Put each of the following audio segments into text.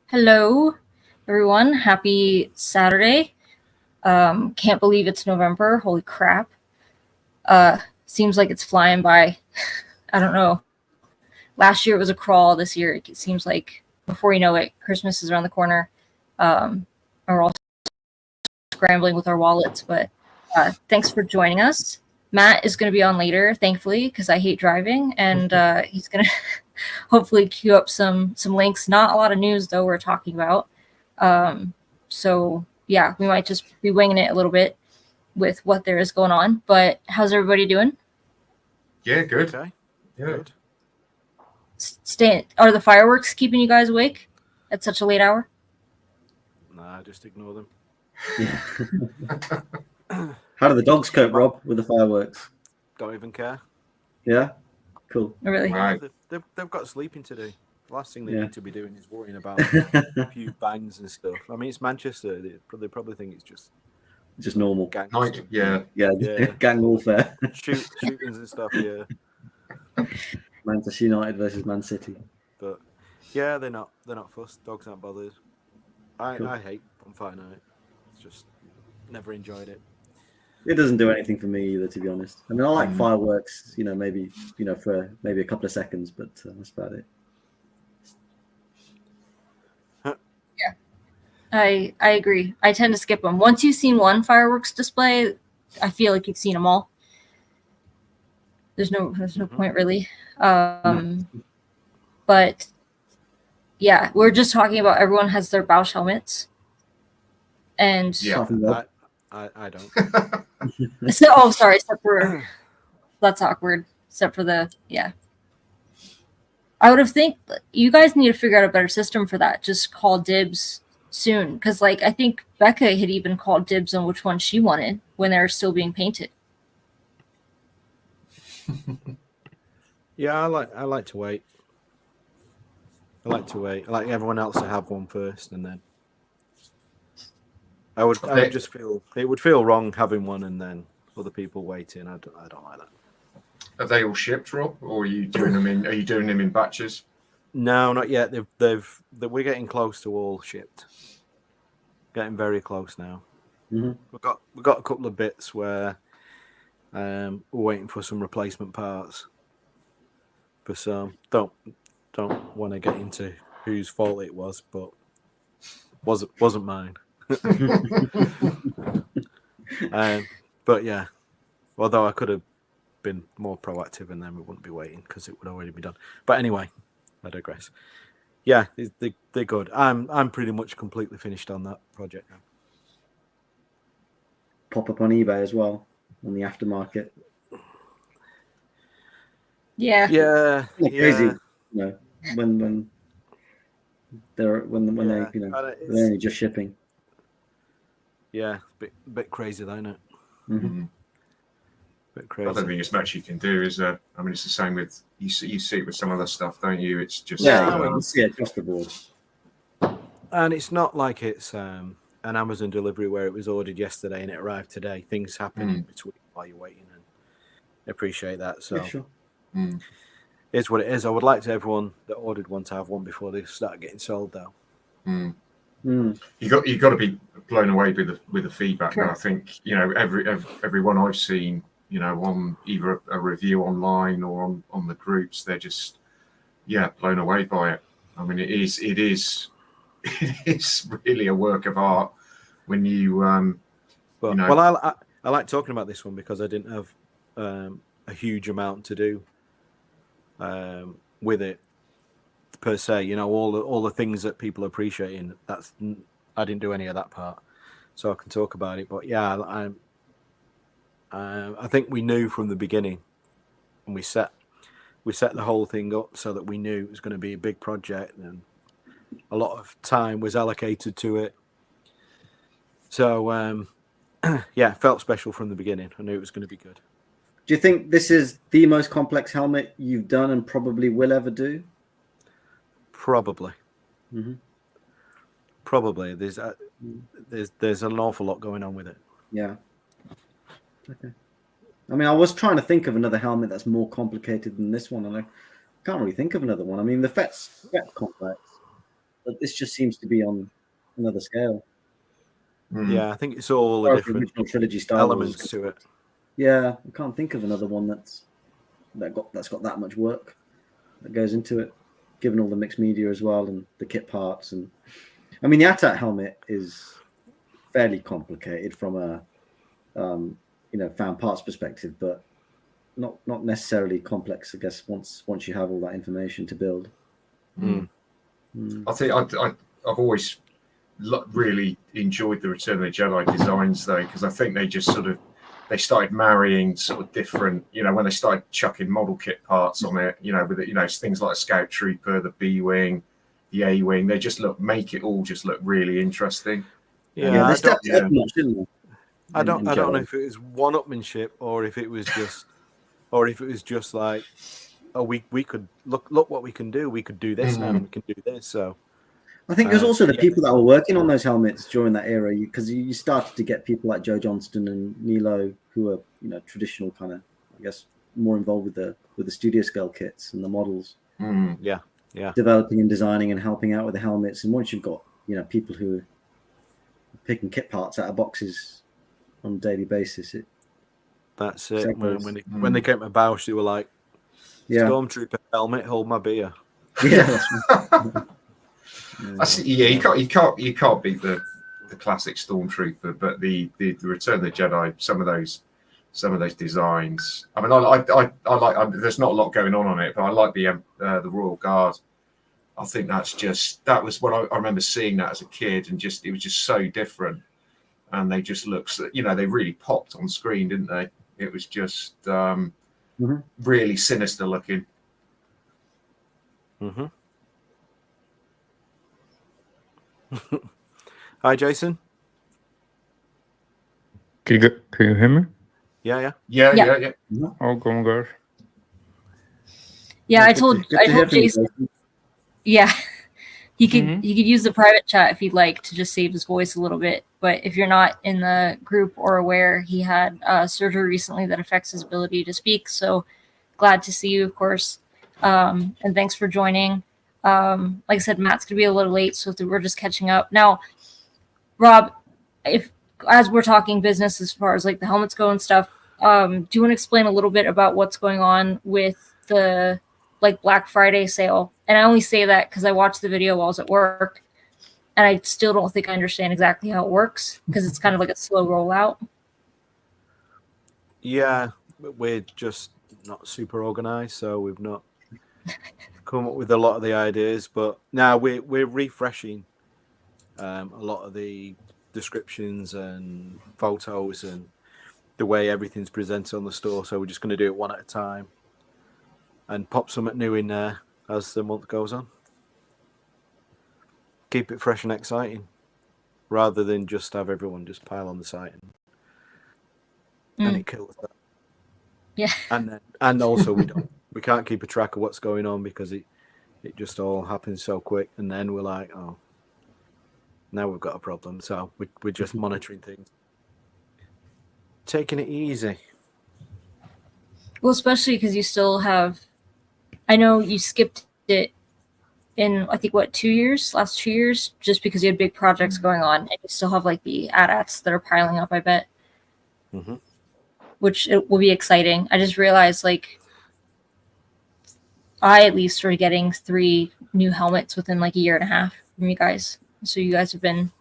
Hello, everyone. Happy Saturday. Can't believe it's November. Holy crap. Seems like it's flying by. I don't know. Last year it was a crawl. This year it seems like before you know it, Christmas is around the corner. And we're all scrambling with our wallets. But thanks for joining us. Matt is going to be on later, thankfully, because I hate driving. And he's going to hopefully queue up some links. Not a lot of news, though, we're talking about. So yeah, we might just be winging it a little bit with what there is going on. But how's everybody doing? Yeah, good. Okay. Yeah. Good. Are the fireworks keeping you guys awake at such a late hour? Nah, just ignore them. Yeah. How do the dogs cope, Rob, with the fireworks? Don't even care. Yeah? Cool. Really? Right. They've got sleeping to do. The last thing they Yeah. need to be doing is worrying about a few bangs and stuff. I mean, it's Manchester. They probably think it's Just normal. gang Night, stuff. Yeah, Yeah. gang warfare. Shootings and stuff, yeah. Manchester United versus Man City. But yeah, they're not fussed. Dogs aren't bothered. Cool. I hate bonfire night. It's just never enjoyed it. It doesn't do anything for me either, to be honest. I mean, I like fireworks, maybe, for maybe a couple of seconds, but that's about it. Yeah, I agree. I tend to skip them. Once you've seen one fireworks display, I feel like you've seen them all. There's no point really. But yeah, we're just talking about everyone has their Bausch helmets, and Yeah. I don't. so sorry, except for that's awkward. Except for I would have think you guys need to figure out a better system for that. Just call dibs soon, because I think Becca had even called dibs on which one she wanted when they were still being painted. Yeah, I like to wait. I like everyone else to have one first, and then I would just feel it would feel wrong having one and then other people waiting. I don't like that. Are they all shipped, Rob, or are you doing them in? Are you doing them in batches? No, not yet. We're getting close to all shipped. Getting very close now. Mm-hmm. We've got a couple of bits where we're waiting for some replacement parts. But don't want to get into whose fault it was, but wasn't mine. But yeah, although I could have been more proactive and then we wouldn't be waiting because it would already be done. But anyway, I digress. Yeah, they're good. I'm pretty much completely finished on that project now. Pop up on eBay as well, on the aftermarket. Yeah. Crazy, when they're they're only just shipping. Yeah, bit crazy though, isn't it? Mm-hmm. Bit crazy. I don't think it's much you can do. It's the same with you see it with some other stuff, don't you? It's just you see it across the board. And it's not like it's an Amazon delivery where it was ordered yesterday and it arrived today. Things happen in between while you're waiting, and I appreciate that. So. Yeah, sure. It's what it is. I would like to everyone that ordered one to have one before they start getting sold, though. You got to be blown away with the feedback. Sure. I think every one I've seen, on either a review online or on the groups, they're just blown away by it. I mean, it is really a work of art when you. Well, I like talking about this one because I didn't have a huge amount to do. With it per se, all the things that people are appreciating. I didn't do any of that part, so I can talk about it. But yeah, I think we knew from the beginning, and we set the whole thing up so that we knew it was going to be a big project, and a lot of time was allocated to it. So it felt special from the beginning. I knew it was going to be good. Do you think this is the most complex helmet you've done and probably will ever do? Probably. Mm-hmm. Probably. There's an awful lot going on with it. Yeah. Okay. I mean, I was trying to think of another helmet that's more complicated than this one, and I can't really think of another one. I mean, the FET's complex, but this just seems to be on another scale. Yeah, I think it's all the Or the different original trilogy Star elements Wars. to it. Yeah, I can't think of another one that's got that much work that goes into it, given all the mixed media as well and the kit parts. And I mean, the ATAT helmet is fairly complicated from a fan parts perspective, but not necessarily complex, I guess, once you have all that information to build. I think I've always really enjoyed the Return of the Jedi designs, though, because I think they just they started marrying sort of different, when they started chucking model kit parts on it, with it, things like a Scout Trooper, the B-Wing, the A-Wing, they just make it all just look really interesting. Yeah, they stepped up much, didn't they? I don't know if it was one-upmanship or if it was just like, oh, we could look what we can do. We could do this now, and we can do this. So I think there's also the people that were working on those helmets during that era, because you started to get people like Joe Johnston and Nilo, who are traditional kind of, I guess, more involved with the studio scale kits and the models. Yeah, developing and designing and helping out with the helmets. And once you've got people who are picking kit parts out of boxes on a daily basis, that's it. When they came to Bausch, they were like, Stormtrooper helmet, hold my beer. Yeah. You can't beat the classic Stormtrooper, but the Return of the Jedi, some of those designs. I mean, I like. There's not a lot going on it, but I like the Royal Guard. I think that was when I remember seeing that as a kid, and it was just so different, and they just looked, they really popped on screen, didn't they? It was just really sinister looking. Hi, Jason. Can you hear me? Yeah. Oh, my gosh. Yeah, I told Jason. Yeah, he could use the private chat if he'd like to just save his voice a little bit. But if you're not in the group or aware, he had surgery recently that affects his ability to speak. So glad to see you, of course. And thanks for joining. Like I said, Matt's gonna be a little late, so we're just catching up now. Rob, as we're talking business as far as like the helmets go and stuff, do you want to explain a little bit about what's going on with the Black Friday sale? And I only say that because I watched the video while I was at work, and I still don't think I understand exactly how it works because it's kind of like a slow rollout. Yeah, we're just not super organized, so we've not come up with a lot of the ideas. But now we're refreshing a lot of the descriptions and photos and the way everything's presented on the store. So we're just going to do it one at a time and pop something new in there as the month goes on. Keep it fresh and exciting, rather than just have everyone just pile on the site and it kills that. Yeah. And also we can't keep a track of what's going on because it just all happens so quick, and then we're like, oh, now we've got a problem. So we're just monitoring things, taking it easy. Well, especially because you still have, I know you skipped it in, I think, last 2 years, just because you had big projects going on, and you still have the AT-ATs that are piling up, I bet. Which it will be exciting. I just realized, I at least started getting 3 new helmets within a year and a half from you guys. So you guys have been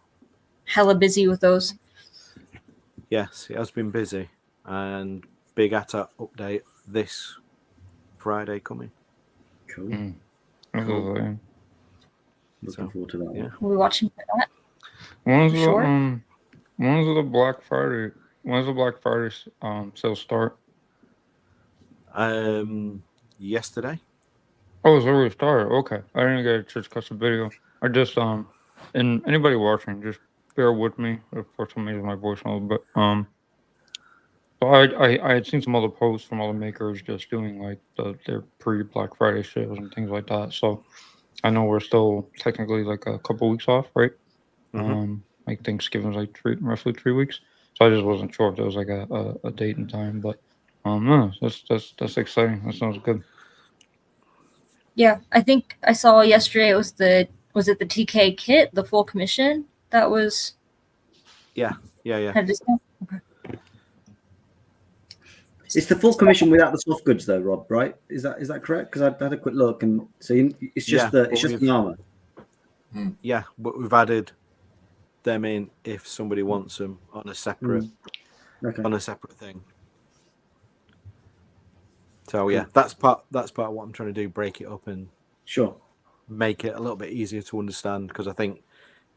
hella busy with those. Yes, it has been busy, and big AT-AT update this Friday coming. Cool. Cool. Looking forward to that. Yeah. We're watching for that. When's the Black Friday? When's the Black Friday sale start? Yesterday. Oh, it's already started. Okay, I didn't get a chance to catch the video. I just and anybody watching, just bear with me if for some reason my voice a little bit. So I had seen some other posts from other makers just doing their pre-Black Friday sales and things like that. So I know we're still technically a couple weeks off, right? Thanksgiving's roughly 3 weeks. So I just wasn't sure if there was a date and time, but no, that's exciting. That sounds good. Yeah, I think I saw yesterday it was was it the TK kit, the full commission that was Yeah. had a discount? Okay. It's the full commission without the soft goods, though, Rob. Right? Is that correct? Because I had a quick look, and so it's just the armor. Yeah, but we've added them in if somebody wants them on a separate thing. So yeah, that's part of what I'm trying to do. Break it up and make it a little bit easier to understand, because I think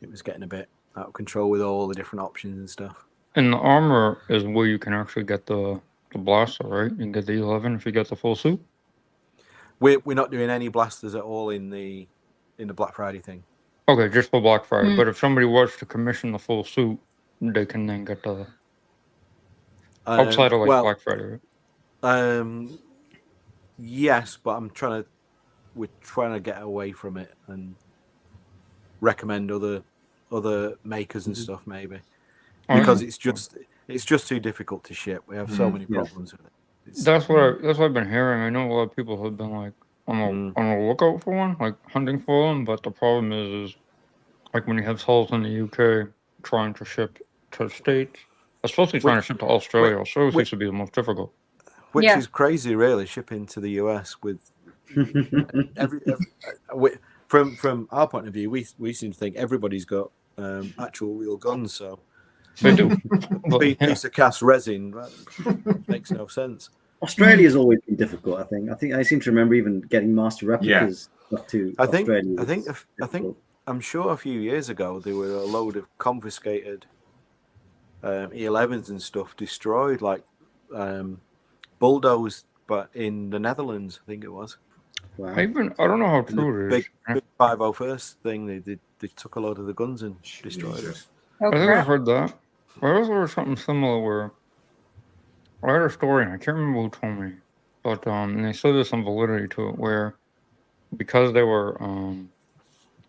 it was getting a bit out of control with all the different options and stuff. And the armor is where you can actually get the blaster, right? You can get the 11 if you get the full suit. We're not doing any blasters at all in the Black Friday thing. Okay, just for Black Friday. But if somebody was to commission the full suit, they can then get the outside of Black Friday, right? Yes, but we're trying to get away from it and recommend other makers and stuff, maybe, because it's just too difficult to ship. We have so many problems with it. That's what I've been hearing. I know a lot of people have been like on the lookout for one, like hunting for one. But the problem is like when you have souls in the UK trying to ship to the States, especially trying to ship to Australia. Australia seems to be the most difficult. Which is crazy, really, shipping to the US with from our point of view, we seem to think everybody's got actual real guns, so they do. Piece of cast resin makes no sense. Australia's always been difficult. I think I seem to remember even getting master replicas up to Australia. I think I'm sure a few years ago there were a load of confiscated E11s and stuff destroyed, like bulldozed, but in the Netherlands, I think it was. Wow. I don't know how true it is. Big 501st thing, they took a load of the guns and destroyed it. I think I've heard that. I also heard something similar where I heard a story, and I can't remember who told me, but and they said there's some validity to it, where because they were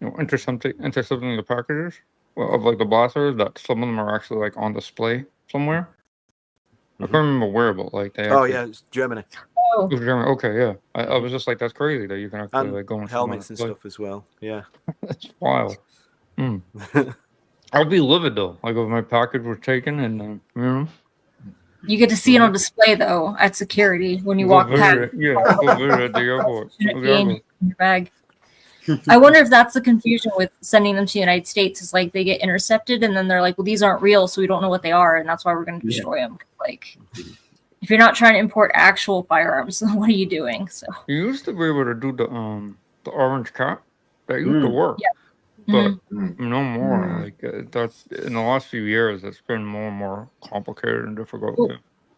intercepting the packages of like the blasters, that some of them are actually like on display somewhere. I can't remember where, but like they. It's Germany. Oh, it was Germany. Okay, yeah. I was just like, that's crazy that you can actually like go and helmets and stuff as well. Yeah, that's wild. I'd be livid though, like if my package was taken and you get to see it on display though at security when you walk past. Yeah, go visit at the airport. In your bag. I wonder if that's the confusion with sending them to the United States. Is like they get intercepted and then they're like, well, these aren't real, so we don't know what they are, and that's why we're going to destroy them. Like, if you're not trying to import actual firearms, then what are you doing? So you used to be able to do the orange cap. That used to work. Yeah. But no more. Like that's in the last few years, it's been more and more complicated and difficult.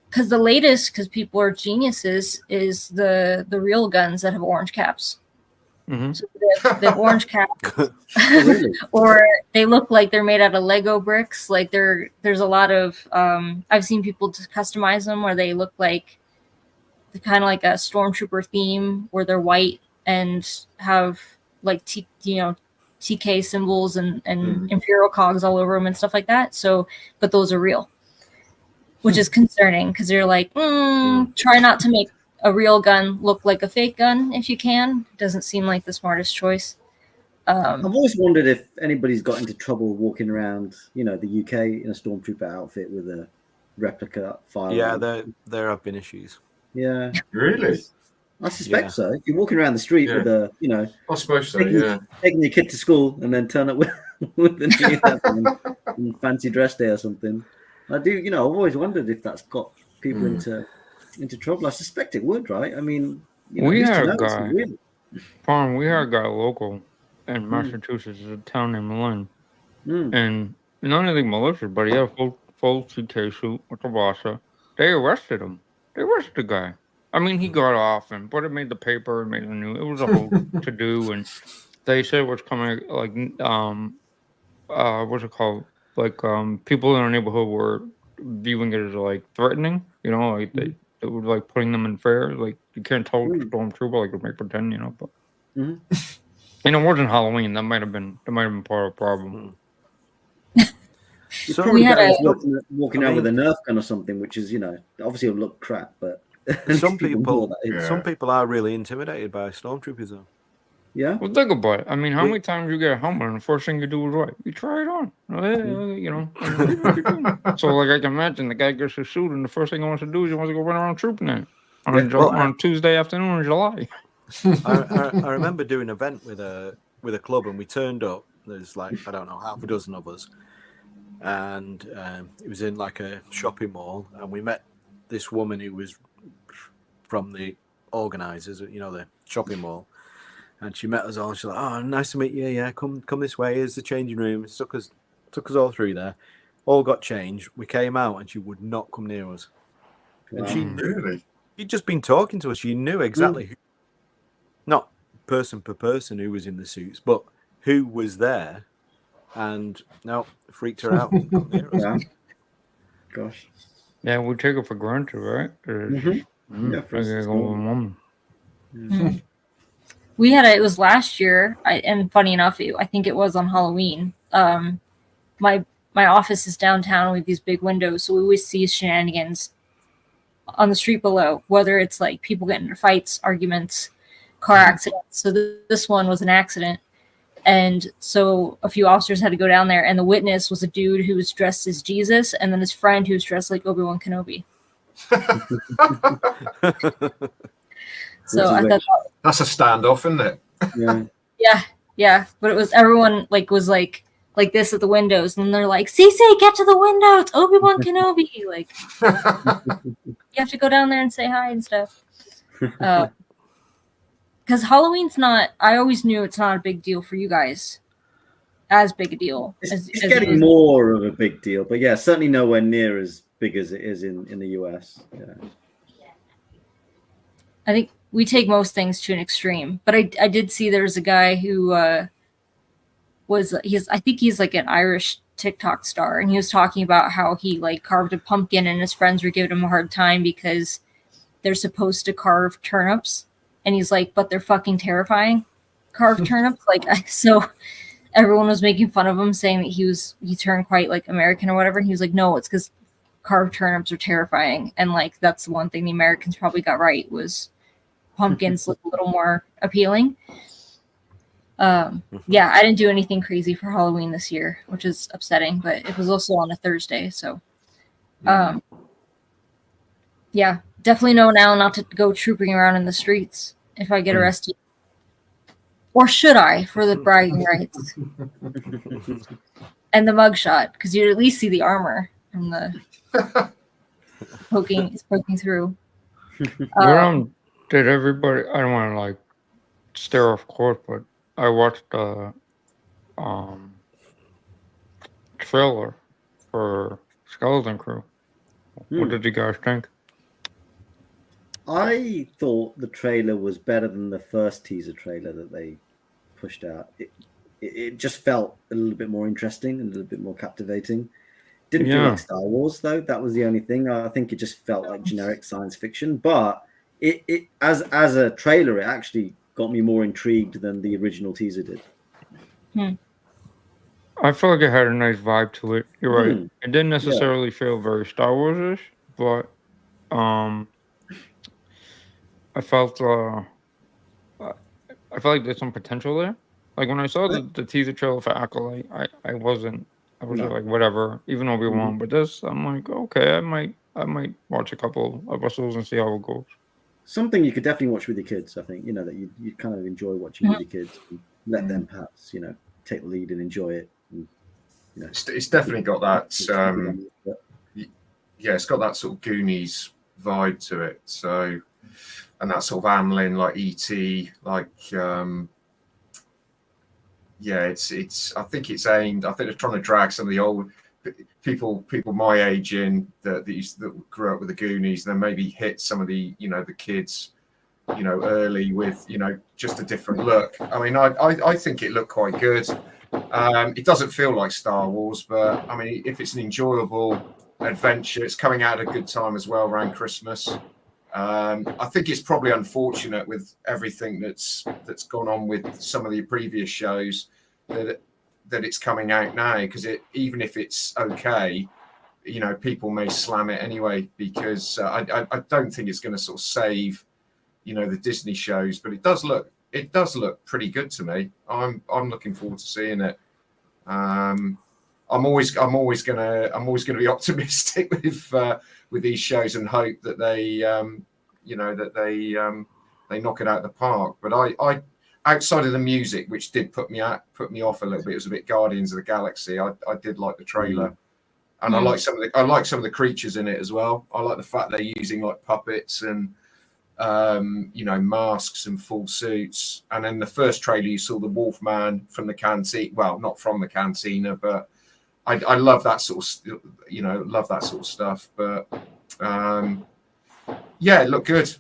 Because the latest, because people are geniuses, is the real guns that have orange caps. So they have orange caps, or they look like they're made out of Lego bricks. Like there's a lot of I've seen people to customize them where they look like the kind of like a stormtrooper theme, where they're white and have like TK symbols and Imperial cogs all over them and stuff like that. So, but those are real, which is concerning because you're like, try not to make a real gun look like a fake gun if you can. It doesn't seem like the smartest choice. I've always wondered if anybody's got into trouble walking around, the UK in a stormtrooper outfit with a replica firearm. Yeah, there have been issues. Yeah, really. I suspect so. If you're walking around the street with a, I suppose so. Taking your kid to school and then turn up with the new fancy dress day or something. I do. I've always wondered if that's got people into trouble. I suspect it would, right? I mean, we had a guy. We had a guy local in Massachusetts, a town named Lynn, and not anything malicious, but he had a full TK suit with the blaster. They arrested him. They arrested the guy. I mean, he got off, but it made the paper. It made the news. It was a whole to do, and they said it was coming like what's it called? Like people in our neighborhood were viewing it as like threatening. Like they. It was like putting them in fear. Like you can't tell stormtrooper, like it may pretend, but and it wasn't Halloween. That might have been part of the problem. So we had walking around with a Nerf gun or something, which is obviously it'll look crap, but some people are really intimidated by stormtroopers though. Yeah. Well, think about it. I mean, how We- many times you get a helmet and the first thing you do is what? You try it on. You know. And so, like, I can imagine the guy gets a suit and the first thing he wants to do is he wants to go run around trooping in it on, Yeah. on Tuesday afternoon in July. I remember doing an event with a club, and we turned up. There's like, I don't know, half a dozen of us, and it was in like a shopping mall, and we met this woman who was from the organisers, you know, the shopping mall, and she met us all. And she's like, "Oh, nice to meet you. Yeah, come this way. Here's the changing room." It took us all through there. All got changed. We came out, and she would not come near us. And she knew. Really? She'd just been talking to us. She knew exactly who, not person per person who was in the suits, but who was there, and no, freaked her out. Wouldn't come near us. Yeah. Gosh. Yeah, we take it for granted, right? Yeah, for us, I gotta it's go with normal. mom. We had it was last year, and funny enough, I think it was on Halloween. My office is downtown with these big windows, so we always see shenanigans on the street below, whether it's like people getting into fights, arguments, car accidents. So this one was an accident, and so a few officers had to go down there, and the witness was a dude who was dressed as Jesus, and then his friend who was dressed like Obi-Wan Kenobi. So I thought That's a standoff, isn't it? Yeah. yeah, but it was everyone was like this at the windows, and they're like, "Cece, get to the window! It's Obi-Wan Kenobi!" Like, you have to go down there and say hi and stuff. Because Halloween's not. I always knew it's not a big deal for you guys. As big a deal. It's getting more of a big deal, but yeah, certainly nowhere near as big as it is in the US. Yeah. I think we take most things to an extreme, but I did see there's a guy who I think he's like an Irish TikTok star, and he was talking about how he like carved a pumpkin and his friends were giving him a hard time because they're supposed to carve turnips, and he's like, but they're fucking terrifying, carved turnips. Like, so everyone was making fun of him, saying that he turned quite like American or whatever, and he was like, no, it's because carved turnips are terrifying, and like that's the one thing the Americans probably got right was pumpkins look a little more appealing. Yeah, I didn't do anything crazy for Halloween this year, which is upsetting, but it was also on a Thursday, so yeah, definitely know now not to go trooping around in the streets if I get arrested. Or should I, for the bragging rights? And the mugshot, because you at least see the armor and the poking through. Did everybody? I don't want to like stare off course, but I watched the trailer for Skeleton Crew. What did you guys think? I thought the trailer was better than the first teaser trailer that they pushed out. It just felt a little bit more interesting and a little bit more captivating. Didn't feel like Star Wars though. That was the only thing. I think it just felt like generic science fiction. But it as a trailer, it actually got me more intrigued than the original teaser did. I feel like it had a nice vibe to it. You're right. It didn't necessarily feel very Star Wars-ish, but I felt like there's some potential there. Like when I saw the teaser trailer for Acolyte, I was just like whatever, even Obi-Wan. But this, I'm like, okay, I might watch a couple of episodes and see how it goes. Something you could definitely watch with your kids. I think that you kind of enjoy watching with your kids. And let them perhaps take the lead and enjoy it. And, it's definitely got that. It's got that sort of Goonies vibe to it. So, and that sort of Amblin, like E.T., like it's. I think it's aimed. I think they're trying to drag some of the old people my age in that grew up with the Goonies, and then maybe hit some of the the kids early with just a different look. I mean, I think it looked quite good. It doesn't feel like Star Wars, but I mean, if it's an enjoyable adventure, it's coming out at a good time as well around Christmas. I think it's probably unfortunate with everything that's gone on with some of the previous shows that it's coming out now, because even if it's okay, people may slam it anyway, because I don't think it's going to sort of save the Disney shows, but it does look it does look pretty good to me. I'm looking forward to seeing it. I'm always gonna be optimistic with these shows and hope that they knock it out of the park. But I outside of the music, which did put me off a little bit, it was a bit Guardians of the Galaxy. I did like the trailer, and I like some of the creatures in it as well. I like the fact they're using like puppets and masks and full suits. And then the first trailer, you saw the Wolfman from the canteen. Well, not from the cantina, but I love that sort of stuff. But yeah, look good.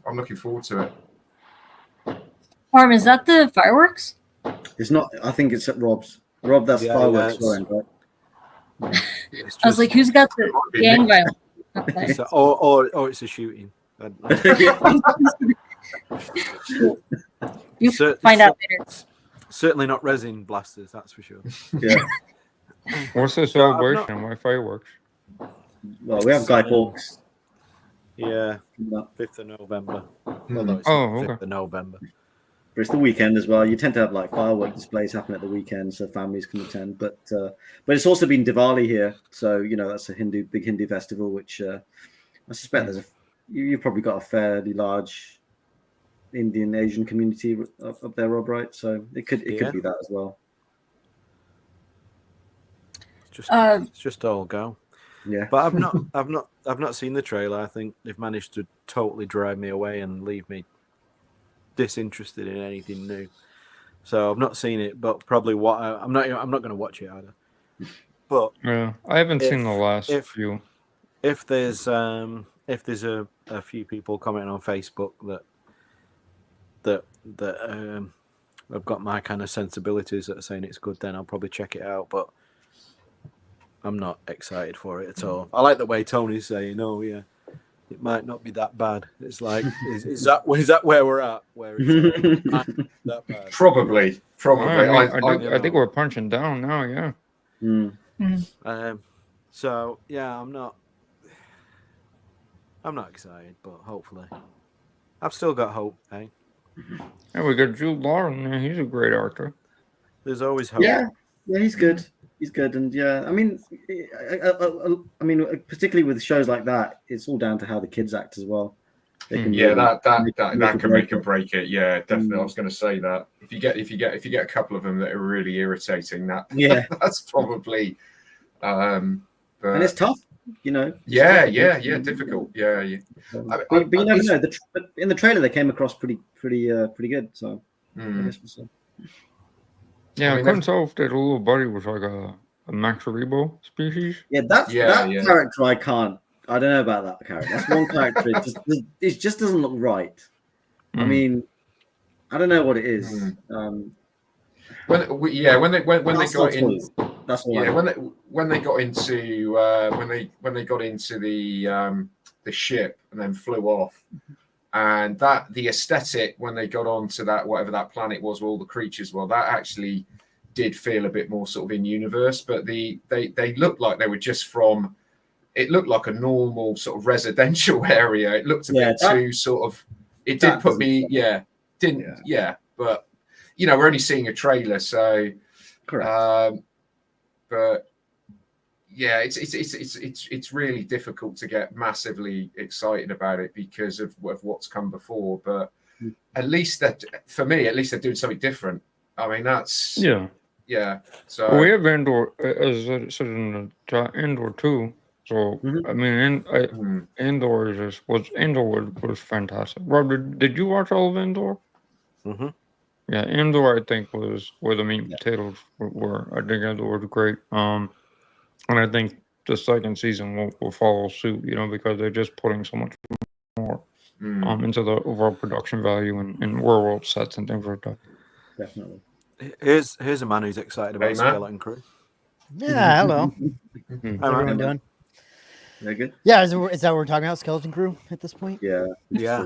I'm looking forward to it. Harm, is that the fireworks? It's not. I think it's at Rob's. Rob, that's fireworks. Right? I was like, who's got the gang violence? Or it's a shooting. You find out later. Certainly not resin blasters, that's for sure. Yeah. What's the celebration? Why fireworks? Well, we have Guy Fawkes. Yeah, 5th of November. Well, no, 5th of November. But it's the weekend as well. You tend to have like firework displays happen at the weekend, so families can attend. But it's also been Diwali here, so that's a big Hindu festival, which I suspect you've probably got a fairly large Indian Asian community up there, Rob, right? So it could be that as well. It's just all go. Yeah, but I've not seen the trailer. I think they've managed to totally drive me away and leave me disinterested in anything new. So I've not seen it, but probably I'm not going to watch it either. But yeah, I haven't seen the last few. If there's a few people commenting on Facebook that have got my kind of sensibilities that are saying it's good, then I'll probably check it out. But I'm not excited for it at all. I like the way Tony's saying, "Oh yeah, it might not be that bad." It's like, is that where we're at? Where it's not that bad? Probably. I think we're punching down now. Yeah. So yeah, I'm not excited, but hopefully, I've still got hope. Eh? And we got Jude Law in there. He's a great actor. There's always hope. Yeah, he's good. He's good, and I mean, particularly with shows like that, it's all down to how the kids act as well. They can that can make or break it. Yeah, definitely. I was going to say that if you get a couple of them that are really irritating, that's probably. And it's tough, Yeah, difficult. Yeah. But you never know. In the trailer, they came across pretty good. So I guess we'll see. Yeah, I couldn't tell if that little buddy was like a Max Rebo species. Yeah, that character I can't. I don't know about that character. That's one character. It just doesn't look right. I mean, I don't know what it is. When they got in, that's all. When they got into the ship and then flew off. And the aesthetic when they got onto that, whatever that planet was, where all the creatures were, that actually did feel a bit more sort of in universe. But they looked like they were just from. It looked like a normal sort of residential area. It looked a bit too sort of. It did put me, But we're only seeing a trailer, so. Correct. But. Yeah, it's really difficult to get massively excited about it because of what's come before. But at least they're doing something different. I mean, that's yeah. So we have Andor, as I said in the Andor 2. So I mean, Andor was fantastic. Rob, did you watch all of Andor? Mm-hmm. Yeah, Andor I think was where the meat and potatoes were. I think Andor was great. And I think the second season will follow suit, because they're just putting so much more into the overall production value and world sets and things like that. Definitely. Here's a man who's excited about Skeleton Crew. Yeah, hello. How's everyone doing? Very good. Yeah, is that what we're talking about, Skeleton Crew at this point? Yeah. Yeah,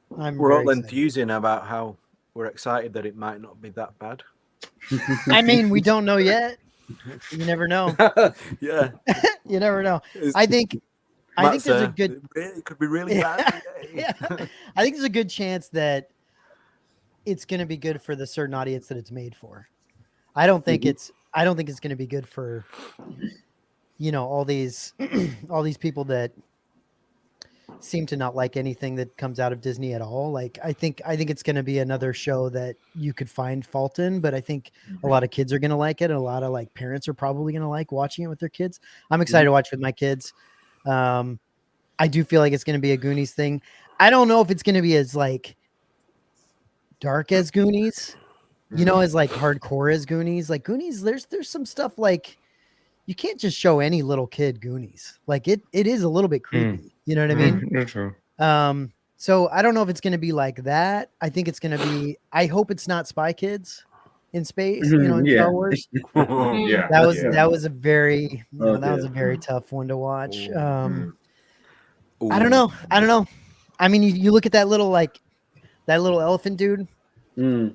we're all enthusing about how we're excited that it might not be that bad. I mean, we don't know yet. You never know. Yeah. You never know. I think I think there's a good. It could be really bad. Yeah. I think there's a good chance that it's going to be good for the certain audience that it's made for. I don't think it's going to be good for, all these people that seem to not like anything that comes out of Disney at all. Like, I think it's going to be another show that you could find fault in, but I think a lot of kids are going to like it. And a lot of like parents are probably going to like watching it with their kids. I'm excited to watch it with my kids. I do feel like it's going to be a Goonies thing. I don't know if it's going to be as like dark as Goonies, as like hardcore as Goonies. Like Goonies, there's some stuff like you can't just show any little kid Goonies. Like it is a little bit creepy. You know what I mean? That's true. So I don't know if it's going to be like that. I think it's going to be. I hope it's not Spy Kids in space. In Star Wars. Yeah, that was a very was a very tough one to watch. I don't know. I mean, you look at that little elephant dude. Well,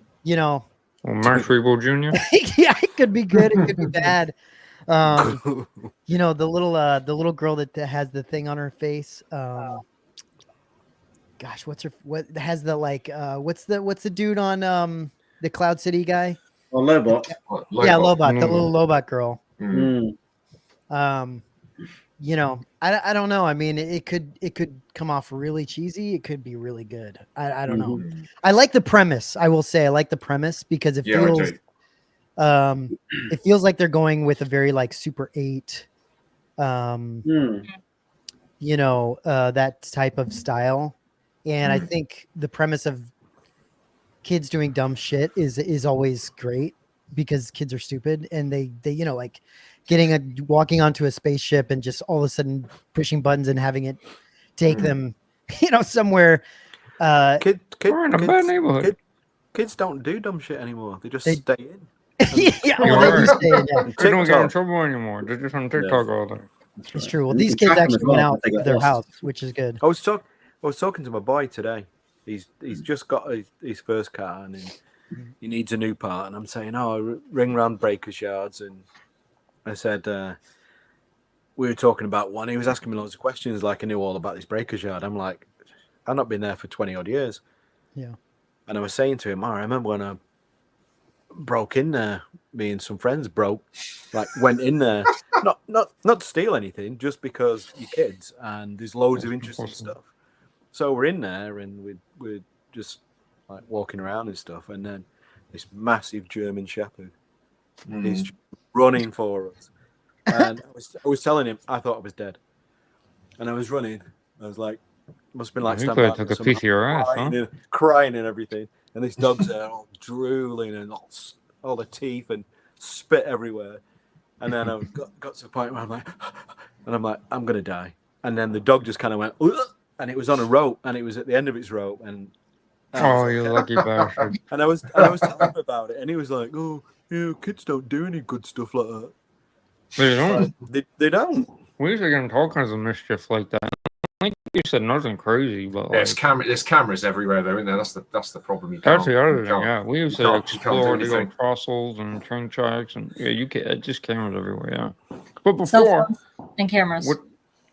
Max Regal Jr. Yeah, it could be good. It could be bad. The little girl that has the thing on her face. Gosh, what has the what's the dude on the Cloud City guy? Oh, Lobot. Yeah, Lobot, the little Lobot girl. I don't know. I mean, it could come off really cheesy. It could be really good. I don't know. I like the premise. I will say I like the premise because it feels it feels like they're going with a very like Super 8 that type of style. And I think the premise of kids doing dumb shit is always great because kids are stupid and they like walking onto a spaceship and just all of a sudden pushing buttons and having it take them, somewhere. We're in a bad neighborhood. Kids don't do dumb shit anymore. They just stay in. Yeah, well, they stay in, yeah. They don't get in trouble anymore. They're just on TikTok all day. It's true. Well, these kids actually went out of their house, which is good. I was talking to my boy today. He's just got his first car and he needs a new part. And I'm saying, ring round breakers yards. And I said, we were talking about one. He was asking me loads of questions like I knew all about this breakers yard. I'm like, I've not been there for 20 odd years. Yeah. And I was saying to him, I remember when I broke in there, me and some friends went in there, not to steal anything, just because you're kids and there's loads of interesting stuff. So we're in there and we're just like walking around and stuff, and then this massive German Shepherd is running for us, and I was telling him I thought I was dead, and I was running. I was like, must have been like standing took a piece of your ass, crying and everything, and these dogs are all drooling and all the teeth and spit everywhere, and then I got to the point where I'm like, I'm gonna die, and then the dog just kind of went. Ugh! And it was on a rope, and it was at the end of its rope, and you lucky bastard! And I was telling him about it, and he was like, "Oh, yeah, kids don't do any good stuff like that." They don't. They don't. We used to get into all kinds of mischief like that. Like you said, nothing crazy, but there's cameras everywhere, though, isn't there? That's the problem. That's the other thing. Yeah, we used to explore to go fossils and train tracks, and you can't just cameras everywhere. Yeah, but before and cameras.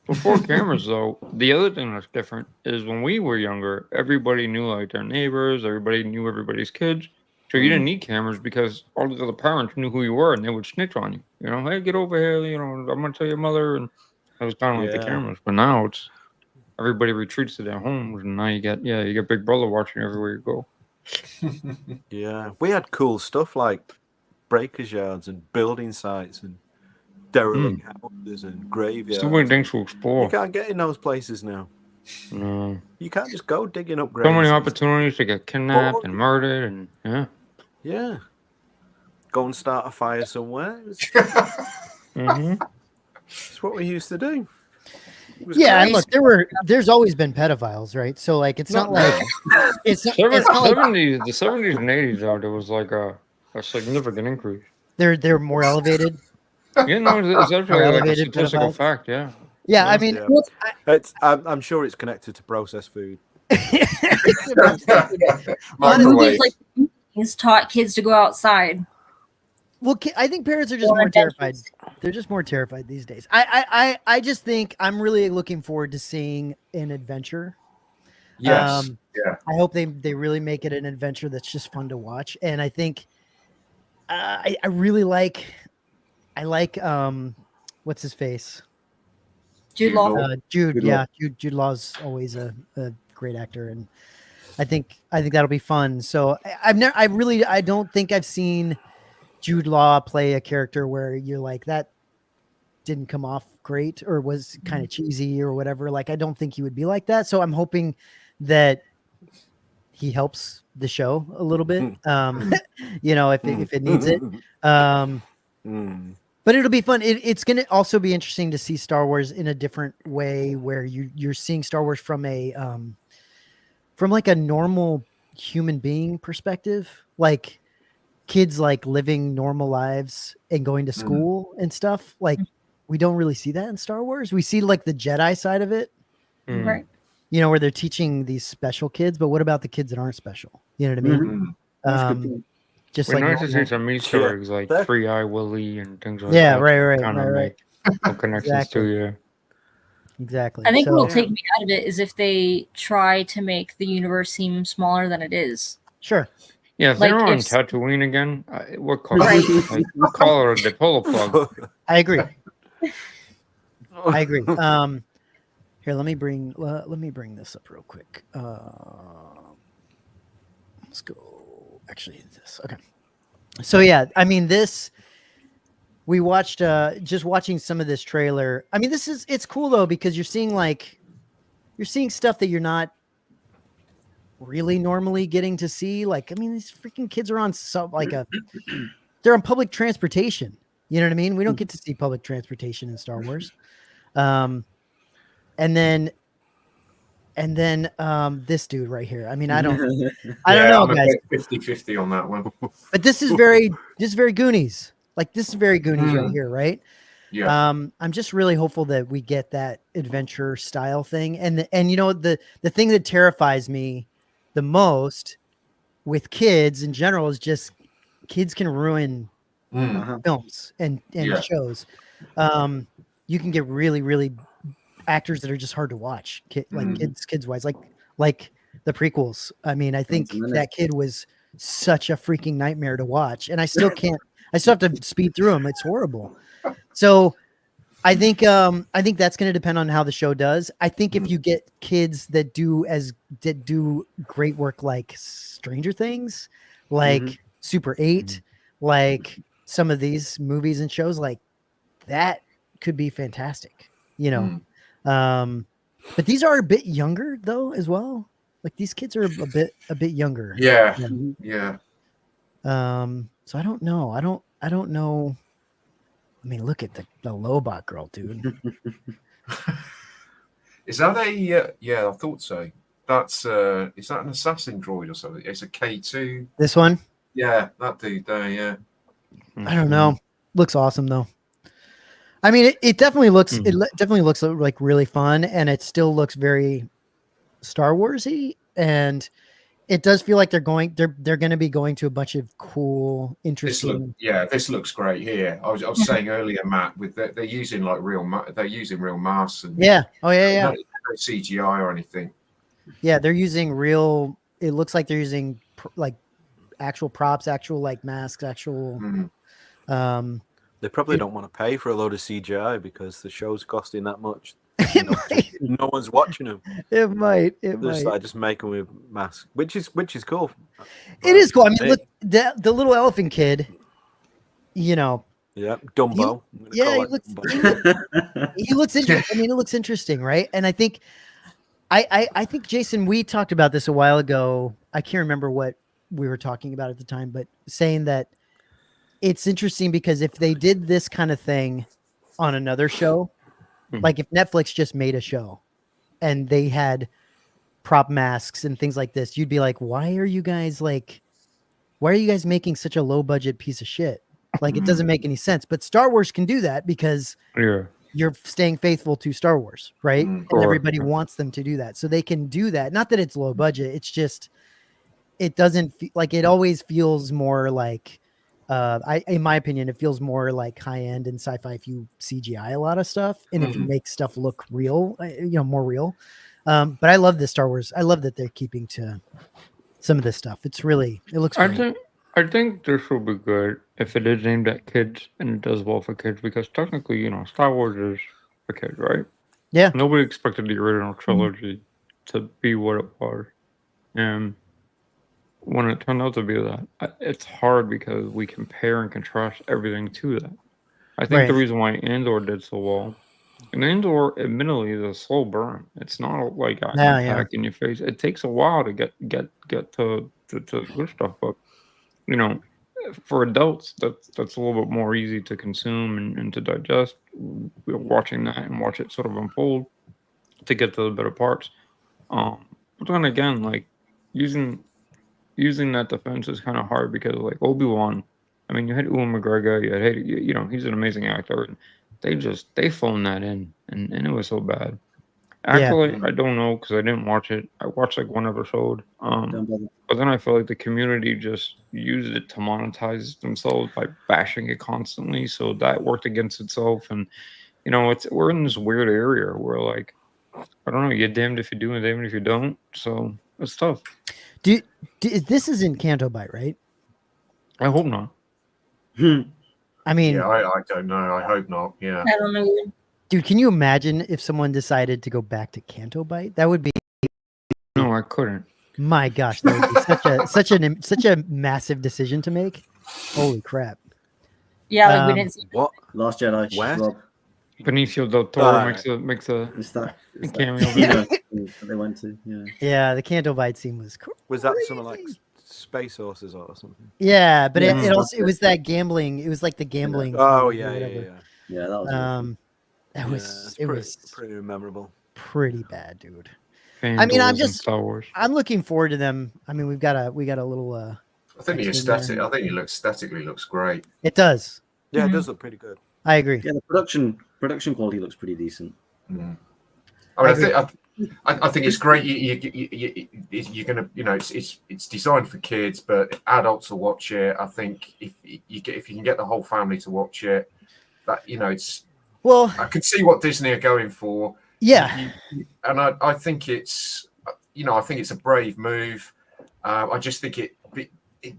Before cameras, though, the other thing that's different is when we were younger, everybody knew like their neighbors, everybody knew everybody's kids. So you didn't need cameras because all the other parents knew who you were and they would snitch on you. Hey, get over here, I'm going to tell your mother. And that was kind of like the cameras. But now it's everybody retreats to their homes, and now you get Big Brother watching everywhere you go. Yeah, we had cool stuff like breakers yards and building sites and derelict houses and graveyards. So many things to explore. You can't get in those places now. No. You can't just go digging up graves. So many opportunities to get kidnapped and murdered, and yeah. Go and start a fire somewhere. It's what we used to do. Yeah, and look, there's always been pedophiles, right? So like, it's not like it's not, it's not like, the 70s and 80s though, there was like a significant increase. They're more elevated. Yeah, no, it's actually like a statistical fact. Yeah. Yeah, I mean, I'm sure it's connected to processed food. Movies like he's taught kids to go outside. Well, I think parents are just more terrified They're just more terrified these days. I just think I'm really looking forward to seeing an adventure. Yes. Yeah. I hope they really make it an adventure that's just fun to watch. And I think I really like what's his face? Jude Law. Jude Law's always a great actor, and I think that'll be fun. So I don't think I've seen Jude Law play a character where you're like, that didn't come off great or was kind of cheesy or whatever. Like, I don't think he would be like that. So I'm hoping that he helps the show a little bit. If it needs it. But it'll be fun. It's going to also be interesting to see Star Wars in a different way, where you're seeing Star Wars from like a normal human being perspective, like kids like living normal lives and going to school and stuff. Like, we don't really see that in Star Wars. We see like the Jedi side of it, Right? Where they're teaching these special kids. But what about the kids that aren't special? You know what I mean? Just We're like nice to see some Easter eggs like Three Eye Willie and things like that. Yeah, right. Kind of make some connections to you. Exactly. I think what will take me out of it is if they try to make the universe seem smaller than it is. Sure. Yeah, if Like, they're on if- Tatooine again, what call Right. like, call her the pull plug. I agree. Here, let me bring this up real quick. Let's go. Actually, this. Okay. So yeah, I mean, we watched just watching some of this trailer. I mean, it's cool though, because you're seeing stuff that you're not really normally getting to see. Like, I mean, these freaking kids are on they're on public transportation. You know what I mean? We don't get to see public transportation in Star Wars. And then this dude right here. I mean, I don't know, I'm guys. 50-50 on that one. But this is very Goonies. Like, this is very Goonies right here, right? Yeah. I'm just really hopeful that we get that adventure style thing. And the thing that terrifies me the most with kids in general is just kids can ruin films and shows. You can get really, really actors that are just hard to watch, kids wise, like the prequels. I mean, I think that kid was such a freaking nightmare to watch, and I still have to speed through them. It's horrible. So I think that's going to depend on how the show does. I think if you get kids that do great work, like Stranger Things, like Super 8, like some of these movies and shows, like that could be fantastic, but these are a bit younger though as well. Like, these kids are a bit younger. Yeah. So I don't know. I don't know. I mean, look at the Lobot girl, dude. Is that I thought so. That's is that an assassin droid or something? It's a K2. This one? Yeah, that dude there, yeah. I don't know. Looks awesome though. I mean, it definitely looks definitely looks like really fun, and it still looks very Star Warsy, and it does feel like they're going to be going to a bunch of cool, interesting. This looks great here. I was saying earlier, Matt, with they're using like real masks and no CGI or anything. Yeah, they're using real. It looks like they're using like actual props, actual like masks, actual. They probably don't want to pay for a load of CGI because the show's costing that much. No one's watching them. It might. Just make them with masks, which is cool. It is cool. I mean, look, the little elephant kid. Yeah, Dumbo. He looks interesting. I mean, it looks interesting, right? And I think, I think, Jason, we talked about this a while ago. I can't remember what we were talking about at the time, but saying that it's interesting because if they did this kind of thing on another show, like if Netflix just made a show and they had prop masks and things like this, you'd be like, why are you guys making such a low budget piece of shit? Like, it doesn't make any sense. But Star Wars can do that because you're staying faithful to Star Wars, right? And everybody wants them to do that. So they can do that. Not that it's low budget. It's just, it doesn't like, it always feels more like in my opinion, it feels more like high end and sci-fi if you CGI a lot of stuff and if you make stuff look real, more real. But I love this Star Wars. I love that they're keeping to some of this stuff. It looks great. I think this will be good if it is aimed at kids and it does well for kids because technically, Star Wars is for kids, right? Yeah. Nobody expected the original trilogy to be what it was. And when it turned out to be that, it's hard because we compare and contrast everything to that. I think the reason why Andor did so well, and Andor admittedly is a slow burn. It's not like an attack in your face. It takes a while to get to good stuff, but for adults, that's a little bit more easy to consume and to digest. We're watching that and watch it sort of unfold to get to the better parts. But then again, like using that defense is kind of hard because like Obi-Wan, I mean, you had Ewan McGregor, you had he's an amazing actor, and they phoned that in, and it was so bad. Actually, I don't know because I didn't watch it. I watched like one episode. But then I feel like the community just used it to monetize themselves by bashing it constantly. So that worked against itself. And we're in this weird area where like I don't know, you're damned if you do and damned if you don't. So it's tough. This is in Canto Bight, right? I hope not. I mean, yeah, I don't know. I hope not. Yeah, I don't know. Dude, can you imagine if someone decided to go back to Canto Bight? That would be. No, I couldn't. My gosh, that would be such a massive decision to make. Holy crap! Yeah, like we didn't see What? Last Jedi. Where? Rob. Benicio del Toro makes a Is that cameo. they went to? Yeah. Yeah, the Canto Bight scene was cool. Was that something like Space Horses or something? Yeah, but it was that gambling. It was like the gambling. Oh thing or yeah, whatever. Yeah, that was. It was pretty memorable. pretty bad, dude. I mean, Star Wars. I'm looking forward to them. I mean, we got a little. I think the aesthetic. I think it aesthetically looks great. It does. Yeah, it does look pretty good. I agree. Yeah, the production quality looks pretty decent. Mm. I think it's great. You're gonna, it's designed for kids, but adults will watch it. I think if you can get the whole family to watch it, that it's. Well, I can see what Disney are going for. Yeah, and I think it's, I think it's a brave move. I just think it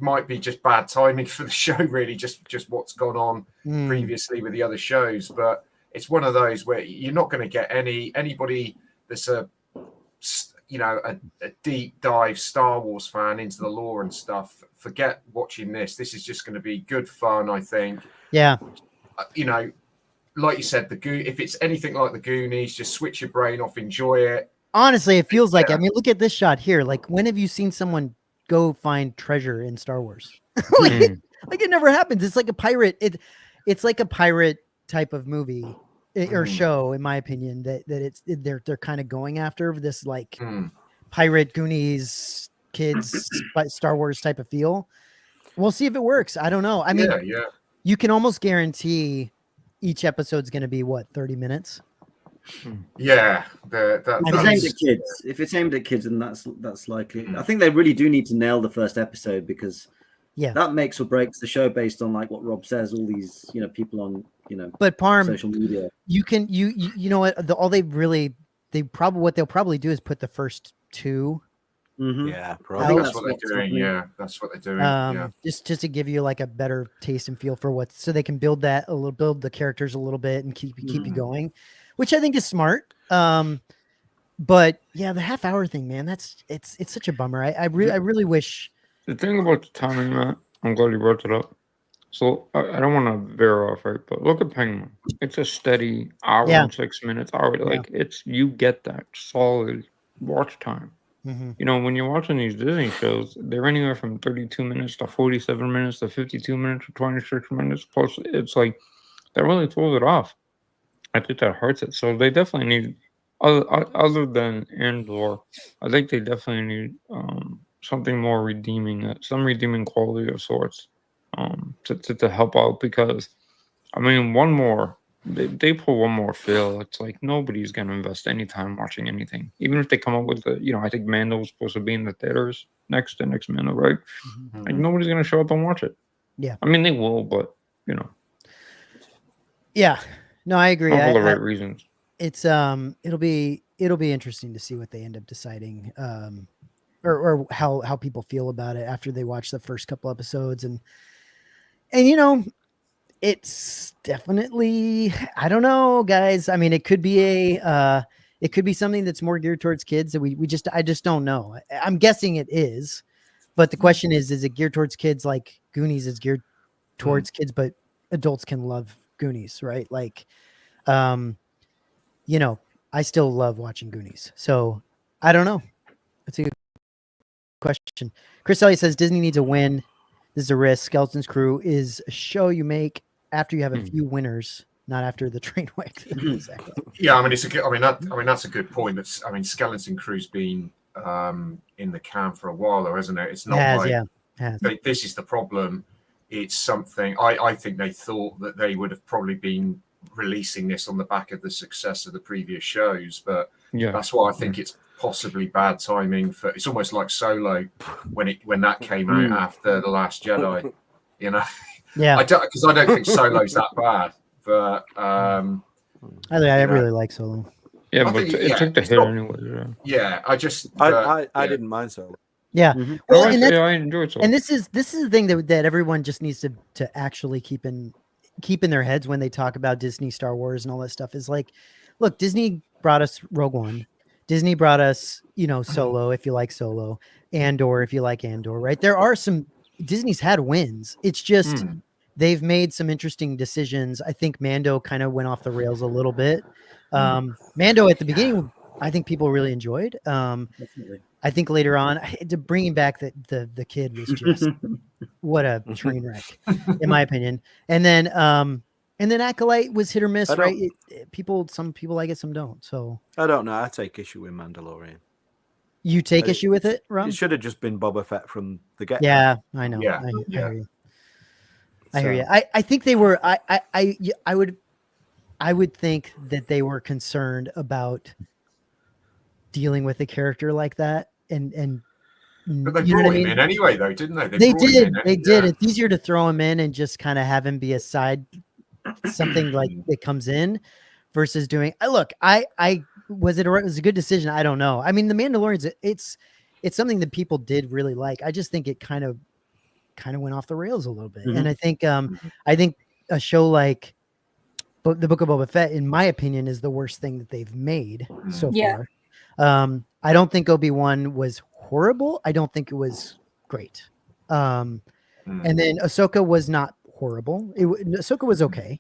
might be just bad timing for the show, really, just what's gone on previously with the other shows. But it's one of those where you're not going to get anybody that's a deep dive Star Wars fan into the lore and stuff. Forget watching this. This is just going to be good fun, I think. Yeah. Like you said, if it's anything like the Goonies, just switch your brain off, enjoy it. Honestly, it feels like, I mean, look at this shot here. Like, when have you seen someone go find treasure in Star Wars? like it never happens. It's like a pirate. It's like a pirate type of movie or show, in my opinion, they're kind of going after this like pirate Goonies kids Star Wars type of feel. We'll see if it works. I don't know. I mean, you can almost guarantee each episode's going to be 30 minutes. Yeah, if it's aimed at kids. If it's aimed at kids, then that's likely. I think they really do need to nail the first episode because that makes or breaks the show based on like what Rob says. All these people on but Parm, social media. You can you know what what they'll probably do is put the first two. Yeah, probably. That's what they're doing. Yeah, that's what they're doing. Just to give you like a better taste and feel for so they can build the characters a little bit and keep you going, which I think is smart. But yeah, the half hour thing, man, it's such a bummer. I really wish. The thing about the timing, Matt, I'm glad you brought it up. So I don't want to veer off, right? But look at Penguin. It's a steady hour and 6 minutes. You get that solid watch time. When you're watching these Disney shows, they're anywhere from 32 minutes to 47 minutes to 52 minutes to 26 minutes. Plus, it's like that really throws it off. I think that hurts it. So they definitely need, other than Andor, I think they definitely need something more redeeming, some redeeming quality of sorts to help out. Because, I mean, they pull one more feel. It's like nobody's going to invest any time watching anything. Even if they come up with I think Mando's supposed to be in the theaters next Mando, right? Like nobody's going to show up and watch it. Yeah. I mean, they will, but Yeah. No, I agree. not for the right reasons. It's it'll be interesting to see what they end up deciding, or how people feel about it after they watch the first couple episodes, and it's definitely, I don't know, guys. I mean, it could be something that's more geared towards kids that I just don't know. I'm guessing it is, but the question is it geared towards kids like Goonies is geared towards kids, but adults can love Goonies, right? Like, I still love watching Goonies. So I don't know. That's a good question. Chris Elliott says Disney needs a win. This is a risk. Skeleton's Crew is a show you make after you have a few winners, not after the train wreck. Exactly. Yeah, I mean it's a good. I mean that's a good point. I mean Skeleton Crew's been in the can for a while, though, hasn't it? It's not this is the problem. It's something I think they thought that they would have probably been releasing this on the back of the success of the previous shows, but that's why I think it's possibly bad timing for. It's almost like Solo when that came out after The Last Jedi, Yeah, because I don't think Solo's that bad, but I really like Solo. Yeah, but it took the hit anyway. Yeah, I didn't mind Solo. Yeah, well, I enjoyed Solo. And this is the thing that everyone just needs to actually keep in their heads when they talk about Disney, Star Wars, and all that stuff. Is like, look, Disney brought us Rogue One. Disney brought us, Solo, if you like Solo, Andor, if you like Andor, right? There are Disney's had wins. It's just they've made some interesting decisions. I think Mando kind of went off the rails a little bit. Mando at the beginning, I think people really enjoyed. Definitely. I think later on, bringing back the kid was just what a train wreck, in my opinion. And then Acolyte was hit or miss, right? Some people like it, some don't. So I don't know. I take issue with Mandalorian. You take issue with it, Ron? It should have just been Boba Fett from the get. Yeah, I know. Yeah. I hear you. I hear you. I think they were. I would think that they were concerned about dealing with a character like that, and but they brought him in anyway, though, didn't they? They did. They did. It's easier to throw him in and just kind of have him be a side, something like that comes in, versus doing. Look, was it a good decision? I don't know. I mean, The Mandalorian's it's something that people did really like. I just think it kind of went off the rails a little bit, and I think a show like The Book of Boba Fett, in my opinion, is the worst thing that they've made so far. I don't think Obi-Wan was horrible. I don't think it was great. And then Ahsoka was not horrible. Ahsoka was okay.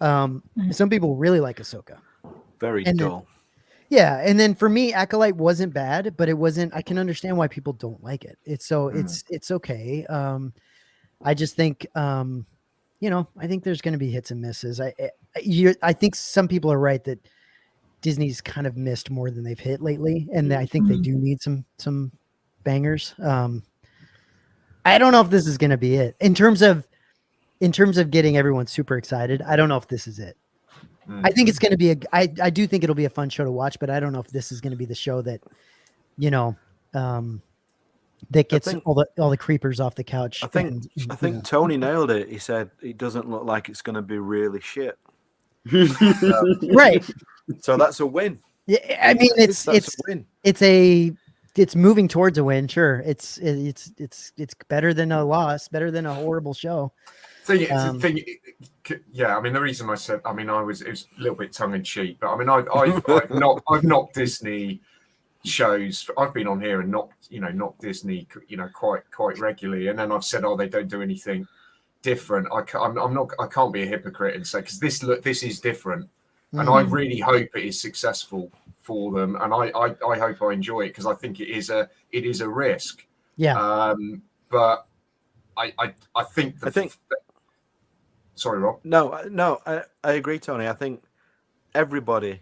Some people really like Ahsoka. Very dull. And then for me, Acolyte wasn't bad, but it wasn't. I can understand why people don't like it. It's okay. I just think I think there's going to be hits and misses. I think some people are right that Disney's kind of missed more than they've hit lately, and I think they do need some bangers. I don't know if this is going to be it in terms of getting everyone super excited. I don't know if this is it. I think it's going to be I do think it'll be a fun show to watch, but I don't know if this is going to be the show that that gets all the creepers off the couch. I think Tony nailed it. He said it doesn't look like it's going to be really shit. Right. So that's a win. Yeah, I mean it's a win. It's moving towards a win. Sure, it's better than a loss, better than a horrible show. I mean, the reason I said, I mean, it was a little bit tongue in cheek, but I mean, I've knocked Disney shows. I've been on here and knocked Disney, quite regularly, and then I've said, they don't do anything different. I can't be a hypocrite and say, because this is different, and I really hope it is successful for them, and I hope I enjoy it, because I think it is a risk. Yeah. But I think sorry, Rob. No, I agree, Tony. I think everybody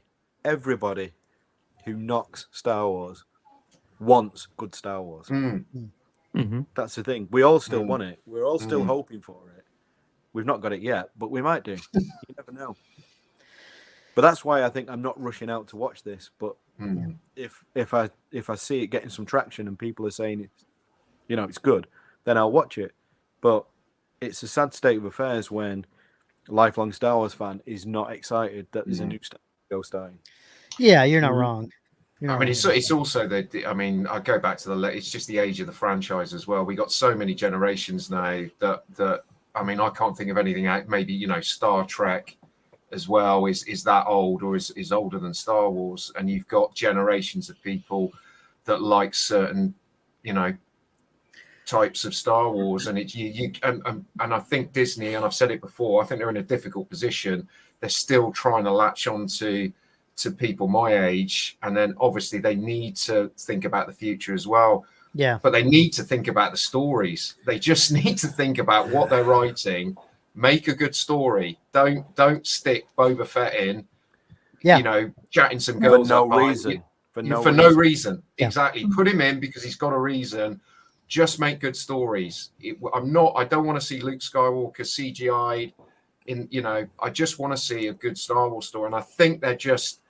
who knocks Star Wars wants good Star Wars. That's the thing. We all still want it. We're all still hoping for it. We've not got it yet, but we might do. You never know. But that's why I think I'm not rushing out to watch this. But if I see it getting some traction and people are saying it's good, then I'll watch it. But it's a sad state of affairs when a lifelong Star Wars fan is not excited that there's a new show starting. Yeah, you're not wrong. I mean, it's also I mean, I go back to it's just the age of the franchise as well. We got so many generations now that I mean, I can't think of anything out. Maybe, you know, Star Trek as well is that old, or is older than Star Wars, and you've got generations of people that like certain, you know, types of Star Wars, and and I think Disney, and I've said it before, I think they're in a difficult position. They're still trying to latch on to people my age, and then obviously they need to think about the future as well. Yeah, but they need to think about the stories. They just need to think about what they're writing. Make a good story. Don't stick Boba Fett in. Yeah. You know, chatting some girls for no reason. For no reason. Yeah. Exactly. Put him in because he's got a reason. Just make good stories. I don't want to see Luke Skywalker CGI'd in, you know, I just want to see a good Star Wars story. And I think they're just,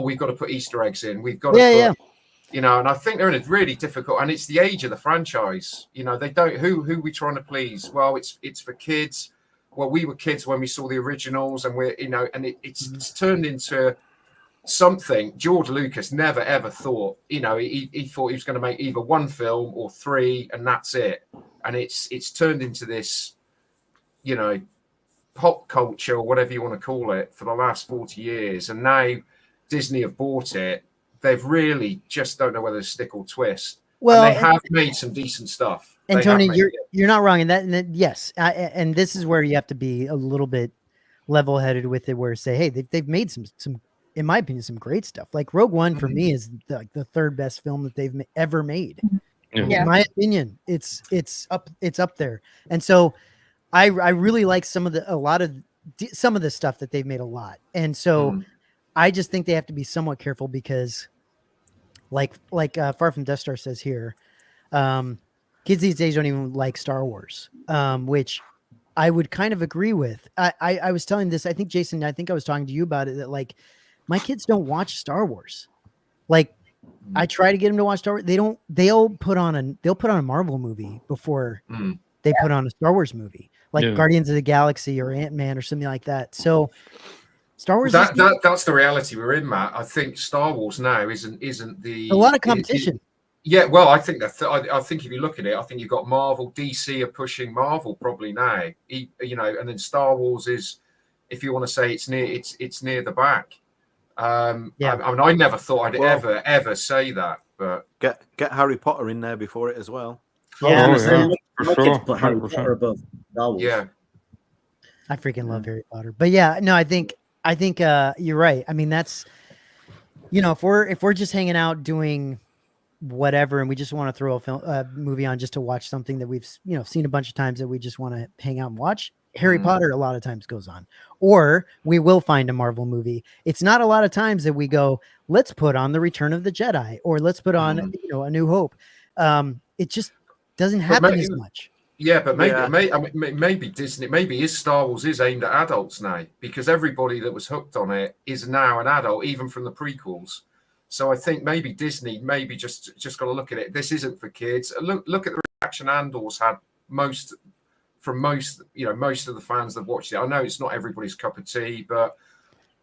we've got to put Easter eggs in. We've got to put, you know, and I think they're in a really difficult, and it's the age of the franchise. You know, they don't, who we trying to please? Well, it's for kids. Well, we were kids when we saw the originals, and we're, you know, and it's turned into something George Lucas never ever thought. You know, he thought he was going to make either one film or three, and that's it. And it's turned into this, you know, pop culture or whatever you want to call it for the last 40 years. And now Disney have bought it. They've really just don't know whether to stick or twist. Well, and they have made some decent stuff. And Tony, you're not wrong in that. Yes, and this is where you have to be a little bit level-headed with it, where say, hey, they've made some, in my opinion, some great stuff. Like Rogue One for me is the third best film that they've ever made. Yeah. In my opinion, it's up there. And so I really like some of the stuff that they've made a lot. And so I just think they have to be somewhat careful because like Far From Death Star says here, kids these days don't even like Star Wars, which I would kind of agree with. I was telling this, I think Jason, I was talking to you about it, that like my kids don't watch Star Wars. Like I try to get them to watch Star Wars. They'll put on a Marvel movie before they put on a Star Wars movie, like Guardians of the Galaxy or Ant-Man or something like that. So Star Wars that's the reality we're in, Matt. I think Star Wars now isn't a lot of competition. Yeah, well, I think I think if you look at it, I think you've got Marvel, DC are pushing Marvel probably now. You know, and then Star Wars is, if you want to say it's near the back. I mean, I never thought I'd ever say that, but get Harry Potter in there before it as well. Yeah, for sure. Put Harry Potter above Star Wars. Yeah, I freaking love Harry Potter, but yeah, no, I think you're right. I mean, that's, you know, if we're just hanging out doing whatever and we just want to throw a movie on just to watch something that we've, you know, seen a bunch of times that we just want to hang out and watch, Harry Potter a lot of times goes on, or we will find a Marvel movie. It's not a lot of times that we go, let's put on the Return of the Jedi, or let's put on, you know, A New Hope. It just doesn't happen as much. Yeah, but maybe Disney, maybe Star Wars is aimed at adults now, because everybody that was hooked on it is now an adult, even from the prequels. So I think maybe Disney just got to look at it. This isn't for kids. Look at the reaction Andor's had most of the fans that watched it. I know it's not everybody's cup of tea, but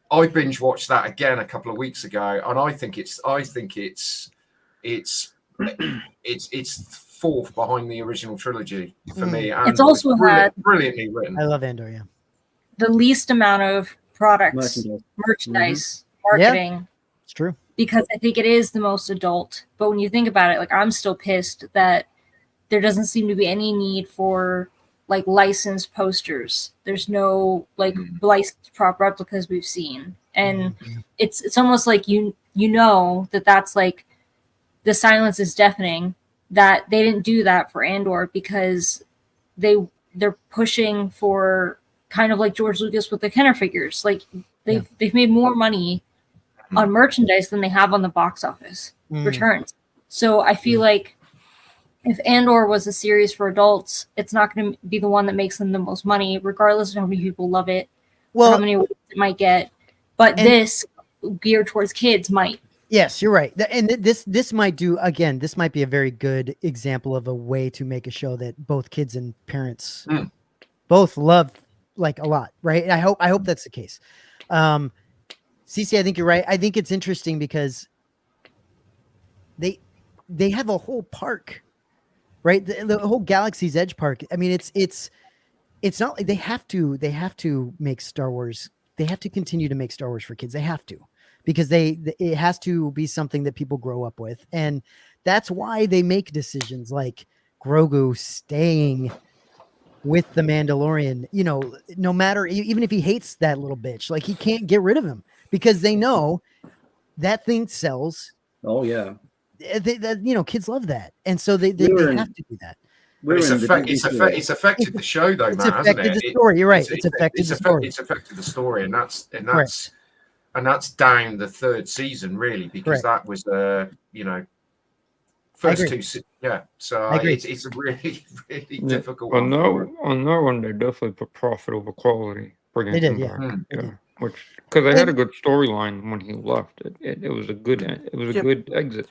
I binge watched that again a couple of weeks ago, and I think it's fourth behind the original trilogy for me. And it's also brilliantly written. I love Andor, yeah. The least amount of products, merchandise, marketing. Yeah, it's true. Because I think it is the most adult. But when you think about it, like, I'm still pissed that there doesn't seem to be any need for like licensed posters. There's no like licensed prop replicas we've seen. And it's almost like you know that's like the silence is deafening, that they didn't do that for Andor because they're pushing for kind of like George Lucas with the Kenner figures. Like they've made more money on merchandise than they have on the box office returns. So I feel like if Andor was a series for adults, it's not going to be the one that makes them the most money, regardless of how many people love it, or how many awards it might get. But this geared towards kids might. Yes, you're right. And this might be a very good example of a way to make a show that both kids and parents both love like a lot, right? I hope that's the case. CC, I think you're right. I think it's interesting because they have a whole park, right? The whole Galaxy's Edge park. I mean, it's not like they have to make Star Wars. They have to continue to make Star Wars for kids. They have to, because it has to be something that people grow up with. And that's why they make decisions like Grogu staying with the Mandalorian, you know, no matter, even if he hates that little bitch, like he can't get rid of him, because they know that thing sells. Oh yeah. That, you know, kids love that. And so they have to do that. But it's affected the show, though, It's Matt, hasn't affected it? the story. You're right. It's affected the story. It's affected the story, and that's down the third season, really, because that was you know, first two. Yeah, so it's a really difficult. On that one, they definitely put profit over quality. They did, back. Which, because they had a good storyline when he left. It was a good good exit.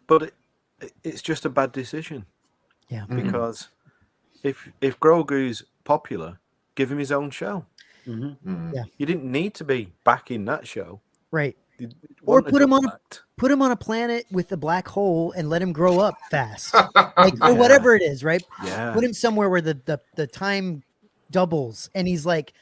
But it's just a bad decision. Yeah, because if Grogu's popular, give him his own show. Yeah, you didn't need to be back in that show, right? Or put him on a planet with a black hole and let him grow up fast, like or whatever it is, right? Yeah, put him somewhere where the time doubles and he's like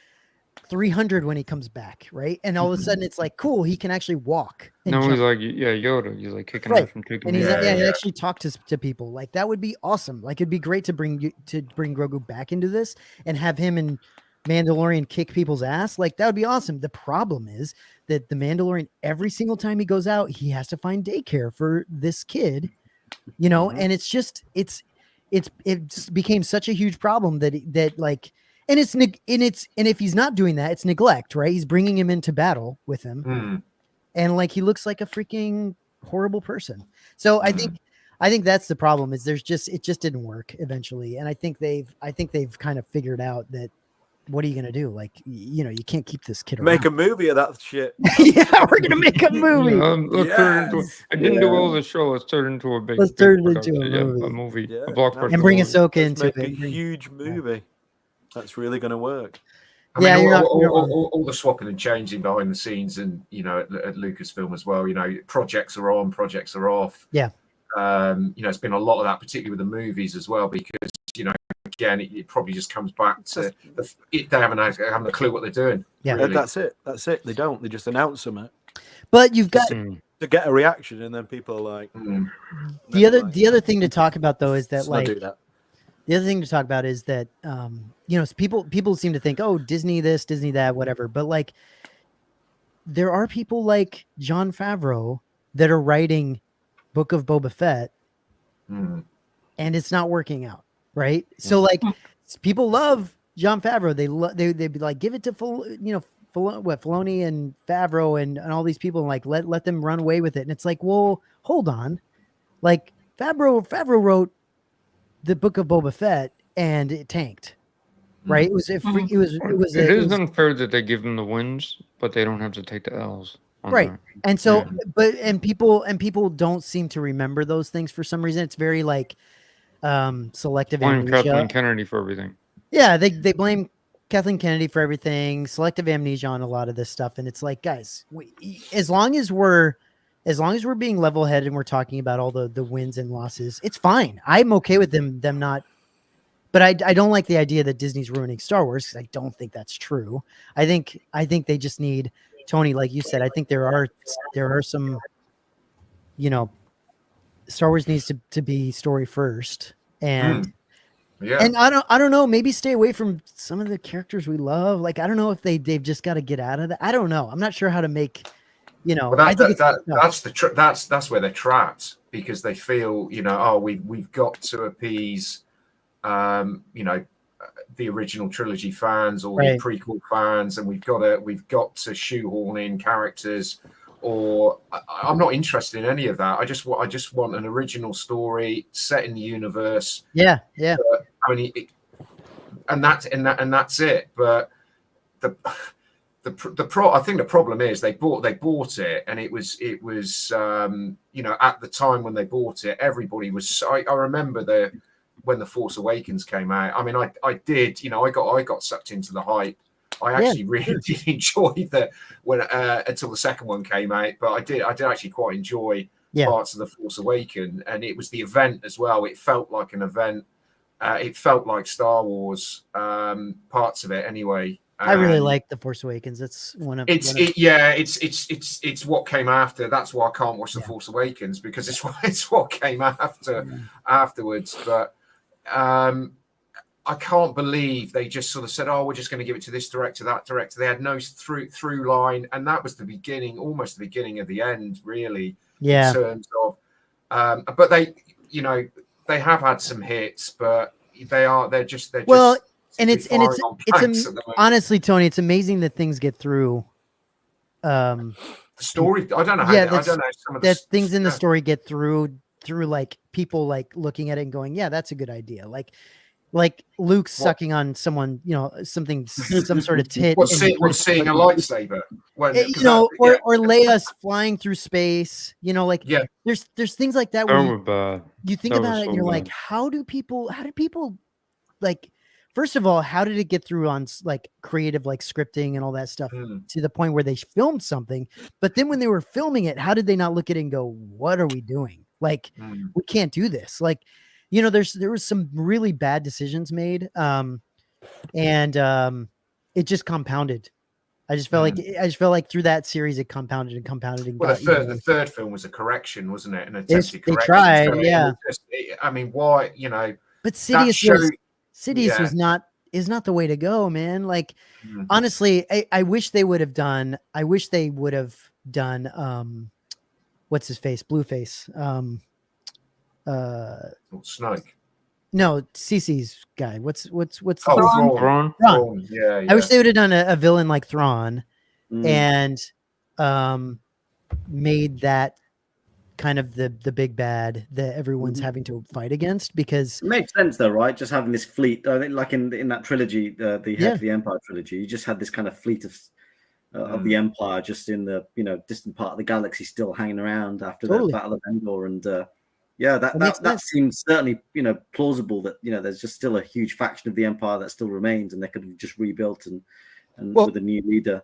300 when he comes back, right? And all of a sudden it's like, cool, he can actually walk. No, he's like, Yoda. He's like kicking ass from taking. And he's he actually talked to people. Like that would be awesome. Like it'd be great to bring Grogu back into this and have him and Mandalorian kick people's ass. Like that would be awesome. The problem is that the Mandalorian, every single time he goes out, he has to find daycare for this kid, you know, and it's just it's became such a huge problem that like. And if he's not doing that, it's neglect, right? He's bringing him into battle with him, and like he looks like a freaking horrible person. So I think that's the problem. Is it just didn't work eventually, and I think they've kind of figured out that what are you gonna do? Like you know, you can't keep this kid around. Make a movie of that shit. Yeah, we're gonna make a movie. I didn't do all the show. Let's turn it into a big. Let's turn it into a movie, a blockbuster, and bring Ahsoka into it. Make a huge movie. That's really going to work. I mean, all the swapping and changing behind the scenes, and you know, at Lucasfilm as well. You know, projects are on, projects are off. Yeah. You know, it's been a lot of that, particularly with the movies as well, because you know, again, it probably just comes back to they haven't a clue what they're doing. Yeah, really. That's it. They don't. They just announce something. But you've got to get a reaction, and then people are like. The other thing to talk about though is that like. The other thing to talk about is that, you know, people seem to think, oh, Disney this, Disney that, whatever. But like, there are people like Jon Favreau that are writing Book of Boba Fett, and it's not working out, right? So like, people love Jon Favreau. They'd be like, give it to Filoni and Favreau and all these people, and like let them run away with it. And it's like, well, hold on, like Favreau wrote the Book of Boba Fett and it tanked, right? It was unfair that they give them the wins, but they don't have to take the L's, right? And so, people don't seem to remember those things for some reason. It's very like selective amnesia. Kathleen Kennedy for everything. Yeah, they blame Kathleen Kennedy for everything. Selective amnesia on a lot of this stuff, and it's like, guys, as long as we're being level-headed and we're talking about all the wins and losses, it's fine. I'm okay with them not. But I don't like the idea that Disney's ruining Star Wars, because I don't think that's true. I think they just need, Tony, like you said, I think there are some, you know, Star Wars needs to be story first, and and I don't know, maybe stay away from some of the characters we love. Like I don't know if they've just got to get out of that. I don't know. I'm not sure how to make. You know, well, that's where they're trapped, because they feel, you know, oh, we've got to appease, you know, the original trilogy fans or the prequel fans, and we've got to shoehorn in characters, or I'm not interested in any of that. I just want an original story set in the universe. Yeah. I mean, and that's it. But I think the problem is they bought it, and it was you know, at the time when they bought it, everybody was. I remember when the Force Awakens came out. I mean, I did, you know, I got sucked into the hype. I actually really did enjoy that when until the second one came out, but I did actually quite enjoy parts of the Force Awakens, and it was the event as well. It felt like an event. It felt like Star Wars, parts of it anyway. I really like the Force Awakens. It's it's what came after. That's why I can't watch the Force Awakens, because it's what came afterwards. But I can't believe they just sort of said, "Oh, we're just going to give it to this director, that director." They had no through line, and that was the beginning, almost the beginning of the end, really. Yeah. In terms of, but they, you know, they have had some hits, but they're just well, and it's honestly, Tony, it's amazing that things get through. The story, I don't know. I don't know some of that things in the story get through like people like looking at it and going, "Yeah, that's a good idea." Like Luke sucking on someone, you know, some sort of tit. Seeing a lightsaber, or Leia flying through space. You know, like there's things like that where you think about it and you're like, how do people like? First of all, how did it get through on like creative, like scripting and all that stuff to the point where they filmed something? But then when they were filming it, how did they not look at it and go, "What are we doing? Like, we can't do this." Like, you know, there was some really bad decisions made, and it just compounded. I just felt like through that series it compounded and compounded. And well, the third film was a correction, wasn't it? An attempted correction. They tried, I mean, why? You know, but Sidious is not the way to go, man. Like, honestly, I wish they would have done. What's his face? Blueface. Snoke. No, Cece's guy. What's Thrawn? Yeah. I wish they would have done a villain like Thrawn, and made that kind of the big bad that everyone's having to fight against, because it makes sense though, right? Just having this fleet, I think, like in that trilogy, the Head of the Empire trilogy, you just had this kind of fleet of the Empire just in the, you know, distant part of the galaxy, still hanging around after the Battle of Endor, and that seems certainly, you know, plausible that, you know, there's just still a huge faction of the Empire that still remains, and they could have just rebuilt and with a new leader.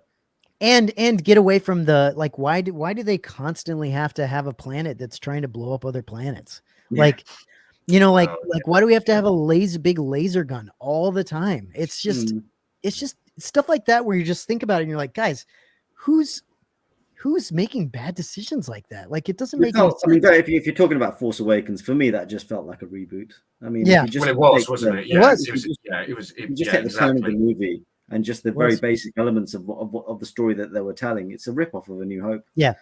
And get away from the, like, why do they constantly have to have a planet that's trying to blow up other planets? Yeah. Like, you know, like why do we have to have a big laser gun all the time? It's just stuff like that where you just think about it and you're like, guys, who's making bad decisions like that? Like, it doesn't make any sense. I mean, if you're talking about Force Awakens, for me that just felt like a reboot. I mean, it was, wasn't it? Yeah, it was. You just take the tone of the movie and just the very basic elements of the story that they were telling. It's a ripoff of A New Hope. Yeah.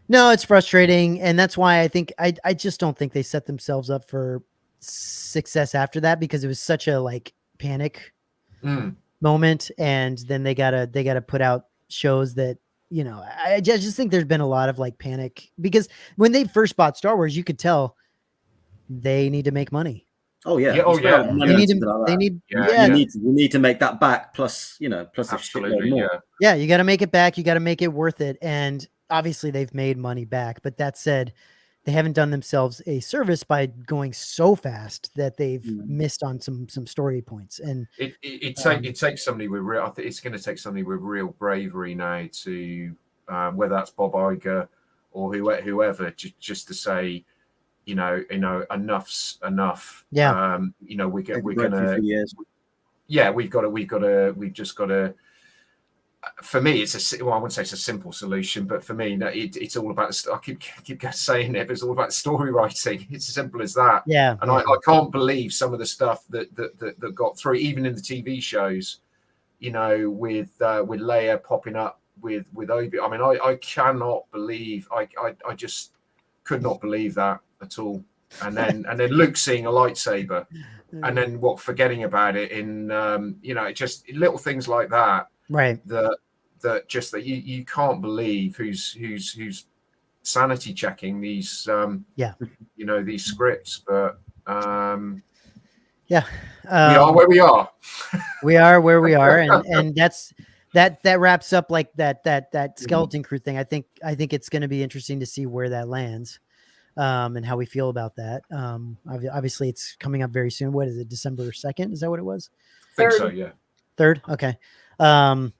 No, it's frustrating, and that's why I think I just don't think they set themselves up for success after that, because it was such a like panic moment, and then they gotta put out shows that, you know, I just think there's been a lot of like panic, because when they first bought Star Wars, you could tell they need to make money. Oh yeah. We need to make that back. Plus, you know, absolutely, more. Yeah, you got to make it back. You got to make it worth it. And obviously, they've made money back. But that said, they haven't done themselves a service by going so fast that they've missed on some story points. And it takes somebody with real. I think it's going to take somebody with real bravery now to, whether that's Bob Iger or whoever, just to say, you know, enough's enough. Yeah. You know, we've just got to. For me, I wouldn't say it's a simple solution, but for me, it's all about. I keep saying it, but it's all about story writing. It's as simple as that. Yeah. And I can't believe some of the stuff that got through, even in the TV shows. You know, with Leia popping up with Obi. I mean, I cannot believe. I just could not believe that at all. And then Luke seeing a lightsaber, and then forgetting about it in you know, just little things like that. Right. That you can't believe who's sanity checking these you know, these scripts, but we are where we are. We are where we are, and that wraps up like that skeleton crew thing. I think it's going to be interesting to see where that lands. and how we feel about that. Obviously, it's coming up very soon. What is it? December 2nd? Is that what it was? I think so, yeah. 3rd? Okay. I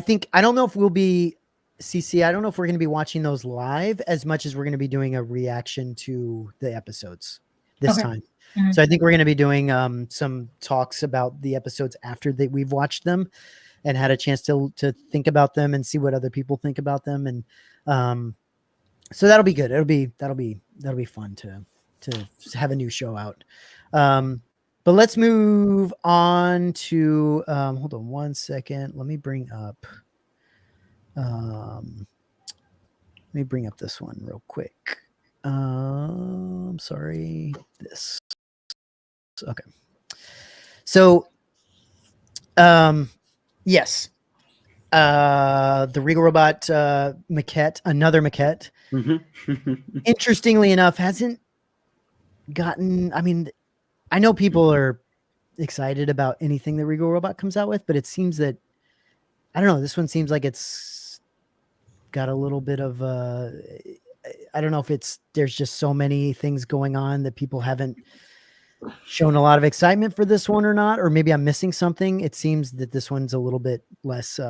think I don't know if we'll be CC. I don't know if we're going to be watching those live as much as we're going to be doing a reaction to the episodes this time. Mm-hmm. So I think we're going to be doing some talks about the episodes after that we've watched them and had a chance to think about them and see what other people think about them. And so that'll be good. That'll be fun to have a new show out. But let's move on to hold on one second. Let me bring up this one real quick. Sorry, this. Okay. So yes. The Regal Robot maquette, another maquette. Mm-hmm. Interestingly enough, hasn't gotten, I mean, I know people are excited about anything that Regal Robot comes out with, but it seems that, I don't know, this one seems like it's got a little bit of I don't know if there's just so many things going on that people haven't shown a lot of excitement for this one or not, or maybe I'm missing something. It seems that this one's a little bit less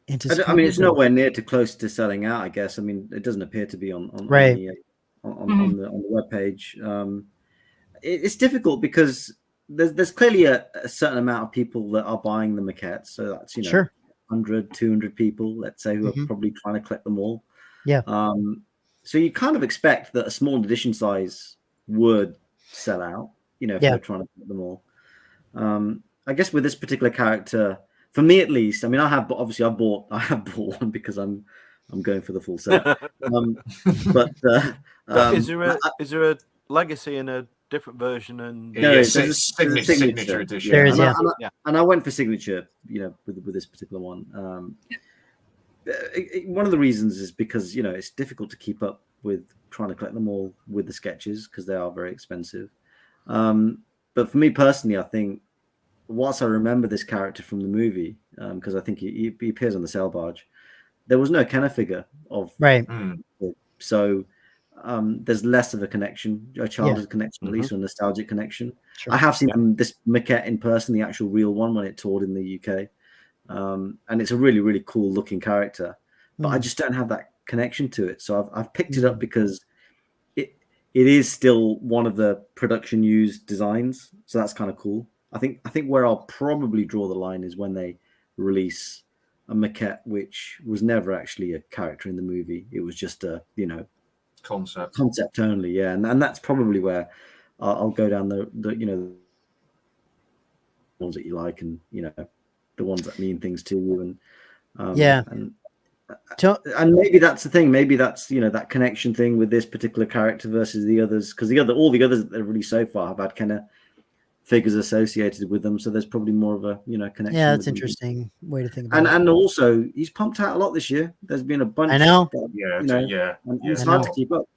anticipated. I mean, it's nowhere near too close to selling out, I guess. I mean, it doesn't appear to be on the webpage. It's difficult because there's clearly a certain amount of people that are buying the maquettes. So that's, sure. 100, 200 people, let's say, who are probably trying to collect them all. Yeah. So you kind of expect that a small edition size would sell out, if they're trying to collect them all. I guess with this particular character, for me at least, I mean, I have bought one because I'm going for the full set. But is there a legacy and a different version? And it's a signature edition. There is, and I went for signature, with this particular one. One of the reasons is because it's difficult to keep up with trying to collect them all with the sketches because they are very expensive. But for me personally, I think whilst I remember this character from the movie, because I think he appears on the sail barge, there was no Kenner figure of right. So there's less of a connection, a childhood connection, at least, or a nostalgic connection. Sure. I have seen this maquette in person, the actual real one, when it toured in the UK. And it's a really, really cool looking character, but I just don't have that connection to it. So I've picked it up because it is still one of the production used designs. So that's kind of cool. I think where I'll probably draw the line is when they release a maquette, which was never actually a character in the movie. It was just a, concept only. Yeah. And that's probably where I'll go down the ones that you like and, the ones that mean things to you. And and maybe that's the thing. Maybe that's, that connection thing with this particular character versus the others. Because all the others that they've released so far have had kind of figures associated with them, so there's probably more of a connection. Yeah, that's interesting way to think about it. And also he's pumped out a lot this year. There's been a bunch. I know. And it's hard to keep up.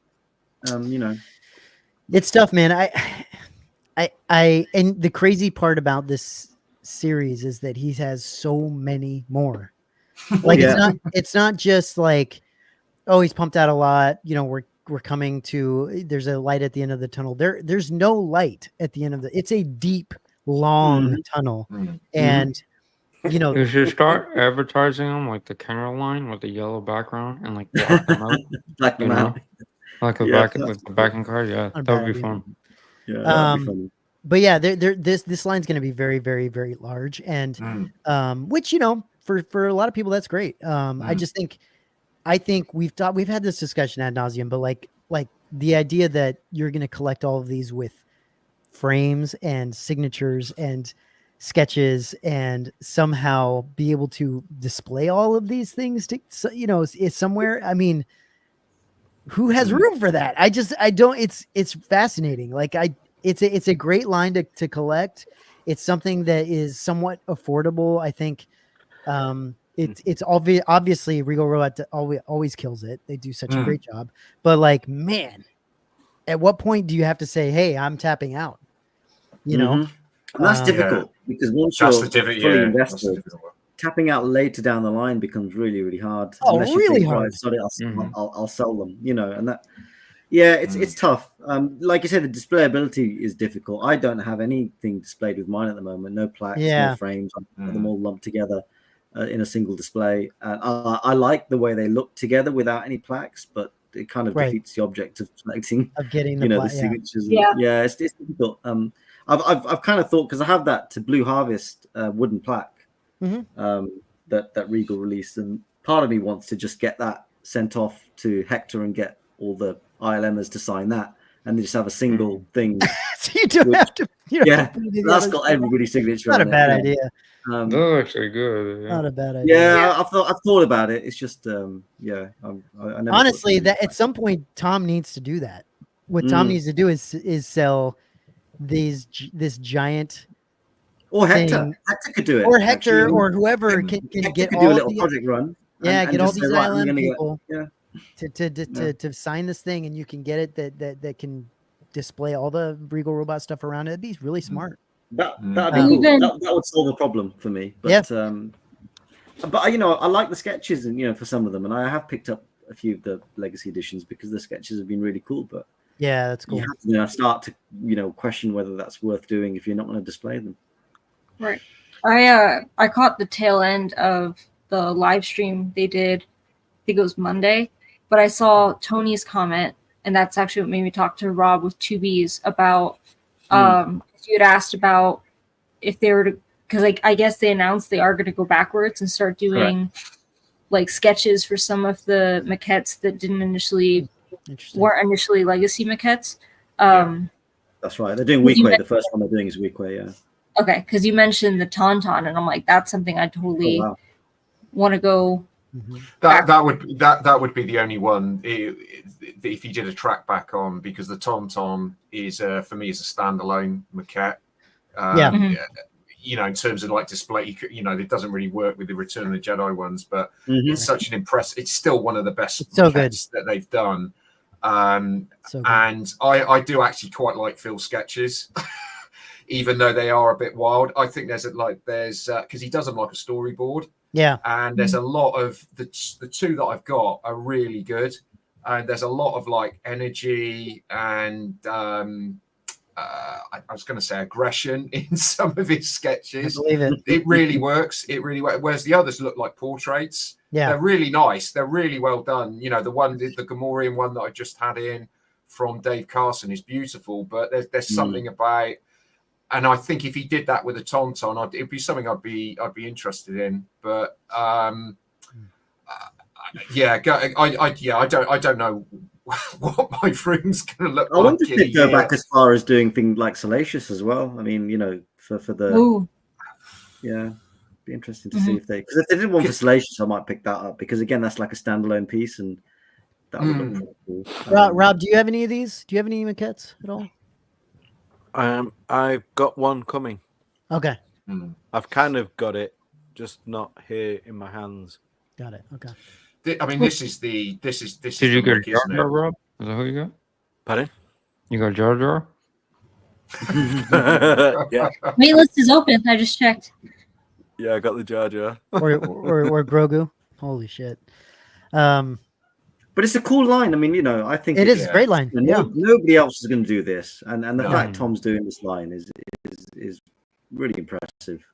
It's tough, man. I and the crazy part about this series is that he has so many more. Like it's not just like, oh, he's pumped out a lot. We're coming to, there's a light at the end of the tunnel. There's no light at the end of it's a deep, long tunnel. And you should start advertising them like the Kenner line with the yellow background and like black them out. Like with the backing card. Yeah, that would be fun. Yeah, that'd be fun. But yeah, this line's going to be very, very, very large, and which for a lot of people that's great. I think we've had this discussion ad nauseum, but like the idea that you're going to collect all of these with frames and signatures and sketches and somehow be able to display all of these things is somewhere. I mean, who has room for that? I don't. It's fascinating. It's a great line to collect. It's something that is somewhat affordable. I think it's obviously Regal Robot always kills it. They do such a great job. But man, at what point do you have to say, "Hey, I'm tapping out"? And that's difficult because once you're fully invested, tapping out later down the line becomes really, really hard. Oh, unless you really think, hard. right, sorry, Mhm. I'll sell them, you know, and that. Yeah, it's tough. Like you said, the displayability is difficult. I don't have anything displayed with mine at the moment. No plaques, Yeah. no frames. I've got them all lumped together in a single display. I like the way they look together without any plaques, but it kind of Right. defeats the object of collecting, Of getting the you know, pla- the yeah. signatures. Yeah. Yeah, it's difficult. I've kind of thought, because I have that to Blue Harvest wooden plaque Mhm. that Regal released, and part of me wants to just get that sent off to Hector and get all the ILMers to sign that, and they just have a single thing. So you don't Which- have to. You don't Yeah, have to put any that's other got stuff. everybody's signature. Not a on bad it. idea. That's actually good. Not a bad idea. Yeah, I've thought about it. It's just I never thought Honestly, to that do at some point Tom needs to do that. What Tom needs to do is sell this giant, or Hector. thing. Hector could do it, or Hector, actually. or whoever Hector can Hector get could do a all little the project run. yeah, and get all just these say, right, I'm ILM gonna get- people yeah. to sign this thing, and you can get it that can display all the Regal Robot stuff around it. It'd be really smart. That'd be And cool. even- That would solve a problem for me. But but you know, I like the sketches, and you know, for some of them, and I have picked up a few of the legacy editions because the sketches have been really cool. But Yeah, that's cool. you have to, you know, start to, you know, question whether that's worth doing if you're not going to display them. Right. I caught the tail end of the live stream they did. I think it was Monday, but I saw Tony's comment, and that's actually what made me talk to Rob with 2Bs about. You had asked about if they were to, because like I guess they announced they are going to go backwards and start doing like sketches for some of the maquettes that didn't initially Interesting. weren't initially legacy maquettes. That's right. They're doing Would you Weequay. men- The first one they're doing is Weequay. Yeah. Okay, because you mentioned the Tauntaun, and I'm like, that's something I totally Oh, wow. want to go. Mhm. That would be the only one if you did a track back on, because the Tauntaun is for me is a standalone maquette. Mhm. You know, in terms of like display, you know, it doesn't really work with the Return of the Jedi ones, but Mhm. it's such an it's still one of the best It's so good. maquettes that they've done. So good. And I do actually quite like Phil's sketches, even though they are a bit wild. I think there's because he does them like a storyboard. Yeah. And there's a lot of the two that I've got are really good, and there's a lot of like energy and I was going to say aggression in some of his I sketches. believe it. It really works. It really works. Whereas the others look like portraits. Yeah. They're really nice. They're really well done. You know, the Gamorrean one that I just had in from Dave Carson is beautiful, but there's something about. And I think if he did that with a Tauntaun, it'd be something I'd be interested in. But I don't know what my room's going to look I like. wonder if in a they'd go year. back as far as doing things like Salacious as well. I mean, you know, for the Ooh, be interesting to see if they, because if they did one for Salacious, I might pick that up, because again, that's like a standalone piece, and that would look pretty cool. Rob, do you have any of these? Do you have any maquettes at all? I've got one coming. Okay. I've kind of got it, just not here in my hands. Got it. Okay. I mean, this is Did you the get a look, Jar isn't Jar, it? Rob? Is that who you got? Pardon? You got Jar Jar? Yeah, waitlist is open. I just checked. I got the Jar Jar. Or Grogu. Holy shit. But it's a cool line. I mean, you know, I think It is it's- a great line. you Yeah. know, nobody else is going to do this, and the No. fact Tom's doing this line is really impressive.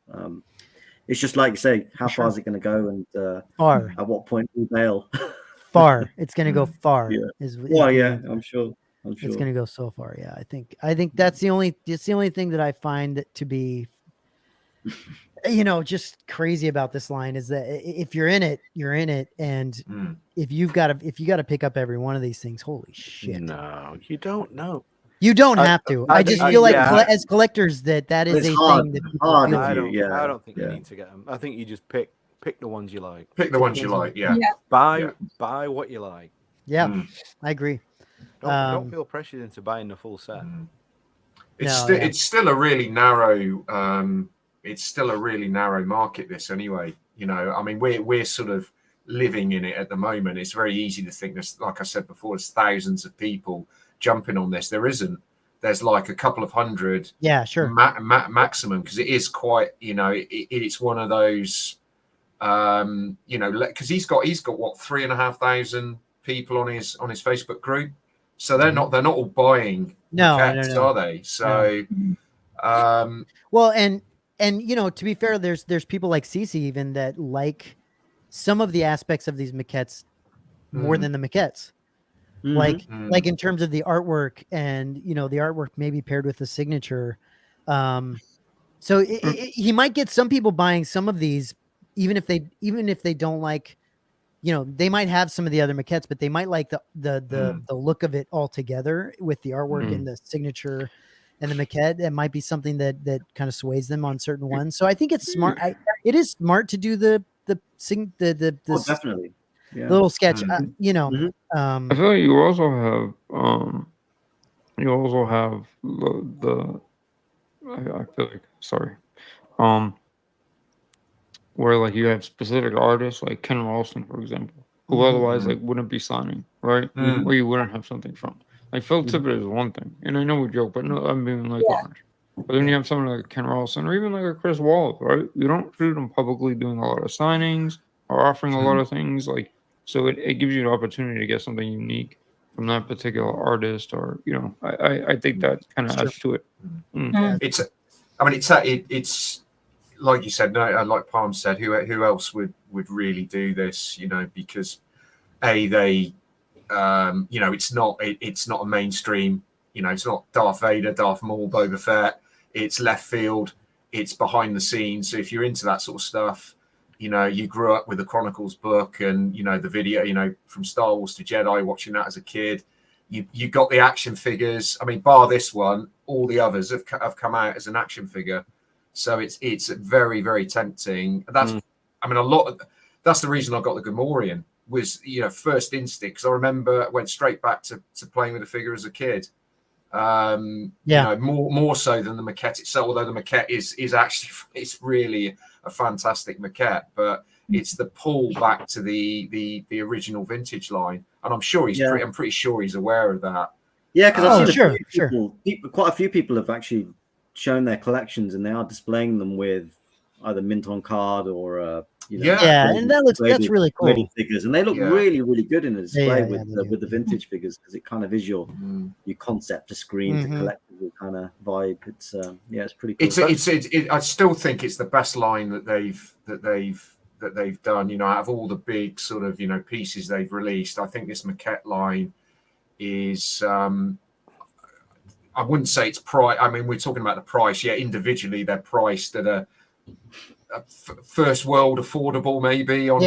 It's just like you say, how Sure. far is it going to go, and Far. at what point we bail? Far. It's gonna go far. Yeah. Is Well, the yeah, answer. I'm sure. It's gonna go so far. Yeah. I think that's the only thing that I find to be just crazy about this line is that if you're in it, you're in it. And if you got to pick up every one of these things, holy shit. No, you don't know. You don't have to. I just feel like yeah. as collectors that is It's a hard- thing that people hard feel. if I you- don't. I don't think you yeah. need to get them. I think you just pick the ones you like. Pick the ones you like. Yeah. Buy what you like. Yeah, I agree. Don't feel pressured into buying the full set. It's still a really narrow. It's still a really narrow market. This anyway. You know, I mean, we're sort of living in it at the moment. It's very easy to think there's, like I said before, there's thousands of people jumping on this. There isn't. There's like a couple of hundred. Yeah, sure. Maximum, because it is quite. You know, it's one of those You know, because he's got what 3,500 people on his Facebook group, so they're not all buying maquettes, are they? So, well, and you know, to be fair, there's people like Cece even that like some of the aspects of these maquettes more than the maquettes. Like in terms of the artwork, and you know, the artwork maybe paired with the signature. So he might get some people buying some of these, even if they don't like, you know, they might have some of the other maquettes, but they might like the look of it all together with the artwork and the signature and the maquette. It might be something that kind of sways them on certain ones. So I think it's smart. It is smart to do the definitely. Yeah. Little sketch, you know. I feel like you also have the I feel like, sorry, where like you have specific artists like Ken Ralston, for example, who otherwise like wouldn't be signing, right? Where you wouldn't have something from. Like Phil Tippett is one thing, and I know we joke, but no, I'm being like honest. But then you have someone like Ken Ralston, or even like a Chris Wallace, right? You don't see them publicly doing a lot of signings or offering a lot of things, like, so it gives you the opportunity to get something unique from that particular artist, or you know, I think that kind of adds to it. It's like you said, no, like Palm said, who else would really do this? You know, because they, you know, it's not a mainstream. You know, it's not Darth Vader, Darth Maul, Boba Fett. It's left field. It's behind the scenes. So if you're into that sort of stuff, you know, you grew up with the Chronicles book and, you know, the video, you know, from Star Wars to Jedi, watching that as a kid. You got the action figures. I mean, bar this one, all the others have come out as an action figure. So it's very, very tempting. That's, I mean, that's the reason I got the Gamorrean was, you know, first instinct. Because I remember I went straight back to playing with the figure as a kid. You know, more so than the maquette itself, although the maquette is actually, it's really a fantastic maquette, but it's the pull back to the original vintage line, and I'm sure I'm pretty sure he's aware of that. Yeah, because I've seen quite a few people have actually shown their collections, and they are displaying them with either mint on card or you know, and that's really cool figures, and they look really, really good in a display with the vintage figures, because it kind of is your concept to screen to collectible kind of vibe. It's it's pretty cool. I still think it's the best line that they've done. You know, out of all the big sort of, you know, pieces they've released, I think this maquette line is. I wouldn't say it's price. I mean, we're talking about the price. Yeah, individually they're priced at a first world affordable, maybe on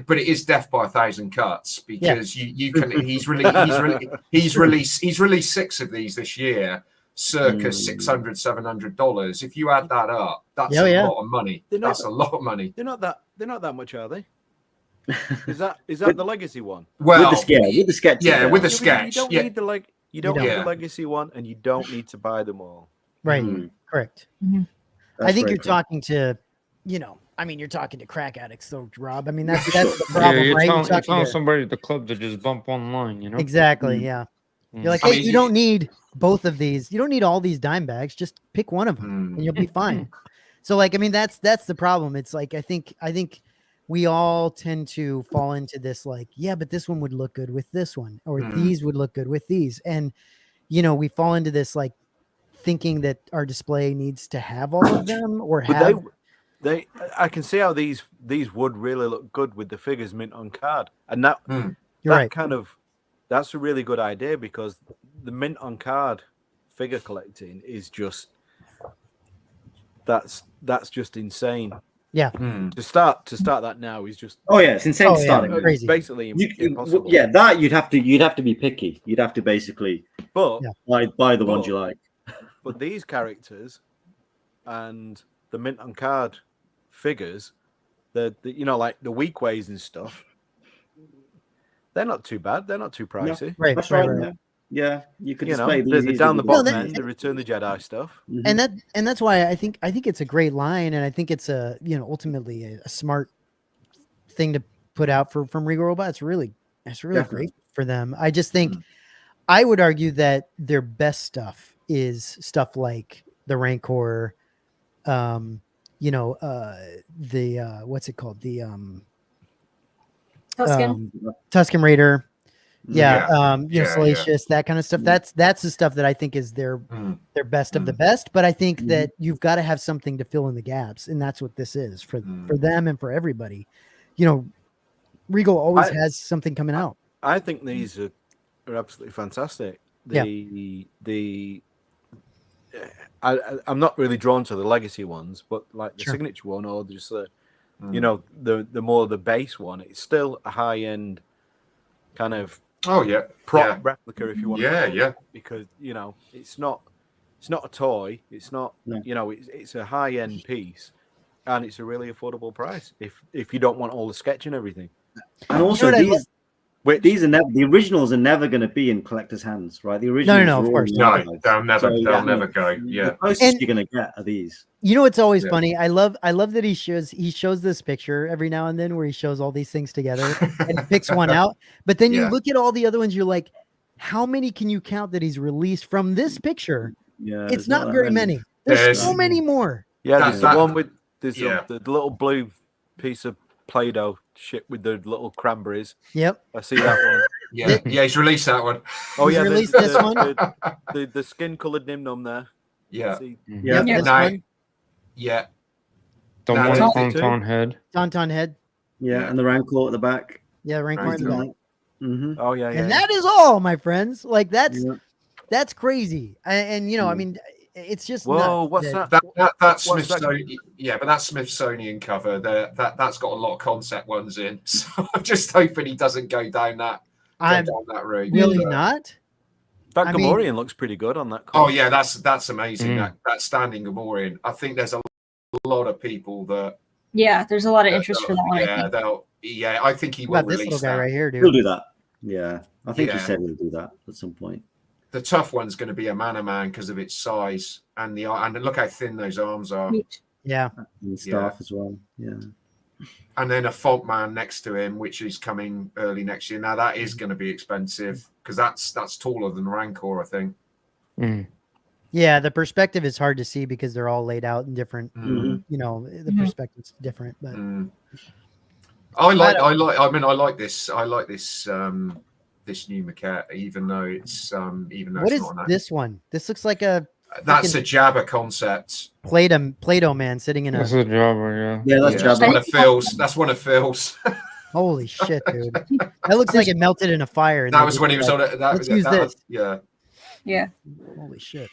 but it is death by 1,000 cuts, because you can. He's released 6 of these this year, circa $600-700. If you add that up, that's a lot of money. That's a lot of money. They're not that much, are they? Is that the legacy one? Well, with the sketch, with the sketch. You don't need the legacy one, and you don't need to buy them all. Right. Correct. I think you're talking to, you know, I mean, you're talking to crack addicts, though, Rob. I mean, that's the problem, you're right? You're telling somebody at the club to just bump online, you know? Exactly. Yeah. You're like, hey, you don't need both of these. You don't need all these dime bags. Just pick one of them, and you'll be fine. So, like, I mean, that's the problem. It's like I think we all tend to fall into this, like, yeah, but this one would look good with this one, or these would look good with these, and you know, we fall into this like thinking that our display needs to have all of them, or have. I can see how these would really look good with the figures mint on card, and that that's a really good idea, because the mint on card figure collecting is just that's just insane. Yeah. To start that now is just it's insane starting. Yeah, crazy. Basically impossible. That you'd have to be picky. You'd have to basically buy the ones you like. But these characters and the mint on card figures, the you know, like the weak ways and stuff, they're not too bad. They're not too pricey. No, that's right. Yeah, you could display these down the bottom end, the Return the Jedi stuff, and that's why I think it's a great line, and I think it's a, you know, ultimately a smart thing to put out from Regal Robot. It's really great for them. I just think I would argue that their best stuff is stuff like the Rancor, the what's it called, the Tuscan. Tuscan Raider. Yeah, Yeah. Salacious, that kind of stuff. That's the stuff that I think is their best of the best. But I think that you've got to have something to fill in the gaps, and that's what this is for them and for everybody. Regal always has something coming out. I think these are absolutely fantastic. I'm not really drawn to the legacy ones, but like the signature one or just the more the base one, it's still a high end kind of prop replica, if you want. Because it's not a toy. It's not it's a high end piece, and it's a really affordable price if you don't want all the sketch and everything. And also these are never, the originals are never going to be in collectors' hands, right? The originals, no, of course, they'll never go. Yeah, the closest you're going to get are these. It's always funny. I love that he shows this picture every now and then where he shows all these things together and he picks one out. But then you look at all the other ones, you're like, how many can you count that he's released from this picture? Yeah, it's not very many. There's so many more. Yeah, there's the one with the little blue piece of Play-Doh shit with the little cranberries. Yep, I see that one. Yeah, he's released that one. Oh yeah, released this one. The skin-colored Nim Num there. Yeah, yeah. This one. Yeah, the one Tauntaun head. Tauntaun head. Yeah, and the Rancor at the back. Yeah, Rancor at the back. Mm-hmm. Oh yeah, and that is all, my friends. Like that's crazy. And I mean, it's just what's that? That Smithsonian, but that Smithsonian cover that's got a lot of concept ones in. So I'm just hoping he doesn't go down that route. Really not. That Gamorrean looks pretty good on that cover. Oh yeah, that's amazing. That standing Gamorrean. I think there's a lot of people that. Yeah, there's a lot of interest for that one. I think he will release this little guy right here, dude. He'll do that. Yeah, I think he said he'll do that at some point. The tough one's going to be a Man because of its size and look how thin those arms are. Yeah, and staff as well. Yeah, and then a Fault Man next to him, which is coming early next year. Now that is going to be expensive because that's taller than Rancor, I think. Yeah, the perspective is hard to see because they're all laid out in different. The perspective's different, but I like this. I like this. This new maquette, even though it's what is not this one? This looks like that's a Jabba concept. Play-Doh man sitting in That's a Jabba, yeah, that's Jabba. That's one of Phil's. Holy shit, dude! That looks like it melted in a fire. That was when he was on it. Let's use this. Yeah. Holy shit!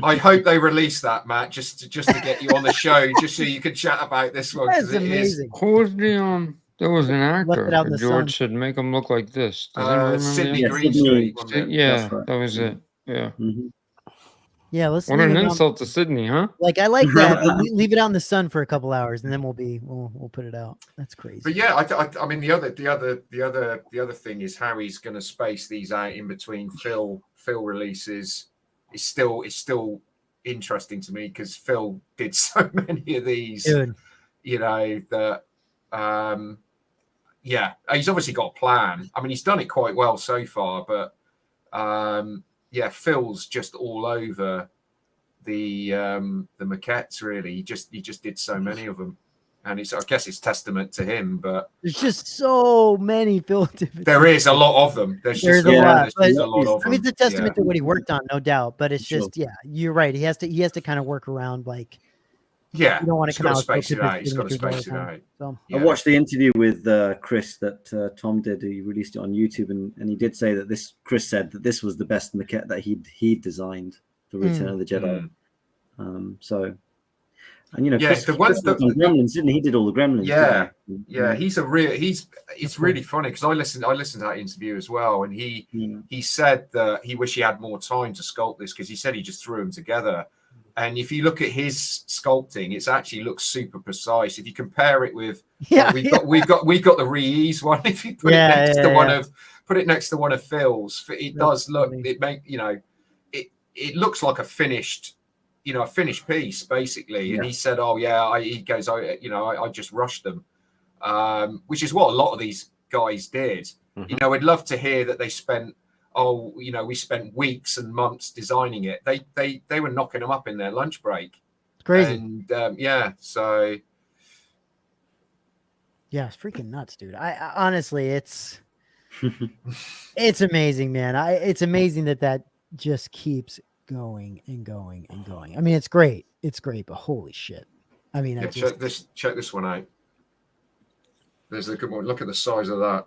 I hope they release that, Matt, just to get you on the show, just so you can chat about this one. That's amazing. Who was the There was an actor. George should make him look like this. Sidney Greenstreet. Yeah, that was it. Yeah. Yeah, let's. What an insult to Sydney, huh? Like I like that. But leave it out in the sun for a couple hours, and then we'll put it out. That's crazy. But yeah, I mean the other thing is how he's going to space these out in between Phil releases. Is still interesting to me because Phil did so many of these. Dude. That. He's obviously got a plan. I mean, he's done it quite well so far, but Phil's just all over the maquettes. Really, he just did so many of them, and I guess it's testament to him. But there's just so many Phil. There is a lot of them. There's a lot of them. I mean, it's a testament to what he worked on, no doubt. But it's just, you're right. He has to kind of work around like. Yeah, you don't want to come out. Space it out. He's got to space it out. So. I watched the interview with Chris that Tom did. He released it on YouTube, and he did say that Chris said that this was the best maquette that he'd designed for Return of the Jedi. Chris, the ones that Gremlins, didn't he? He did all the Gremlins. Yeah. It's really funny because I listened to that interview as well, and he said that he wished he had more time to sculpt this because he said he just threw them together. And if you look at his sculpting, it actually looks super precise. If you compare it with, we've got the Reese one. If you put it next to one of Phil's, it does look. It looks like a finished piece basically. And he said, I just rushed them, which is what a lot of these guys did. I'd love to hear that they spent. We spent weeks and months designing it. They were knocking them up in their lunch break. It's crazy. And so Yeah, it's freaking nuts, dude. I honestly, it's amazing, man. It's amazing that just keeps going and going and going. I mean, it's great, but holy shit. I mean, check this one out. There's a good one. Look at the size of that.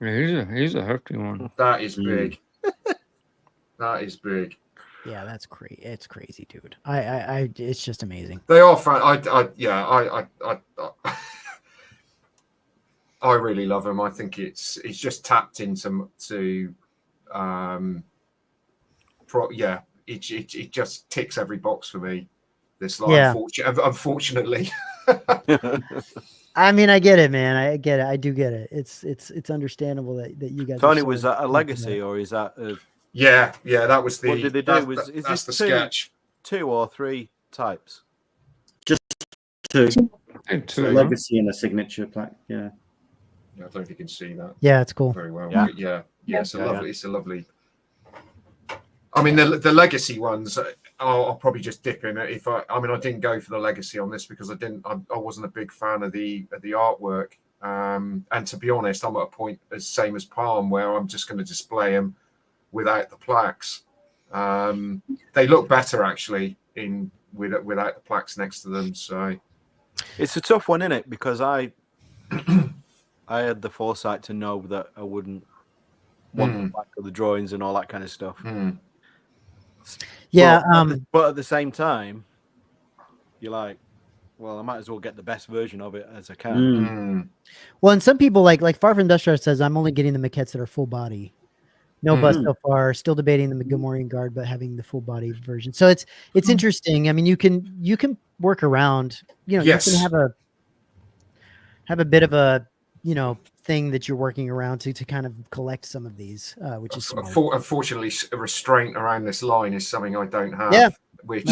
Yeah, he's a hefty one. That is big. That is big. Yeah, that's crazy. It's crazy, dude. I it's just amazing. They are fun. I really love them. I think it's just tapped into it just ticks every box for me. This line, Yeah. Unfortunately. I mean, I get it, man. I get it. I do get it. It's understandable that you guys. Tony, was that a legacy or is that a... Yeah, that was the. What did they do? That's the sketch. 2 or 3 types? Just 2. Two, Legacy and a signature plaque. Yeah. I don't know if you can see that. Yeah, it's cool. Very well. Yeah. It's a lovely. I mean, the legacy ones, I'll probably just dip in it. I didn't go for the legacy on this because I wasn't a big fan of the artwork. And to be honest, I'm at a point same as Palm where I'm just going to display them without the plaques. They look better actually without the plaques next to them. So it's a tough one, isn't it? Because I had the foresight to know that I wouldn't want the plaque of the drawings and all that kind of stuff. Yeah, but at the same time, you're like, well, I might as well get the best version of it as I can. Well, and some people like Far from Industrial says, I'm only getting the maquettes that are full body. No bust so far. Still debating the Gamorrean guard, but having the full body version. So it's interesting. I mean, you can work around. You can have a bit of a thing that you're working around to kind of collect some of these, which is smart. Unfortunately, a restraint around this line is something I don't have. Yeah, which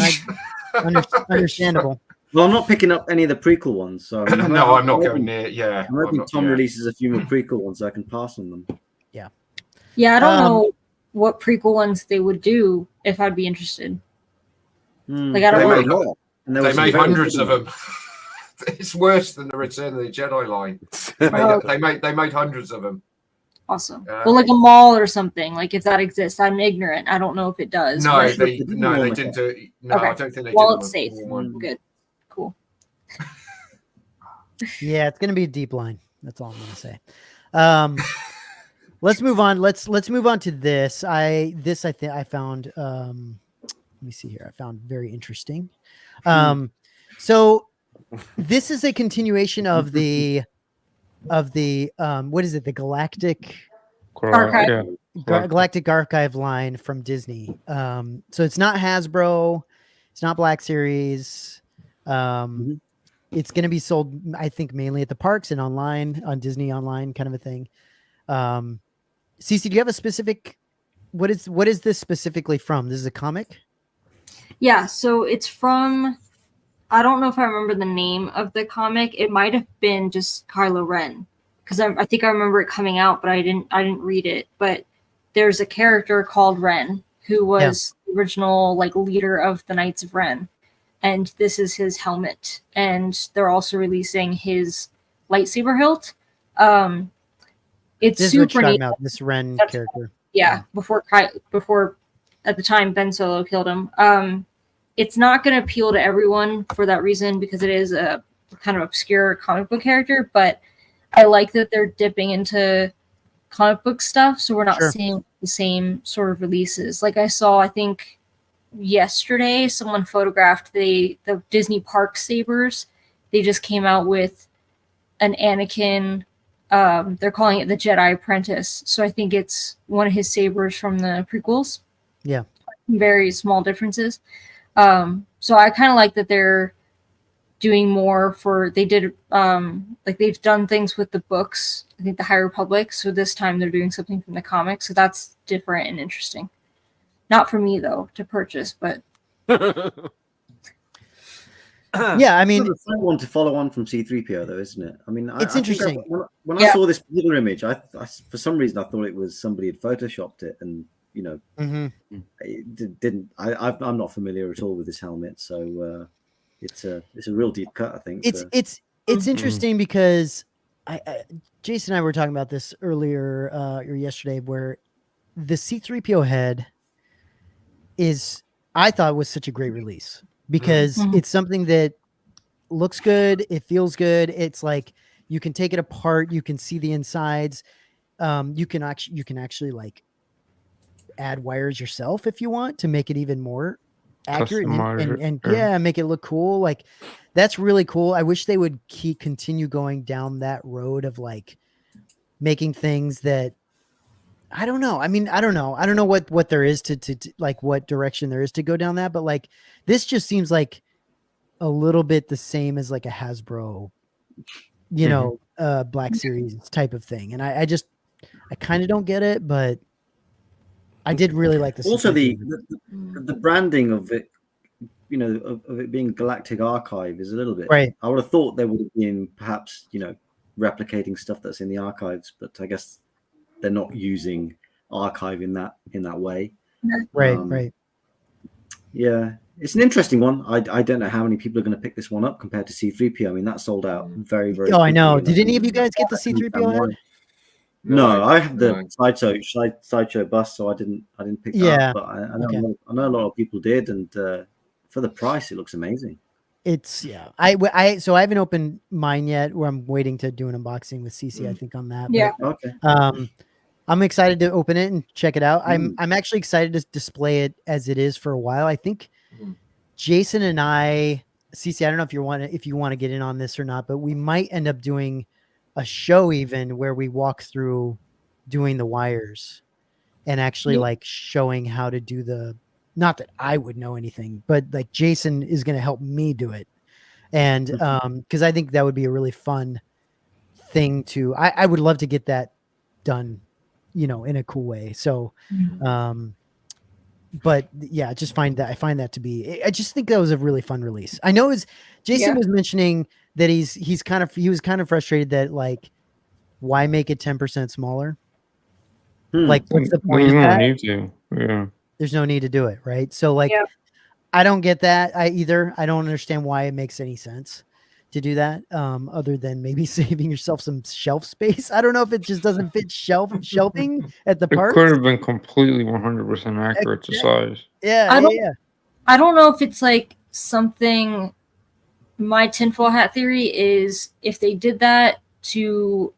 understandable. Well, I'm not picking up any of the prequel ones, so I'm not going near. Yeah, I'm hoping Tom releases a few more prequel ones so I can pass on them. Yeah, I don't know what prequel ones they would do if I'd be interested. Like I don't know. They made hundreds of them. It's worse than the Return of the Jedi line. They made hundreds of them. Awesome. Well, like a mall or something. Like if that exists, I'm ignorant. I don't know if it does. No, they didn't do it. No, okay. I don't think they did. Well, it's safe. Good. Cool. Yeah, it's gonna be a deep line. That's all I'm gonna say. Let's move on. Let's move on to this. I think I found. Let me see here. I found very interesting. So this is a continuation of the what is it? The Galactic Archive. Galactic Archive line from Disney. So it's not Hasbro. It's not Black Series. It's going to be sold, I think, mainly at the parks and online on Disney Online, kind of a thing. Cece, do you have a specific? What is this specifically from? This is a comic. Yeah, so it's from. I don't know if I remember the name of the comic. It might have been just Kylo Ren, because I think I remember it coming out, but I didn't read it. But there's a character called Ren who was the original leader of the Knights of Ren, and this is his helmet. And they're also releasing his lightsaber hilt. It's this super neat. About this Ren character. Yeah, before at the time Ben Solo killed him. It's not going to appeal to everyone for that reason because it is a kind of obscure comic book character, but I like that they're dipping into comic book stuff, so we're not seeing the same sort of releases. Like I saw, I think yesterday, someone photographed the Disney Park sabers. They just came out with an Anakin. They're calling it the Jedi Apprentice, so I think it's one of his sabers from the prequels. Yeah, very small differences. So I kind of like that they're doing more they did they've done things with the books, I think the High Republic, so this time they're doing something from the comics, so that's different and interesting. Not for me though to purchase, but yeah, I mean, it's a fun one to follow on from C-3PO though, isn't it? I mean, it's interesting. When I saw this particular image, I for some reason I thought it was somebody had photoshopped it, and didn't. I'm not familiar at all with this helmet, so it's a real deep cut, I think. It's interesting because Jason and I were talking about this earlier or yesterday, where the C-3PO head I thought was such a great release because it's something that looks good, it feels good. It's like you can take it apart, you can see the insides. You can actually like add wires yourself if you want to make it even more accurate and make it look cool. Like that's really cool. I wish they would continue going down that road of like making things that I don't know. I mean, I don't know what there is to like what direction there is to go down that, but like this just seems like a little bit the same as like a Hasbro, Black Series type of thing. And I kind of don't get it, but I did really like this. Also, the branding of it, of it being Galactic Archive is a little bit right. I would have thought there would have been perhaps, replicating stuff that's in the archives, but I guess they're not using archive in that way. Right. Yeah, it's an interesting one. I don't know how many people are going to pick this one up compared to C-3PO. I mean, that sold out very, very quickly. I know. Did any any of you guys get the C-3PO head? No, I have the sideshow bus, so I didn't pick that up. But I know a lot of people did, and for the price, it looks amazing. It's so I haven't opened mine yet. Where I'm waiting to do an unboxing with CC. I think on that. Yeah. But, okay. I'm excited to open it and check it out. I'm actually excited to display it as it is for a while. I think Jason and I, CC, I don't know if you want to get in on this or not, but we might end up doing a show even where we walk through doing the wires and actually like showing how to do not that I would know anything, but like Jason is going to help me do it. And because I think that would be a really fun thing I would love to get that done, in a cool way. So, but yeah, I find that to be, I just think that was a really fun release. I know Jason was mentioning that he was kind of frustrated that like, why make it 10% smaller? Like, what's the point? There's no need to. Yeah. There's no need to do it, right? So like, I don't get that. I don't understand why it makes any sense to do that, other than maybe saving yourself some shelf space. I don't know if it just doesn't fit shelving at the park. It could have been completely 100% accurate to size. I don't know if it's like something. My tinfoil hat theory is if they did that to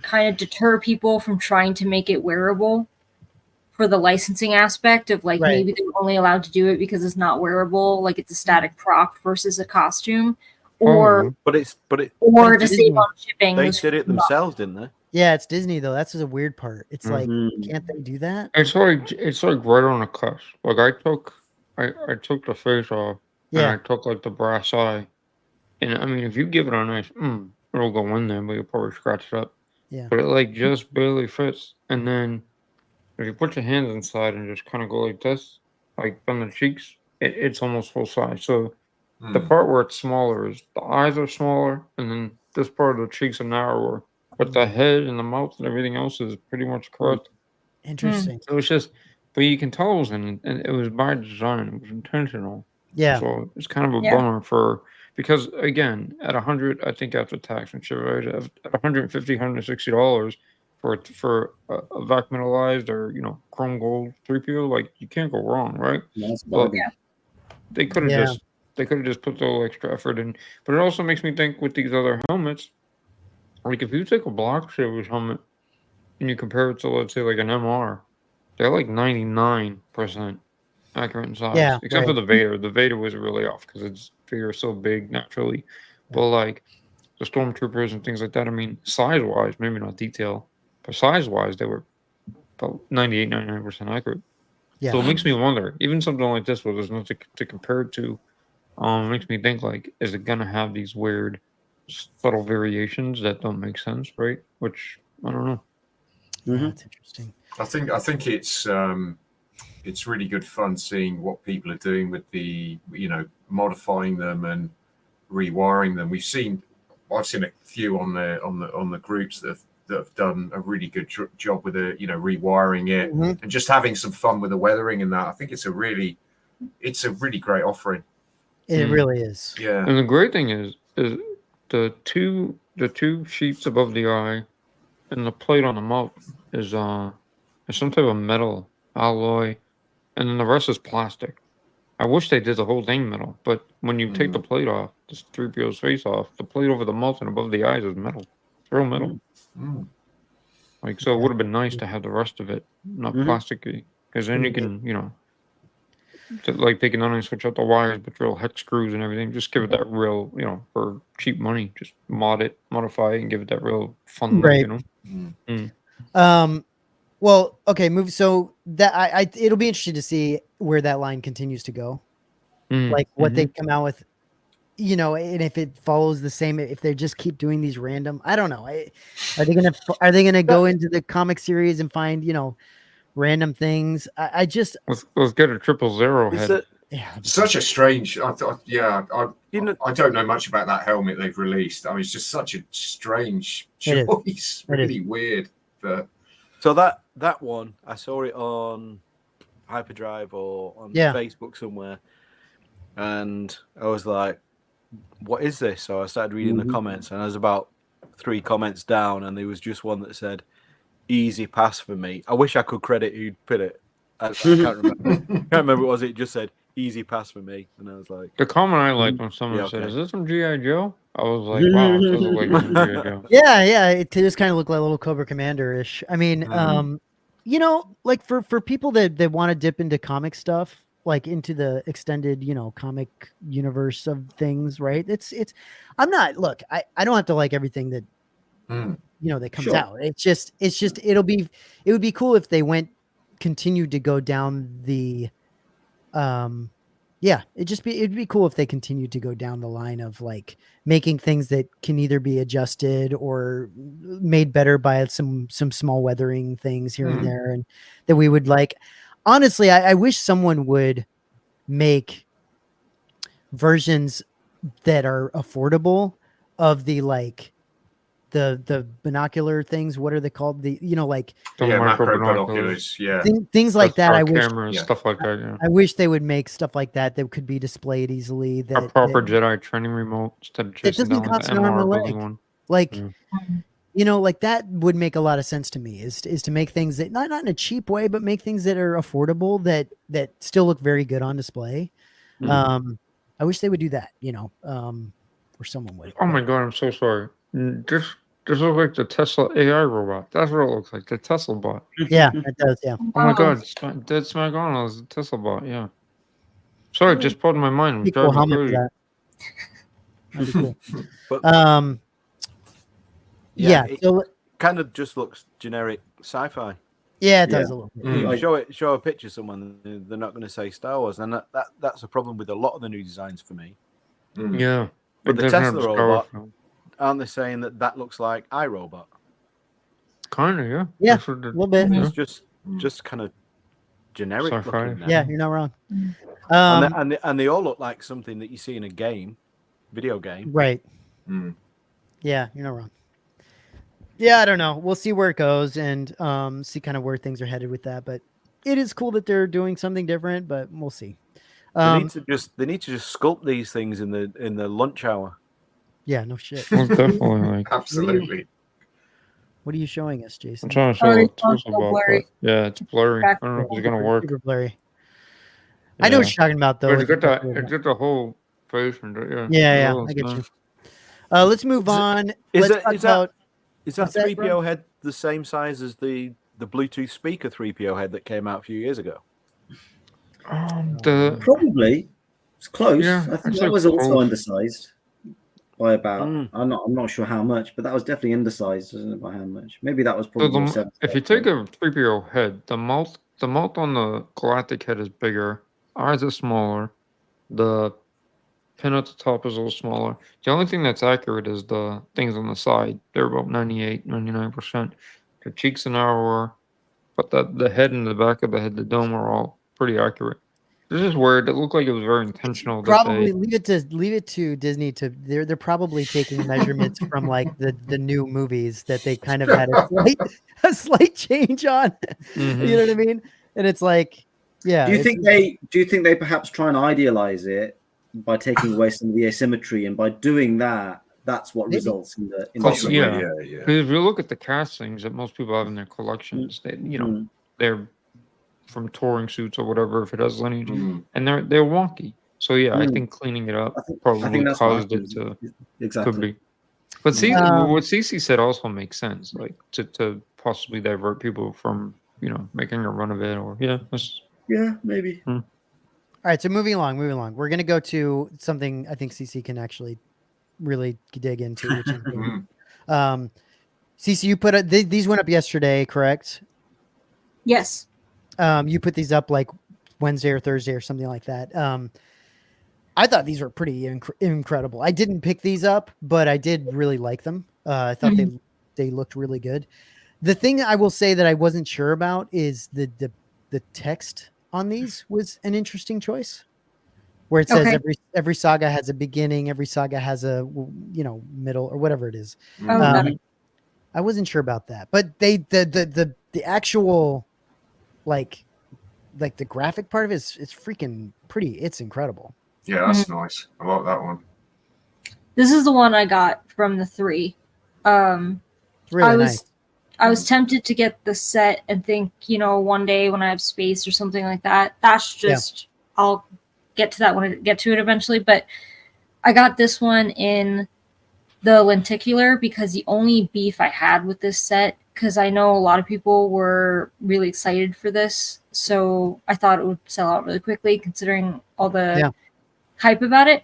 kind of deter people from trying to make it wearable for the licensing aspect of like maybe they're only allowed to do it because it's not wearable, like it's a static prop versus a costume, or to save on shipping. They did it themselves, didn't they? Yeah, it's Disney though. That's the weird part. It's like, can't they do that? It's like right on the cusp. Like I took the face off, and I took like the brass eye, and I mean if you give it a nice, it'll go in there, but you'll probably scratch it up. Yeah. But it like just barely fits, and then if you put your hands inside and just kind of go like this, like from the cheeks, it's almost full size. So the part where it's smaller is the eyes are smaller, and then this part of the cheeks are narrower. But the head and the mouth and everything else is pretty much correct. Interesting. So it's just, but you can tell it was and it was by design. It was intentional. Yeah. So it's kind of a bummer because again, at $100, I think after tax and shit, right, at $150, $160 for a vac metallized or chrome gold 3PO, like you can't go wrong, right? But they could have just put the little extra effort in. But it also makes me think with these other helmets, like if you take a Block Series helmet and you compare it to let's say like an MR, they're like 99% accurate in size, except for the Vader. The Vader was really off because its figure is so big naturally, but like the Stormtroopers and things like that. I mean, size wise, maybe not detail, but size wise, they were about 98, 99% accurate. Yeah. So it makes me wonder, even something like this where there's nothing to compare it to, makes me think like, is it gonna have these weird subtle variations that don't make sense, right? Which I don't know. Yeah, that's interesting. I think it's really good fun seeing what people are doing with the modifying them and rewiring them. I've seen a few on the groups that have that have done a really good job with it, rewiring it Mhm. and just having some fun with the weathering and that. I think it's a really great offering. It really is. Yeah. And the great thing is the two sheets above the eye and the plate on the mouth is some type of metal alloy, and then the rest is plastic. I wish they did the whole thing metal, but when you take the plate off, this 3PO's face off, the plate over the mouth and above the eyes is metal. It's real metal. Mm. Like, so it would have been nice to have the rest of it not plasticky, because then you can, like they can not only switch out the wires, but drill hex screws and everything. Just give it that real, for cheap money, just modify it, and give it that real fun Right. look, Well, okay, move. So that it'll be interesting to see where that line continues to go, like what they come out with, and if it follows the same, if they just keep doing these random, I don't know. Are they gonna go into the comic series and find random things? I just let's get a 000 head. Such a strange. I don't know much about that helmet they've released. I mean, it's just such a strange choice. Really weird, but. So that one, I saw it on Hyperdrive or on Facebook somewhere, and I was like, "What is this?" So I started reading the comments, and I was about 3 comments down, and there was just one that said, "Easy pass for me." I wish I could credit who'd put it. I can't remember. Can't remember what it was. It just said, "Easy pass for me," and I was like, the comment I liked when someone said, "Is this from GI Joe?" I was like, "Wow, it does look like from GI Joe." Yeah, it just kind of looked like a little Cobra Commander-ish. I mean, like for people that want to dip into comic stuff, like into the extended, comic universe of things, right? It's I'm not look, I don't have to like everything that that comes out. It's just it would be cool if they continued to go down the it'd be cool if they continued to go down the line of like making things that can either be adjusted or made better by some small weathering things here and there, and that we would like. Honestly, I wish someone would make versions that are affordable of the the binocular things. What are they called? The Macro binoculars. Yeah, things like that. I wish cameras, stuff like that. Yeah, I wish they would make stuff like that could be displayed easily. That a proper Jedi training remote instead of chasing down with the MR building one. Like, like that would make a lot of sense to me. Is to make things that not in a cheap way, but make things that are affordable that still look very good on display. I wish they would do that. Or someone would. Oh my god, I'm so sorry. This looks like the Tesla AI robot. That's what it looks like. The Tesla bot. Yeah, it does. Yeah. Oh my god, dead smack on is a Tesla bot. Yeah. Sorry, just put in my mind. I'm driving crazy. That'd be cool. But, it so kind of just looks generic sci-fi. Yeah, it does a little bit. Show a picture to someone, they're not going to say Star Wars, and that's a problem with a lot of the new designs for me. Yeah, but the Tesla robot, aren't they saying that looks like iRobot? Kind of, yeah. Yeah, a little bit. It's just kind of generic looking. Yeah, you're not wrong. And they all look like something that you see in a video game. Right. Yeah, you're not wrong. Yeah, I don't know. We'll see where it goes and see kind of where things are headed with that. But it is cool that they're doing something different, but we'll see. They need to just sculpt these things in the lunch hour. Yeah, no shit. Most definitely, absolutely. What are you showing us, Jason? I'm trying to show a Tesla bot, but yeah, it's blurry. I don't know if it's gonna work. Super blurry. Yeah. I know what you're talking about, though. It's got the whole face and yeah, I get you. Let's move on. Is that 3PO head the same size as the Bluetooth speaker 3PO head that came out a few years ago? Probably. It's close. Yeah, I think that was also undersized by about. I'm not sure how much, but that was definitely undersized. I don't know by how much. Maybe that was probably. If you take a 3PO head, the mouth on the Galactic head is bigger. Eyes are smaller. The pin at the top is a little smaller. The only thing that's accurate is the things on the side. They're about 99%. The cheeks are narrower, but the head and the back of the head, the dome, are all pretty accurate. This is weird. It looked like it was very intentional. That Probably leave it to Disney to they're probably taking measurements from like the new movies that they kind of had a slight change on. Mhm. You know what I mean? And it's like, yeah. Do you think they perhaps try and idealize it by taking away some of the asymmetry, and by doing that, that's what Maybe. results in the Possibly, Yeah. yeah. Because if you look at the castings that most people have in their collections, they they're from touring suits or whatever, if it has lineage, and they're wonky. So yeah, I think cleaning it up probably that's caused what it to exactly. could be. But see, what Cece said also makes sense, like to possibly divert people from making a run of it, or Maybe. All right, so moving along. We're gonna go to something I think CC can actually really dig into, which is CC. You put these went up yesterday, correct? Yes. You put these up like Wednesday or Thursday or something like that. I thought these were pretty incredible. I didn't pick these up, but I did really like them. I thought they looked really good. The thing I will say that I wasn't sure about is the text on these was an interesting choice, where it says every saga has a beginning, every saga has a middle, or whatever it is. I wasn't sure about that, but the actual like the graphic part of it is freaking pretty. It's incredible. Yeah, that's nice. I like that one. This is the one I got from the 3. It's really nice. I was tempted to get the set and think, one day when I have space or something like that. That's just I'll get to that when I get to it eventually. But I got this one in the lenticular because the only beef I had with this set, because I know a lot of people were really excited for this, so I thought it would sell out really quickly considering all the hype about it,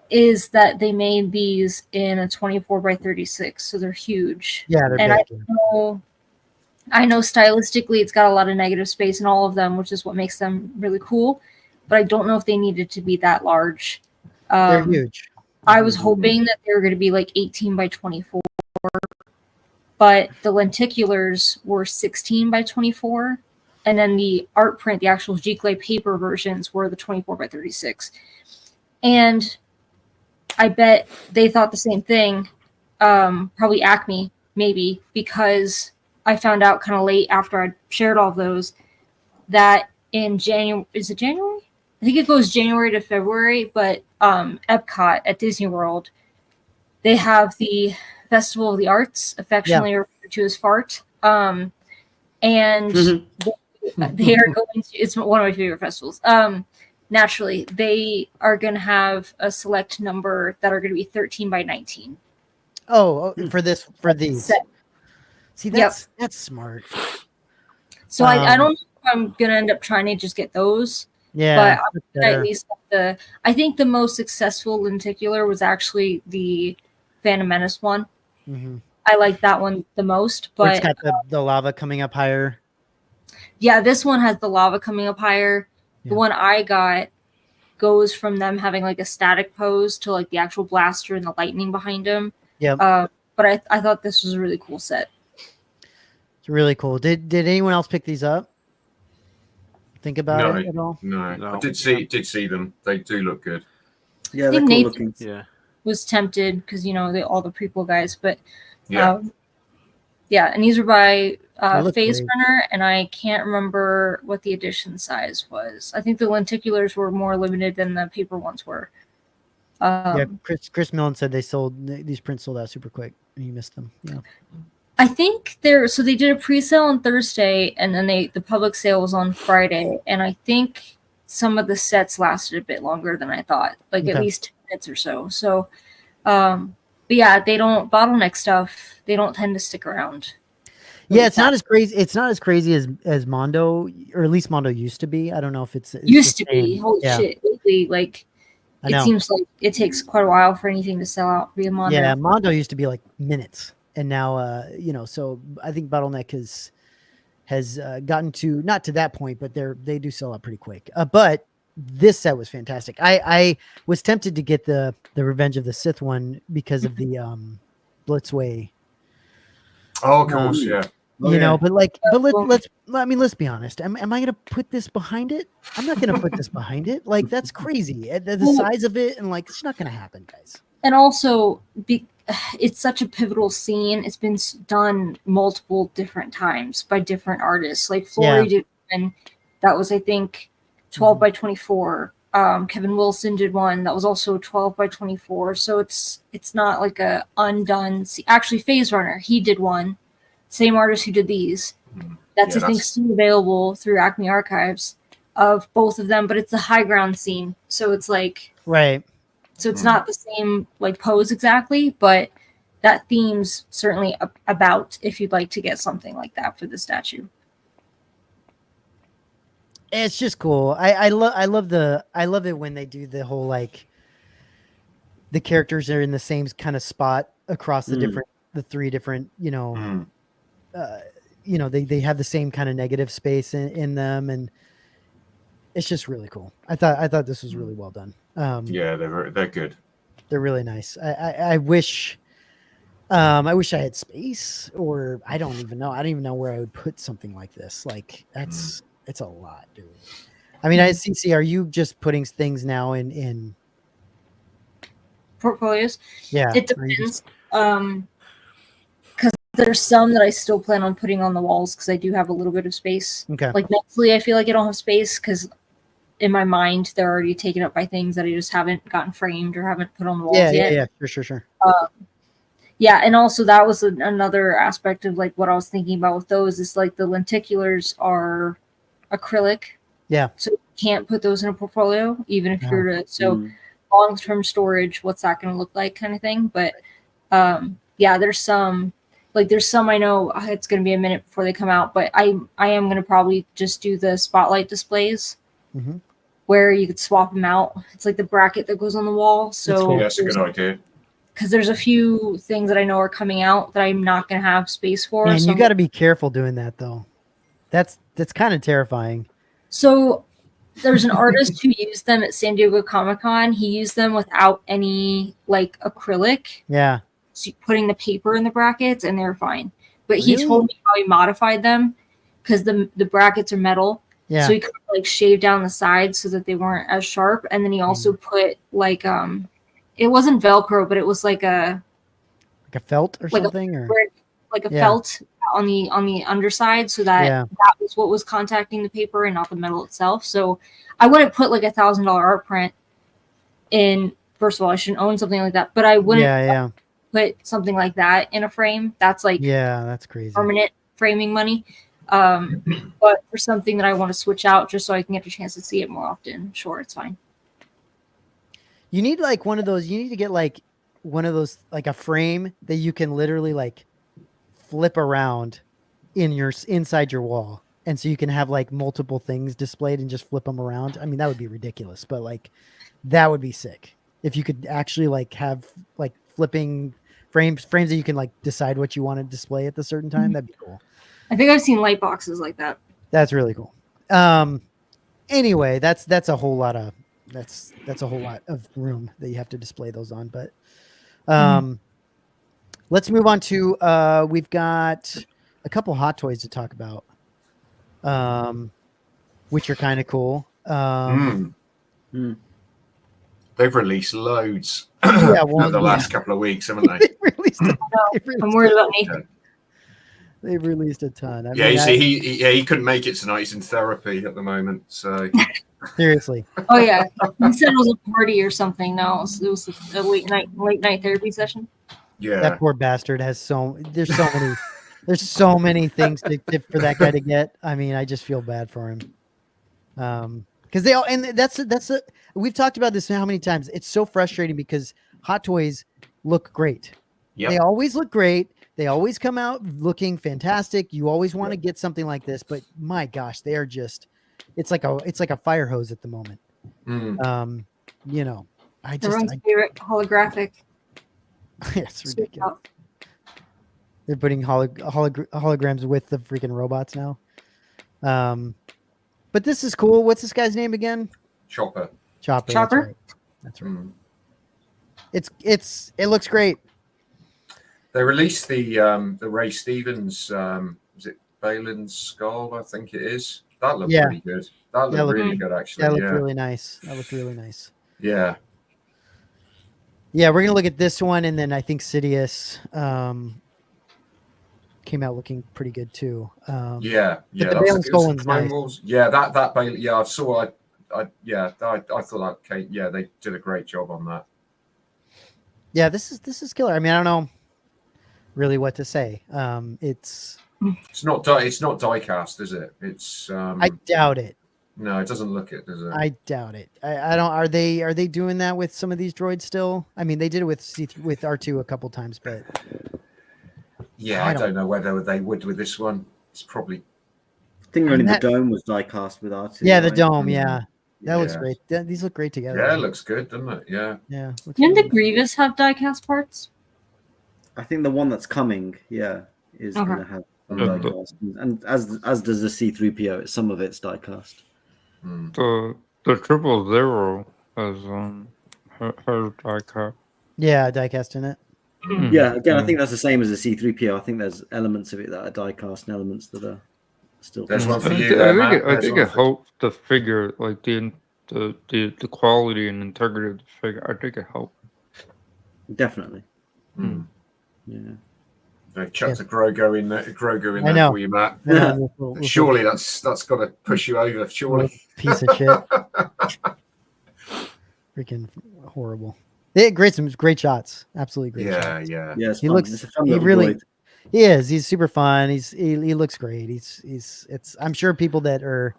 is that they made these in a 24x36, so they're huge. Yeah, they're big. I know stylistically it's got a lot of negative space in all of them, which is what makes them really cool, but I don't know if they needed to be that large. They're huge. I was hoping that they were going to be like 18x24, but the lenticulars were 16x24, and then the art print, the actual Giclée paper versions, were the 24x36. And I bet they thought the same thing, probably Acme, maybe, because I found out kind of late after I shared all of those that in January, is it January? I think it goes January to February, but Epcot at Disney World, they have the Festival of the Arts, affectionately referred to as FART. And they are going to, it's one of my favorite festivals. Naturally, they are going to have a select number that are going to be 13x19. Oh, for these. Set. See, that's smart. So I don't know if I'm going to end up trying to just get those. Yeah, but at least I think the most successful lenticular was actually the Phantom Menace one. Mm-hmm. I like that one the most, but it's got the lava coming up higher. Yeah, this one has the lava coming up higher. Yeah. The one I got goes from them having like a static pose to like the actual blaster and the lightning behind him. Yeah. But I thought this was a really cool set. It's really cool. Did anyone else pick these up? Think about it at all? No. I did see them. They do look good. Yeah, they're cool looking. Yeah. Was tempted because all the prequel guys, but and these were by Phase Runner, and I can't remember what the edition size was. I think the lenticulars were more limited than the paper ones were. Chris Millen said these prints sold out super quick, and you missed them. Yeah. I think they did a pre-sale on Thursday, and then the public sale was on Friday, and I think some of the sets lasted a bit longer than I thought, like at least 10 minutes or so. So, but yeah, they don't bottleneck stuff. They don't tend to stick around. Yeah, it's not as crazy. It's not as crazy as Mondo, or at least Mondo used to be. I don't know if it's used to be. Holy shit! Lately, it seems like it takes quite a while for anything to sell out via Mondo. Yeah, Mondo used to be like minutes. And now, so I think Bottleneck has gotten to, not to that point, but they do sell out pretty quick. But this set was fantastic. I was tempted to get the Revenge of the Sith one because of the Blitzway. Oh, of course, yeah. you know, but Well- let's be honest. Am I going to put this behind it? I'm not going to put this behind it. Like, that's crazy. The size of it, and like, it's not going to happen, guys. And also, it's such a pivotal scene. It's been done multiple different times by different artists. Like Flory did one that was, I think, 12 by 24. Kevin Wilson did one that was also 12 by 24. So it's not like a undone. Actually, Phase Runner, he did one. Same artist who did these. That's, I think, still available through Acme Archives of both of them, but it's a high ground scene. So it's like, right. So it's not the same like pose exactly, but that theme's certainly about if you'd like to get something like that for the statue. It's just cool. I love it when they do the whole like the characters are in the same kind of spot across the three different, you know, they have the same kind of negative space in them, and it's just really cool. I thought this was really well done. Yeah, they're good. They're really nice. I wish I had space, or I don't even know. I don't even know where I would put something like this. Like it's a lot, dude. I mean, CC, are you just putting things now in portfolios? Yeah, it depends. Because there's some that I still plan on putting on the walls because I do have a little bit of space. Okay. Like mentally, I feel like I don't have space because in my mind they're already taken up by things that I just haven't gotten framed or haven't put on the walls yet. Yeah, sure. Yeah, and also that was another aspect of like what I was thinking about with those is like the lenticulars are acrylic. Yeah. So you can't put those in a portfolio, even if you're to long-term storage, what's that going to look like kind of thing. But there's some I know it's going to be a minute before they come out, but I am going to probably just do the spotlight displays where you could swap them out. It's like the bracket that goes on the wall. So that's a good idea. Because there's a few things that I know are coming out that I'm not going to have space for. And you got to be careful doing that, though. That's kind of terrifying. So there's an artist who used them at San Diego Comic-Con. He used them without any like acrylic. Yeah. So putting the paper in the brackets, and they're fine. But he told me how he modified them because the brackets are metal. Yeah. So he could like shave down the sides so that they weren't as sharp. And then he also put like it wasn't Velcro, but it was like a felt or something, like a felt on the underside, so that was what was contacting the paper and not the metal itself. So I wouldn't put like $1,000 art print in. First of all, I shouldn't own something like that, but I wouldn't put something like that in a frame. That's like that's crazy permanent framing money. But for something that I want to switch out just so I can get a chance to see it more often, sure, it's fine. You need like one of those. You need to get like one of those, like a frame that you can literally like flip around inside your wall, and so you can have like multiple things displayed and just flip them around. I mean, that would be ridiculous, but like that would be sick if you could actually like have like flipping frames that you can like decide what you want to display at the certain time. That'd be cool. I think I've seen light boxes like that. That's really cool. Anyway, that's a whole lot of room that you have to display those on. But let's move on to we've got a couple hot toys to talk about, which are kind of cool. They've released loads the last couple of weeks, haven't they? I'm worried about Nathan. They've released a ton. He couldn't make it tonight. He's in therapy at the moment. So seriously. Oh yeah, he said it was a party or something. No, it was a late night therapy session. Yeah, that poor bastard has there's so many things for that guy to get. I mean, I just feel bad for him. Because we've talked about this how many times. It's so frustrating because Hot Toys look great. Yep. They always look great. They always come out looking fantastic. You always want to get something like this, but my gosh, they are just, it's like a fire hose at the moment. Everyone's favorite holographic. It's ridiculous. They're putting holograms with the freaking robots now. But this is cool. What's this guy's name again? Chopper. That's right. It looks great. They released the Ray Stevens was it Balin's skull, I think it is. That looked Yeah. pretty good. That looked looked- really good, actually. That looked Yeah. really nice. That looked really nice. Yeah. Yeah, we're gonna look at this one, and then I think Sidious came out looking pretty good too. Yeah. the That was Balen a skull good one's Clone nice. Wars. Yeah, that Bailey. Yeah, I saw. I thought that. Okay, yeah, they did a great job on that. Yeah, this is killer. I mean, I don't know really what to say. It's It's not diecast, is it? It's. I doubt it. No, it doesn't look it, does it? I doubt it. I don't. Are they doing that with some of these droids still? I mean, they did it with with R2 a couple times, but Yeah, I don't know whether they would with this one. It's probably. I think only that- the dome was die-cast with R2. yeah, the right? dome. Yeah, that looks Yeah. great. These look great together. Yeah, it looks good, doesn't it? Yeah. Yeah. looks Didn't the really- Grievous have diecast parts? I think the one that's coming, is Okay. going to have some Yeah. die-cast. And as does the C-3PO, some of it's die-cast. Mm. The 000 has her diecast. Yeah, diecast in it. Yeah, again, I think that's the same as the C-3PO. I think there's elements of it that are die-cast and elements that are still. There's one for I you think, there, I think, Matt. it, I There's think one it for- helped the figure, like the quality and integrity of the figure. I think it helped. Definitely. Mm. Yeah. They chucked a Grogu in there. I there know. for you, Matt. Yeah, little Surely that's got to push you over. Surely. piece of shit. Freaking horrible. They had some great shots. Absolutely great shots. Yeah. Yeah, it's He fun. looks- It's a fun he little really- droid. He is. He's super fun. He looks great. It's. I'm sure people that are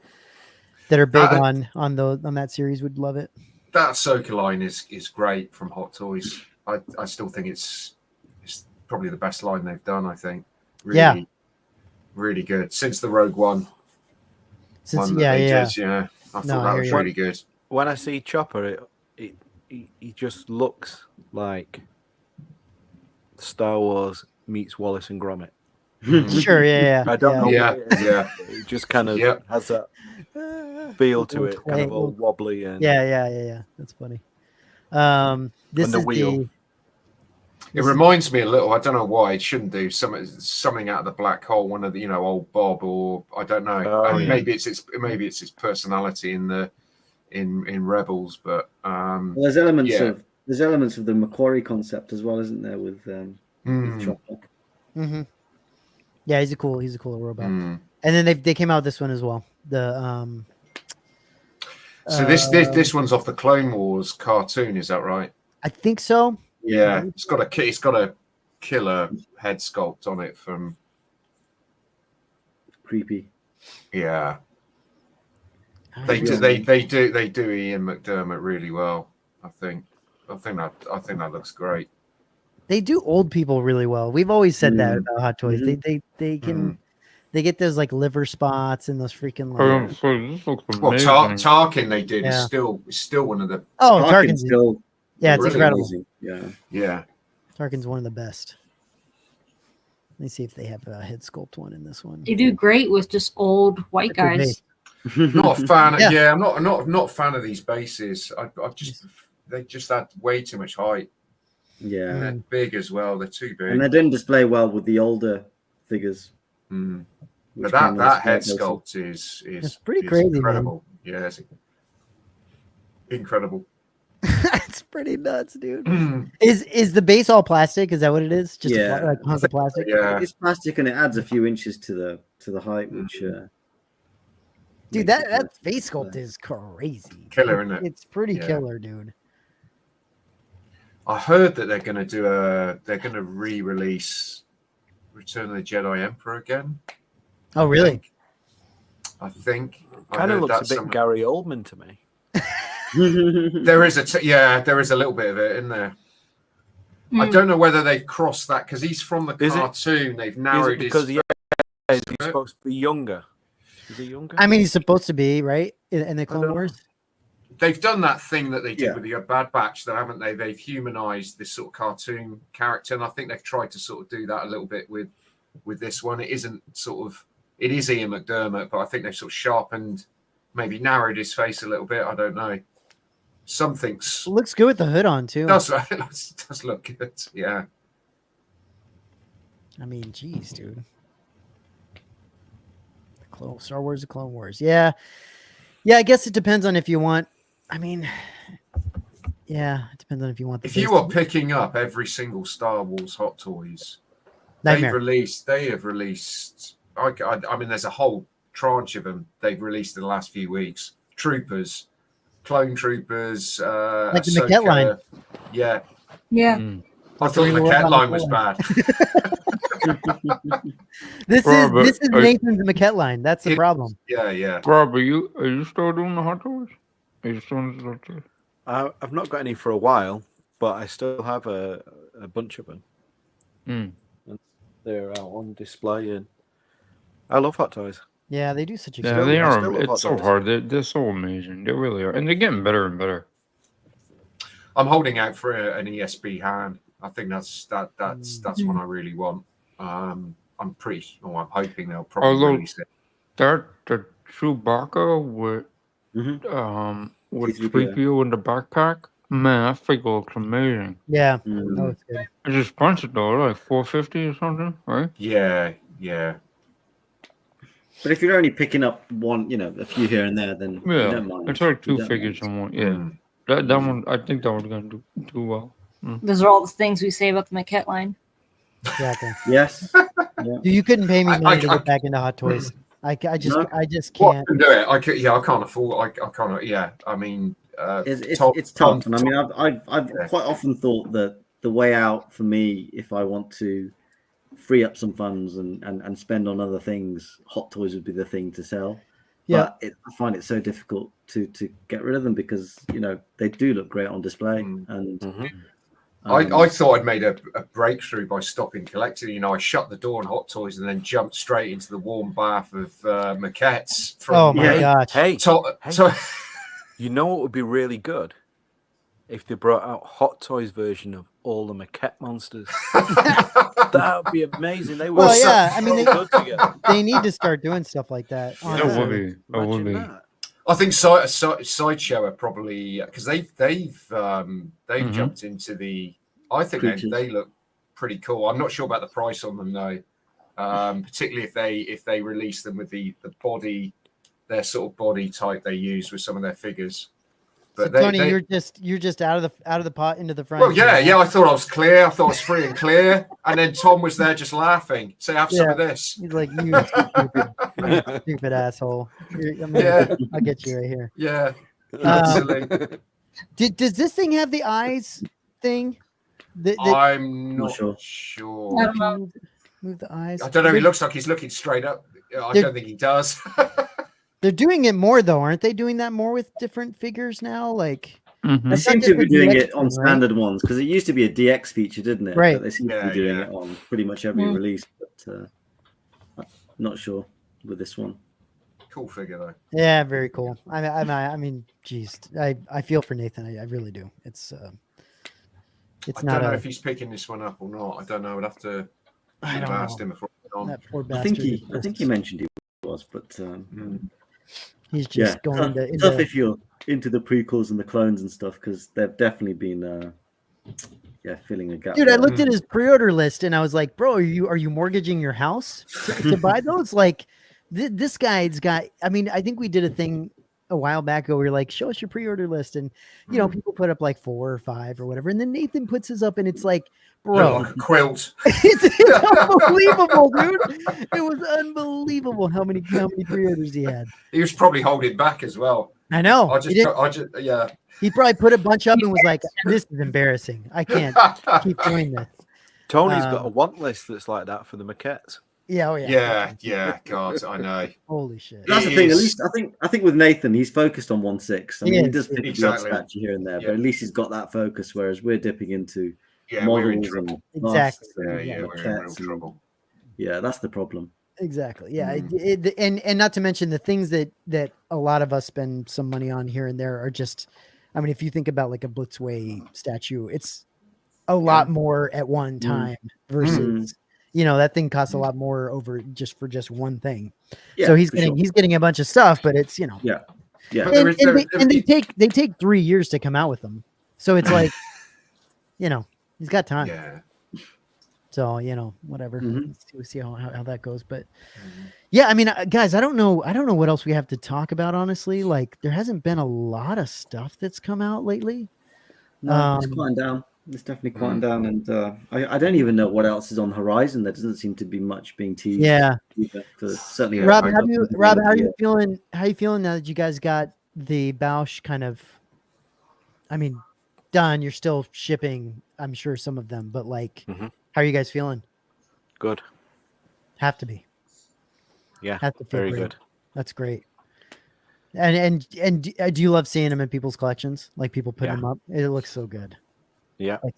big on that series would love it. That Ahsoka line is great from Hot Toys. I still think it's probably the best line they've done. I think. Really, Yeah. Really good since the Rogue One. Since one that they did, yeah. I thought No, I that hear was you. really good. When I see Chopper, he just looks like Star Wars meets Wallace and Gromit. Sure. Yeah. I don't know. Yeah, what it is. yeah. It just kind of Yeah. has that Yeah. feel to Little it, kind of twang, all wobbly and Yeah. That's funny. This And the is wheel. It reminds me a little. I don't know why it shouldn't do something out of the black hole. One of the old Bob, or I don't know. Oh, yeah. Maybe it's its personality in Rebels, but Well, there's elements Yeah. of the Macquarie concept as well, isn't there? With Chopper. Mm-hmm. Yeah, he's a cool robot. mm. And then they came out with this one as well. The So this one's off the Clone Wars cartoon. Is that right? I think so. Yeah, it's got a killer head sculpt on it from Creepy. yeah. I They do really- they do Ian McDermott really well. I think that looks great. They do old people really well. We've always said that Mm. about Hot Toys. Mhm. They can they get those like liver spots and those freaking like So this looks Well, amazing. Tarkin they did Yeah. is still one of the oh Tarkin's Tarkin's still yeah, it's really incredible. amazing. Yeah. yeah. Tarkin's one of the best. Let me see if they have a head sculpt one in this one. They do great with just old white That could be. guys. Not a fan. Yeah. Yeah, I'm not a fan of these bases. They just add way too much height. Yeah. And they're big as well. They're too And they big. didn't display well with the older figures. Mm. which But came with that head bases. sculpt is It's pretty is crazy, man. incredible. Yeah, it's incredible. It's pretty nuts, dude. Is the base all plastic? Is that what it is? Just Yeah. like hunk of plastic? Yeah. It's plastic and it adds a few inches to the height, which Dude, makes that it face sculpt is crazy. Killer, isn't it? It's pretty Yeah. killer, dude. I heard that they're going to re-release Return of the Jedi Emperor again. Oh, really? I think. I kind of heard looks a that bit somewhere. Gary Oldman to me. There is there is a little bit of it in there. I Mm. don't know whether they've crossed that because he's from the Is it- cartoon. They've Is narrowed it because his. he's supposed to be younger? Is he younger? I mean, he's supposed to be, right? In the Clone don't Wars? They've done that thing that they did Yeah. with the Bad Batch, though, haven't they? They've humanized this sort of cartoon character, and I think they've tried to sort of do that a little bit with this one. It isn't sort of. It is Ian McDermott, but I think they've sort of sharpened, maybe narrowed his face a little bit. I don't know. Something's Looks good with the hood on, too. does does look good. Yeah. I mean, geez, dude. Star Wars: The Clone Wars. Yeah. I guess it depends on if you want. I mean, yeah, it depends on if you want. If you are picking up every single Star Wars Hot Toys, Nightmare. they have released. I mean, there's a whole tranche of them they've released in the last few weeks. Troopers, Clone Troopers, like the Ahsoka. Maquette line. Yeah. I thought the Regal Maquette Robot line was Maquette bad. This is Nathan's Maquette line. That's the problem. Yeah. Rob, are you still doing the Hot Toys? Are you still doing the Hot Toys? I've not got any for a while, but I still have a bunch of them. And they're out on display, and I love Hot Toys. Yeah, they do such a Yeah, good they job. are. It's so hard. They're so amazing. They really are, and they're getting better and better. I'm holding out for an ESB hand. I think that's one I really want. I'm hoping they'll probably release it. The Chewbacca with 3PO in the backpack. Man, that figure looks amazing. Yeah, that was good. It's expensive though, like $450 or something, right? Yeah. But if you're only picking up one, a few here and there, then you don't mind. It's like two figures in one. Yeah, that one. I think that one's gonna do well. Those are all the things we say about the Maquette line. Exactly. Yes. Dude, you couldn't pay me money to get back into Hot Toys. I just Well, can't. I can do it. I can't afford. I can't. Yeah. I mean, it's tough, and I mean, I've quite often thought that the way out for me, if I want to free up some funds and spend on other things, Hot Toys would be the thing to sell. Yeah, but I find it so difficult to get rid of them because they do look great on display. And I thought I'd made a breakthrough by stopping collecting. I shut the door on Hot Toys and then jumped straight into the warm bath of Maquettes. Oh my gosh! Hey, so you know what would be really good if they brought out Hot Toys version of all the Maquette monsters. That would be amazing. They were I mean, good together. They need to start doing stuff like that. That would be. I think Sideshow are probably because they've jumped into the. I think they look pretty cool. I'm not sure about the price on them though, particularly if they release them with the body, their sort of body type they use with some of their figures. But so, Tony, you're just out of the pot into the front. Well, yeah. I thought I was clear. I thought I was free and clear. And then Tom was there just laughing. Say, have some of this. He's like, you stupid asshole. I'll get you right here. Yeah. Absolutely. Does this thing have the eyes thing? I'm not sure. I don't know. Move the eyes. I don't know. He looks like he's looking straight up. I don't think he does. They're doing it more though, aren't they? Doing that more with different figures now, like. They seem to be doing it on standard ones because it used to be a DX feature, didn't it? Right. But they seem to be doing it on pretty much every release, but I'm not sure with this one. Cool figure though. Yeah, very cool. I mean, geez, I feel for Nathan. I really do. It's I not. don't know if he's picking this one up or not. I don't know. I'd have to ask him before on. That poor I bastard. think he mentioned he was, but he's just going into tough if you're into the prequels and the clones and stuff because they've definitely been filling a gap. Dude, I looked at his pre-order list and I was like, bro, are you mortgaging your house to buy those? Like this guy's got, I mean, I think we did a thing a while back ago. We were like, show us your pre-order list. And people put up like 4 or 5 or whatever. And then Nathan puts his up and it's like, bro, like a quilt. it's unbelievable, dude. It was unbelievable how many pre-orders he had. He was probably holding back as well. I know. He probably put a bunch up and was like, this is embarrassing. I can't keep doing this. Tony's got a want list that's like that for the maquettes. Yeah, yeah. God, I know. Holy shit. That's the thing. At least I think with Nathan, he's focused on 1/6. I mean, he does pick exactly. the statue here and there, but at least he's got that focus. Whereas we're dipping into we're in models trouble. and Exactly. We're in real trouble. Yeah, that's the problem. Exactly. Yeah, and not to mention the things that a lot of us spend some money on here and there are just. I mean, if you think about like a Blitzway statue, it's a lot more at one time versus. That thing costs a lot more over for just one thing. Yeah, so he's getting a bunch of stuff, but it's Yeah. And they take 3 years to come out with them. So it's like, he's got time. Yeah. So whatever. Mhm. Let's see how that goes. But yeah, I mean, guys, I don't know what else we have to talk about. Honestly, like there hasn't been a lot of stuff that's come out lately. No, it's quieting down. It's definitely quieting down, and I don't even know what else is on the horizon. There doesn't seem to be much being teased. Yeah. Either, for certainly. Rob, I- how are you feeling? How are you feeling now that you guys got the Bausch kind of? I mean, done. You're still shipping, I'm sure, some of them, but like, Mhm. how are you guys feeling? Good. Have to be. Yeah. Have to feel Very great. good. That's great. And do you love seeing them in people's collections? Like people putting Yeah. them up. It looks so good. Yeah. Like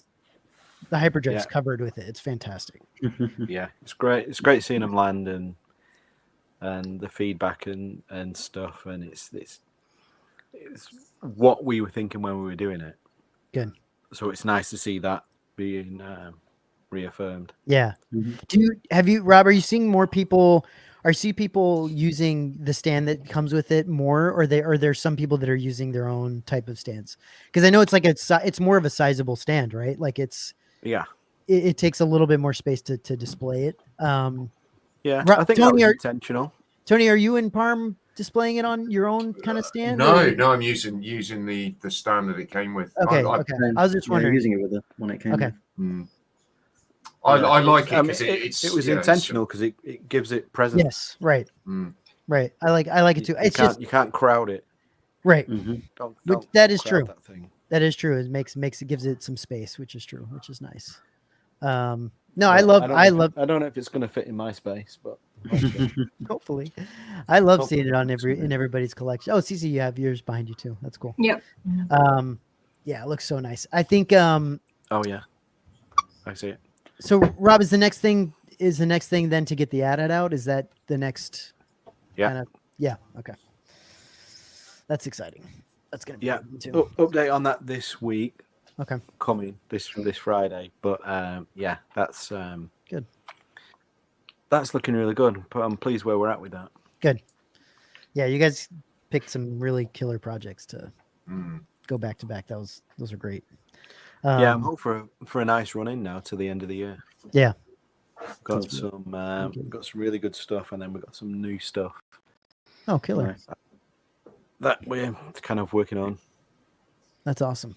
the hyperdrive's Yeah. covered with it. It's fantastic. Yeah. It's great. It's great seeing them land and the feedback and stuff. And it's what we were thinking when we were doing it. Good. So it's nice to see that being reaffirmed. Yeah. Mhm. Rob, are you seeing more people? Are you see people using the stand that comes with it more, or are there some people that are using their own type of stands? Because I know it's like it's more of a sizable stand, right? Like Yeah. it takes a little bit more space to display it. Yeah. Ro- I think Tony, that was are- intentional. Tony, are you in Parm displaying it on your own kind of stand? No, or- no, I'm using the stand that it came with. Okay. I Okay. I was just Yeah, wondering. using it with when it came. Okay. I Yeah, like it's- it I mean, because it was intentional because it gives it presence. Yes. Right. Mm. Right. I like it too. It's just You can't crowd it. right. Mhm. That is crowd true. That thing. That is true. It gives it some space, which is true, which is nice. No, Well, I love. I don't know if it's going to fit in my space, but Hopefully, I love seeing it on in everybody's collection. Oh, Cece, you have yours behind you too. That's cool. Yep. Yeah, it looks so nice. I think. oh yeah, I see it. So, Rob, is the next thing then to get the ad out? Is that the next? Yeah. Yeah. Okay. That's exciting. That's gonna be Yeah. good too. Update on that this week. Okay. Coming this Friday, but yeah, that's Good. That's looking really good. But I'm pleased where we're at with that. Good. Yeah, you guys picked some really killer projects to go back to back. Those are great. Yeah, I'm hoping for a nice run in now to the end of the year. Yeah. Got some really good stuff, and then we've got some new stuff Oh, killer. that we're kind of working on. That's awesome.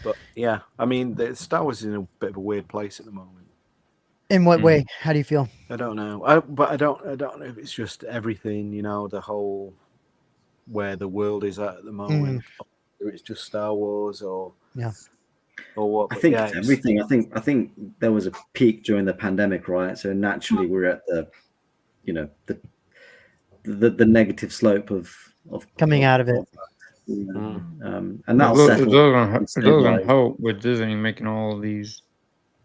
But yeah, I mean, the Star Wars is in a bit of a weird place at the moment. In what way? How do you feel? I don't know. I don't know if it's just everything, the whole where the world is at the moment. Or it's just Star Wars or what. I think yeah, it's everything. I think there was a peak during the pandemic, right? So naturally we're at the negative slope of Coming out of it. And that'll settle. It doesn't help with Disney making all of these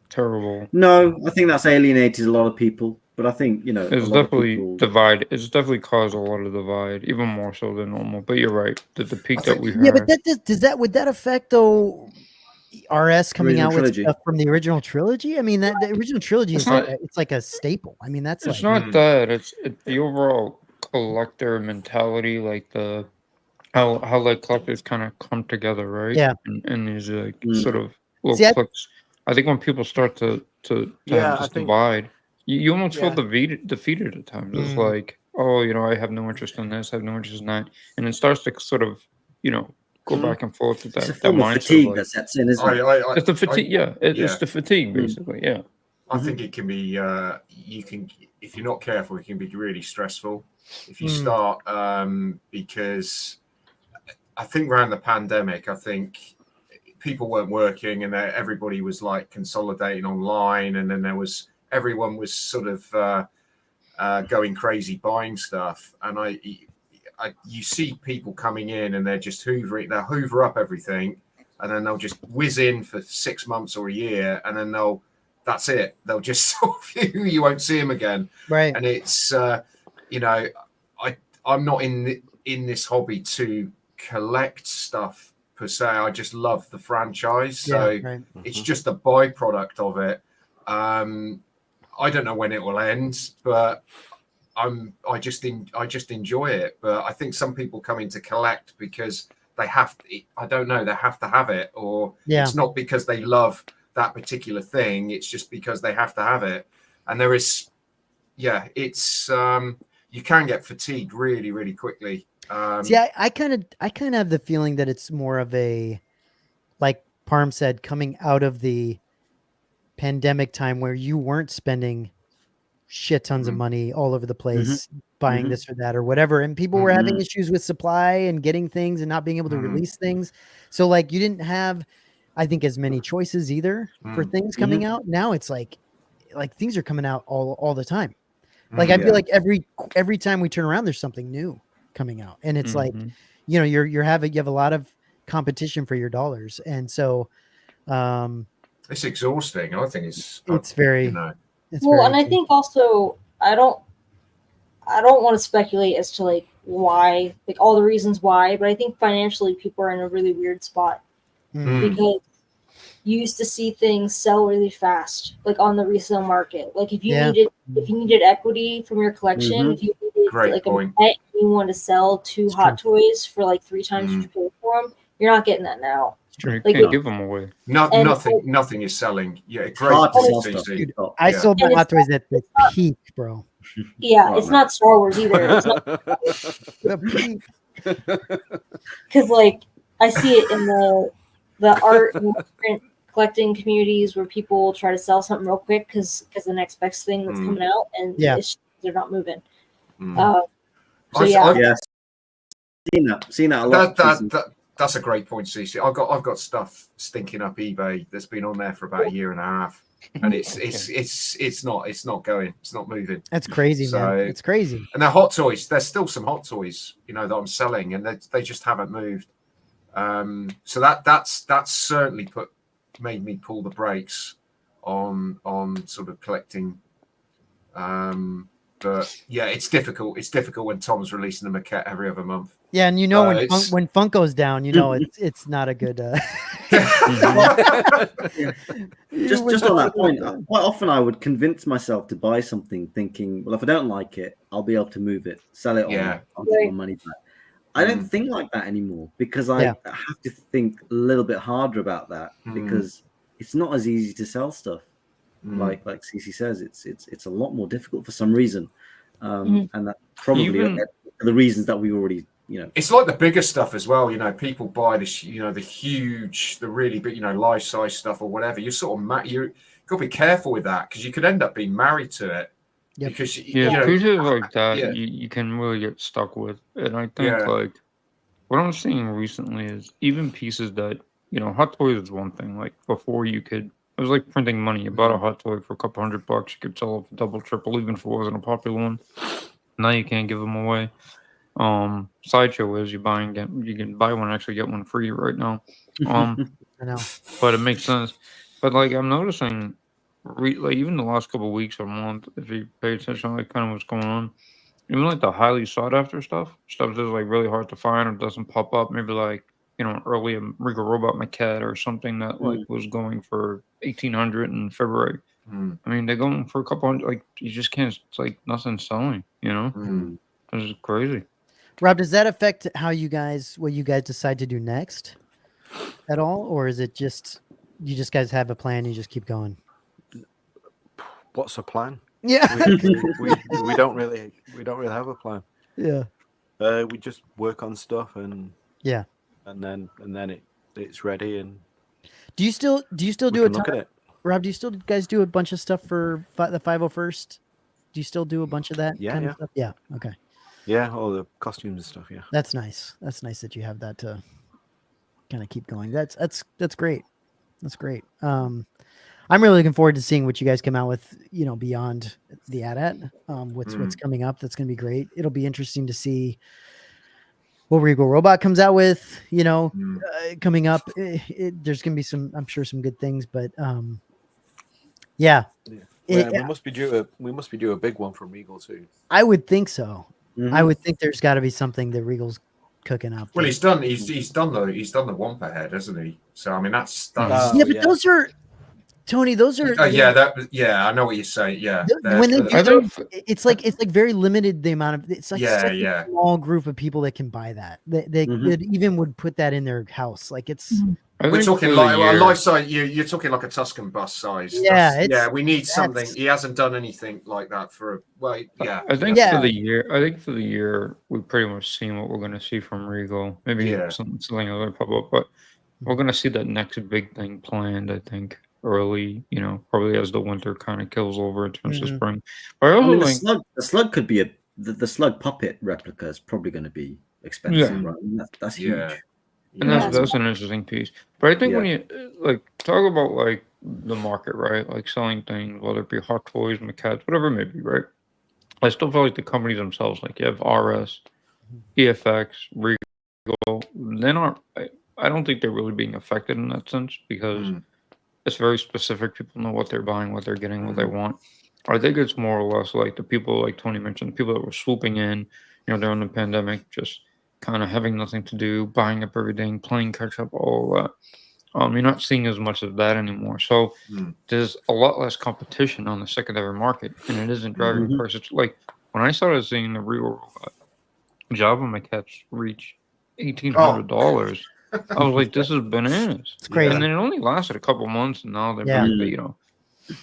terrible. No, I think that's alienated a lot of people. But I think It's definitely divide. It's definitely caused a lot of divide, even more so than normal. But you're right. The peak that we had. Yeah, but would that affect though? RS coming out with stuff from the original trilogy. I mean, the original trilogy is it's like a staple. I mean, that's it's not that. It's the overall collector mentality, like the how like collectors kind of come together, right? Yeah. And these like sort of little cliques. I think when people start to have this divide, you almost feel defeated at times. It's like, oh, I have no interest in this, I have no interest in that, and it starts to sort of, go back and forth with that. It's a form of fatigue that sets in, isn't it? It's the fatigue. It's the fatigue, basically. Yeah. I think it can be. You can, if you're not careful, it can be really stressful if you start. Because I think around the pandemic, I think people weren't working, and everybody was like consolidating online, and then everyone was sort of going crazy buying stuff, and you see people coming in and they're just they'll hoover up everything, and then they'll just whiz in for 6 months or a year, and then that's it. They'll just sort of you won't see them again. Right. And it's I'm not in this hobby to collect stuff per se. I just love the franchise, so it's just a byproduct of it. I don't know when it will end, but I just enjoy it. But I think some people come in to collect because they have to. I don't know. They have to have it, or it's not because they love that particular thing. It's just because they have to have it. And there is, it's you can get fatigued really, really quickly. See, I kind of have the feeling that it's more of a, like Parm said, coming out of the pandemic time where you weren't spending shit tons of money all over the place buying this or that or whatever, and people were having issues with supply and getting things and not being able to release things. So like you didn't have, I think, as many choices either for things coming out. Now it's like things are coming out all the time. Like I feel like every time we turn around, there's something new coming out, and it's like, you know, you have a lot of competition for your dollars, and so it's exhausting. I think it's very, you know. it's Well, very and I think also I don't want to speculate as to like why, like all the reasons why, but I think financially people are in a really weird spot because you used to see things sell really fast, like on the resale market. Like if you needed equity from your collection, if you needed Great like point. a pet, you want to sell two hot toys for like 3 times what you paid for them, you're not getting that now. You Like, can't give them away. Nothing is selling. Yeah, great. Hard to point, sell stuff. CC. Dude, I sold my hot toys at the peak, bro. Yeah, it's not Star Wars either. It's not The peak. because like I see it in the art and print collecting communities where people try to sell something real quick because the next best thing that's coming out, and they're not moving. So I've seen that a lot. That's a great point, CC. I've got stuff stinking up eBay that's been on there for about a year and a half, and it's not going, it's not moving. That's crazy, man. It's crazy. And they're hot toys. There's still some hot toys, you know, that I'm selling, and they just haven't moved. So that's certainly made me pull the brakes on sort of collecting. But yeah, it's difficult. It's difficult when Tom's releasing a maquette every other month. Yeah, and you know when Funko's down, you know it's not a good. Just on that point, quite often I would convince myself to buy something, thinking, well, if I don't like it, I'll be able to move it, sell it on, I'll get my money back. I don't think like that anymore because I have to think a little bit harder about that because it's not as easy to sell stuff. Like CC says, it's a lot more difficult for some reason, and that probably the reasons that we already, you know. It's like the bigger stuff as well. You know, people buy this, you know, the really big, you know, life size stuff or whatever. You sort of you got to be careful with that because you could end up being married to it. Yep. Because pieces like that you can really get stuck with, and I think like what I'm seeing recently is even pieces that, you know, hot toys is one thing. Like before you could. It was like printing money. You bought a hot toy for a couple $100. You could sell it for double, triple, even if it wasn't a popular one. Now you can't give them away. Sideshow is you can buy one, actually get one free right now. I know, but it makes sense. But like I'm noticing, like even the last couple of weeks or month, if you pay attention to like kind of what's going on, even like the highly sought after stuff that's like really hard to find or doesn't pop up. Maybe like, you know, early Regal Robot Maquette or something that like was going for 1,800 in February. I mean, they're going for a couple hundred. Like you just can't. It's like nothing's selling. You know, it's crazy. Rob, does that affect what you guys decide to do next at all, or is it just you just guys have a plan? You just keep going. What's the plan? Yeah, we don't really have a plan. Yeah, we just work on stuff and and then it's ready. And do you still do a ton? Look at it. Rob, do you still guys do a bunch of stuff for the 501st? Do you still do a bunch of that? Kind of stuff? Yeah. Okay. Yeah, all the costumes and stuff. Yeah. That's nice. That's nice that you have that to kind of keep going. That's great. That's great. I'm really looking forward to seeing what you guys come out with, you know, beyond the AT-AT. What's coming up. That's going to be great. It'll be interesting to see what Regal Robot comes out with, you know, coming up. There's going to be I'm sure some good things, but we must be due a big one from Regal too. I would think so. I would think there's got to be something that Regal's cooking up. Well, he's done the Wampa head, hasn't he? So I mean that's but those are Tony. Those are I know what you're saying. Yeah, when they do it's like very limited the amount of it's like such a small group of people that can buy that. They even would put that in their house. Like it's We're talking for like the a year, life size. You're talking like a Tuscan bus size. Yeah, We need something. that's- He hasn't done anything like that for. Well, yeah. I think he for Yeah. the year, I think for the year, we've pretty much seen what we're going to see from Regal. Maybe Yeah. something other pop up, but we're going to see that next big thing planned. I think early, probably as the winter kind of kills over and turns to Mhm. spring. But I I also mean, think, the slug could be the slug puppet replica is probably going to be expensive, right? I mean, that's huge. Yeah. and Yeah. that's an interesting piece. But I think when Yeah. you talk about like the market, right? Like selling things, whether it be hot toys, maquettes, whatever it may be, right? I still feel like the companies themselves, like you have RS, EFX, Regal, they're not. I don't think they're really being affected in that sense because Mm. it's very specific. People know what they're buying, what they're getting, what they want. I think it's more or less like the people, like Tony mentioned, the people that were swooping in, during the pandemic, just kind of having nothing to do, buying up everything, playing catch up, all of that. You're not seeing as much of that anymore. So Mm. there's a lot less competition on the secondary market, and it isn't driving Mhm. prices. Like when I started seeing the Regal Robot Java maquettes reach $1,800, I was like, "This is bananas." It's crazy. And then it only lasted a couple months, and now they're Yeah. back to,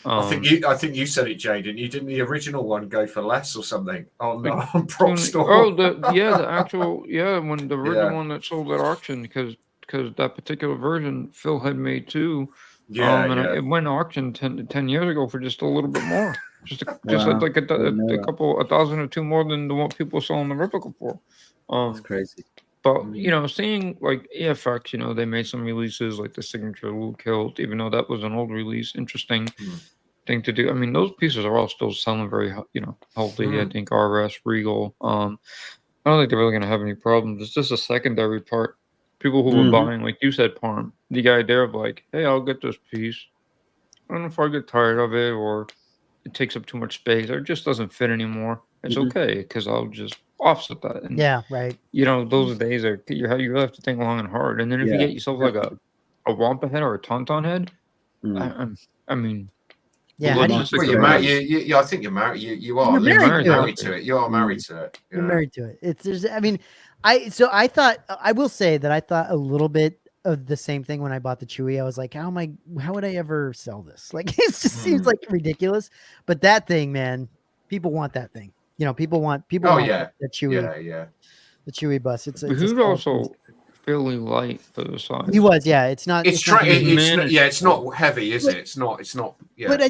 I think you said it, Jaden. You didn't the original one go for less or something on Prop Store? Oh, the actual when the original one that sold at auction because that particular version Phil had made too. It went auction 10 years ago for just a little bit more, just Wow. like I didn't know that. a thousand or two more than the what people selling the replica for. That's crazy. But seeing like EFX, they made some releases like the signature Luke Kilt, even though that was an old release. Interesting thing to do. I mean, those pieces are all still selling very, healthy. I think RS, Regal. I don't think they're really going to have any problems. It's just a secondary part. People who were buying, like you said, Parm, the idea of like, hey, I'll get this piece. I don't know if I get tired of it or it takes up too much space or it just doesn't fit anymore. It's okay because I'll just offset that. And, Yeah, right. those days are you really have to think long and hard. And then if you get yourself like a Wampa head or a Tauntaun head, I mean, Yeah, well, how do you, Well, you're married. I think you're married. You are. You're married to it. You are married to it. You're married to it. I thought I will say that I thought a little bit of the same thing when I bought the Chewy. I was like, how would I ever sell this? Like it just seems like ridiculous. But that thing, man, people want that thing. People want the Chewy. The Chewy bus. It's also fairly light for the size. He was, yeah. It's not. It's not heavy, is it? It's not. Yeah. But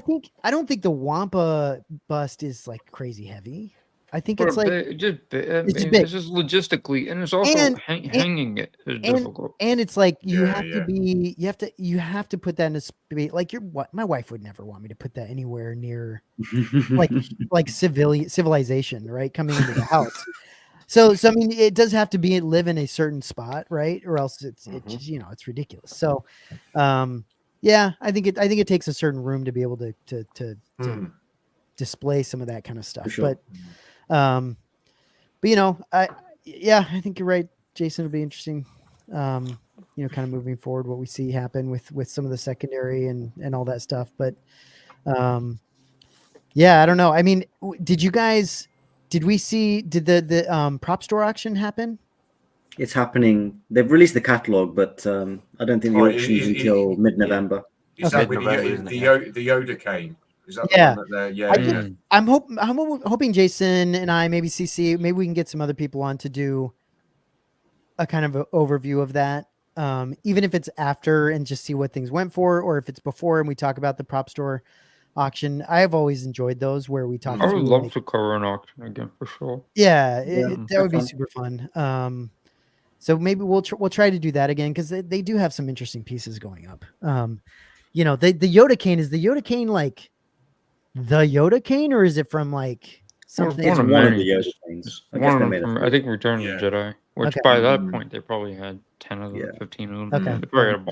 I don't think the Wampa bust is like crazy heavy. I think it's like it's just big. It's just logistically, and it's also hanging it is difficult. And it's like you have to put that in a space. Like my wife would never want me to put that anywhere near like civilization, right? Coming into the house. So I mean, it does have to live in a certain spot, right? Or else it's just, it's ridiculous. So, yeah, I think it takes a certain room to be able to display some of that kind of stuff. Sure. But I think you're right, Jason. It'll be interesting, kind of moving forward, what we see happen with some of the secondary and all that stuff. But, I don't know. I mean, did the prop store auction happen? It's happening. They've released the catalog, but I don't think the auction's until mid-November. Is that with the Yoda cane? Is that the one that I'm hoping Jason and I, maybe CC, maybe we can get some other people on to do a kind of overview of that. Even if it's after and just see what things went for, or if it's before and we talk about the prop store auction. I have always enjoyed those where we talk. I would love to cover an auction again for sure. Yeah, that would be super fun. So maybe we'll try to do that again because they do have some interesting pieces going up. The Yoda cane, is the Yoda cane like the Yoda cane, or is it from like something? It's one of the Yoda canes. I think Return of the Jedi, which by that point they probably had 10 of them, 15 of them. Okay. They probably had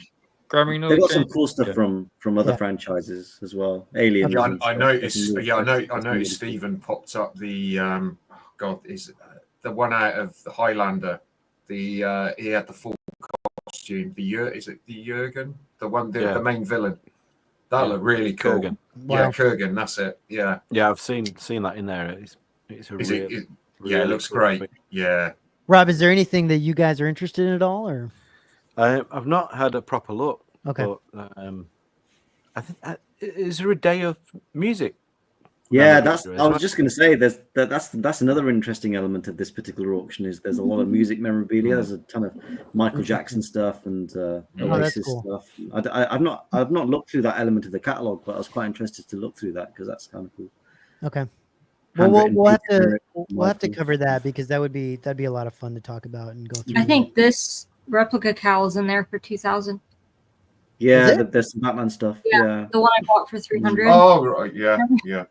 grabbing They've got some cool stuff from other franchises as well. Aliens. I noticed Stephen popped up the is it the one out of the Highlander. He had the full costume. Is it the Jurgen? The one, the main villain. That looked really cool. Kurgan. Yeah, Kurgan. That's it. Yeah. Yeah, I've seen that in there. It's it looks great. Yeah. Rob, is there anything that you guys are interested in at all, or? I've not had a proper look. Okay. But I think is there a day of music? Yeah, memorabilia as I was well? just going to say that's another interesting element of this particular auction is there's a lot of music memorabilia. There's a ton of Michael Jackson stuff and Oasis cool. stuff. I've not looked through that element of the catalog, but I was quite interested to look through that because that's kind of cool. Okay. Well, Handwritten we'll have pieces, to we'll have to Michael. cover that because that'd be a lot of fun to talk about and go through. I think this replica cow is in there for 2,000. Yeah, Is it? there's some Batman stuff. Yeah. Yeah. The one I bought for 300. Oh, right. Yeah. Yeah.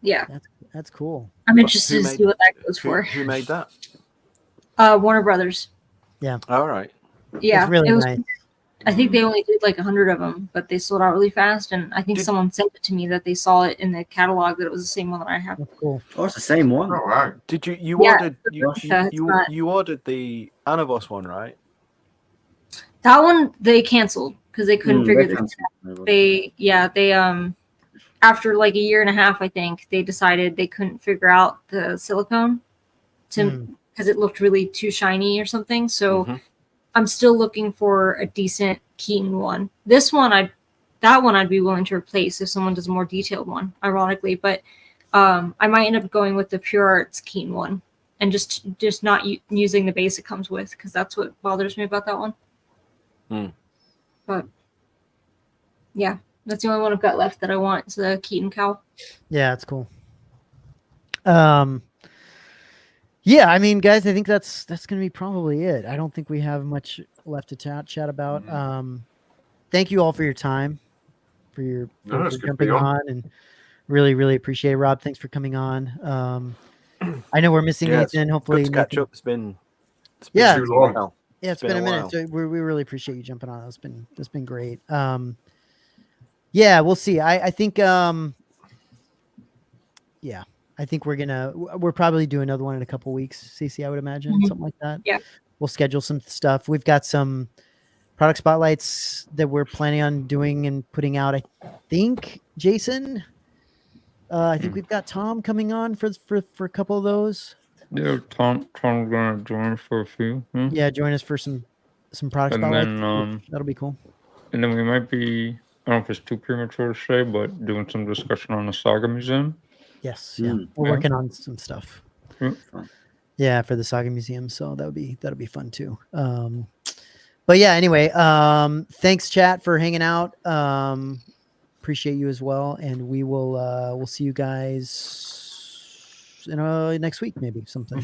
Yeah, That's cool. I'm Who interested to made- see what that goes Who, for. who made that? Warner Brothers. All right. Yeah, It's really it was. nice. I think they only did like 100 of them, but they sold out really fast. And I think Did- someone sent it to me that they saw it in the catalog that it was the same one that I have. That's cool. Oh, it's the same one. Oh, wow. Did you Yeah, ordered you it's you, not- you ordered the Anavos one, right? That one they canceled because they couldn't figure They're this. cancelled. They after like a year and a half, I think they decided they couldn't figure out the silicone because it looked really too shiny or something. So Mhm. I'm still looking for a decent Keaton one. This one, that one I'd be willing to replace if someone does a more detailed one, ironically. But I might end up going with the Pure Arts Keaton one and just not using the base it comes with because that's what bothers me about that one. But yeah, that's the only one I've got left that I want. It's the Keaton cow. Yeah, it's cool. Yeah, I mean, guys, I think that's gonna be probably it. I don't think we have much left to chat about. Thank you all for your time, for No, it's good to be jumping on. on, and really appreciate it. Rob, thanks for coming on. I know we're missing Yeah, it's Nathan. Hopefully, Good to catch Nathan- up. It's been Yeah. Too long. while. Yeah, it's been a minute. So we really appreciate you jumping on. It's been great. Yeah, we'll see. I think yeah, I think we're probably do another one in a couple weeks, CC, I would imagine, something like that. Yeah. We'll schedule some stuff. We've got some product spotlights that we're planning on doing and putting out. I think Jason, I think we've got Tom coming on for a couple of those. Yeah, Tom's gonna join for a few. Yeah, join us for some product And spotlights. then That'll be cool. and then we might be, I don't know if it's too premature to say, but doing some discussion on the Saga Museum. Yes, yeah. Mm. We're Yeah. working on some stuff. Fun. Yeah, for the Saga Museum. So that'll be fun too. But yeah, anyway, thanks chat for hanging out. Appreciate you as well. And we'll see you guys next week, maybe something.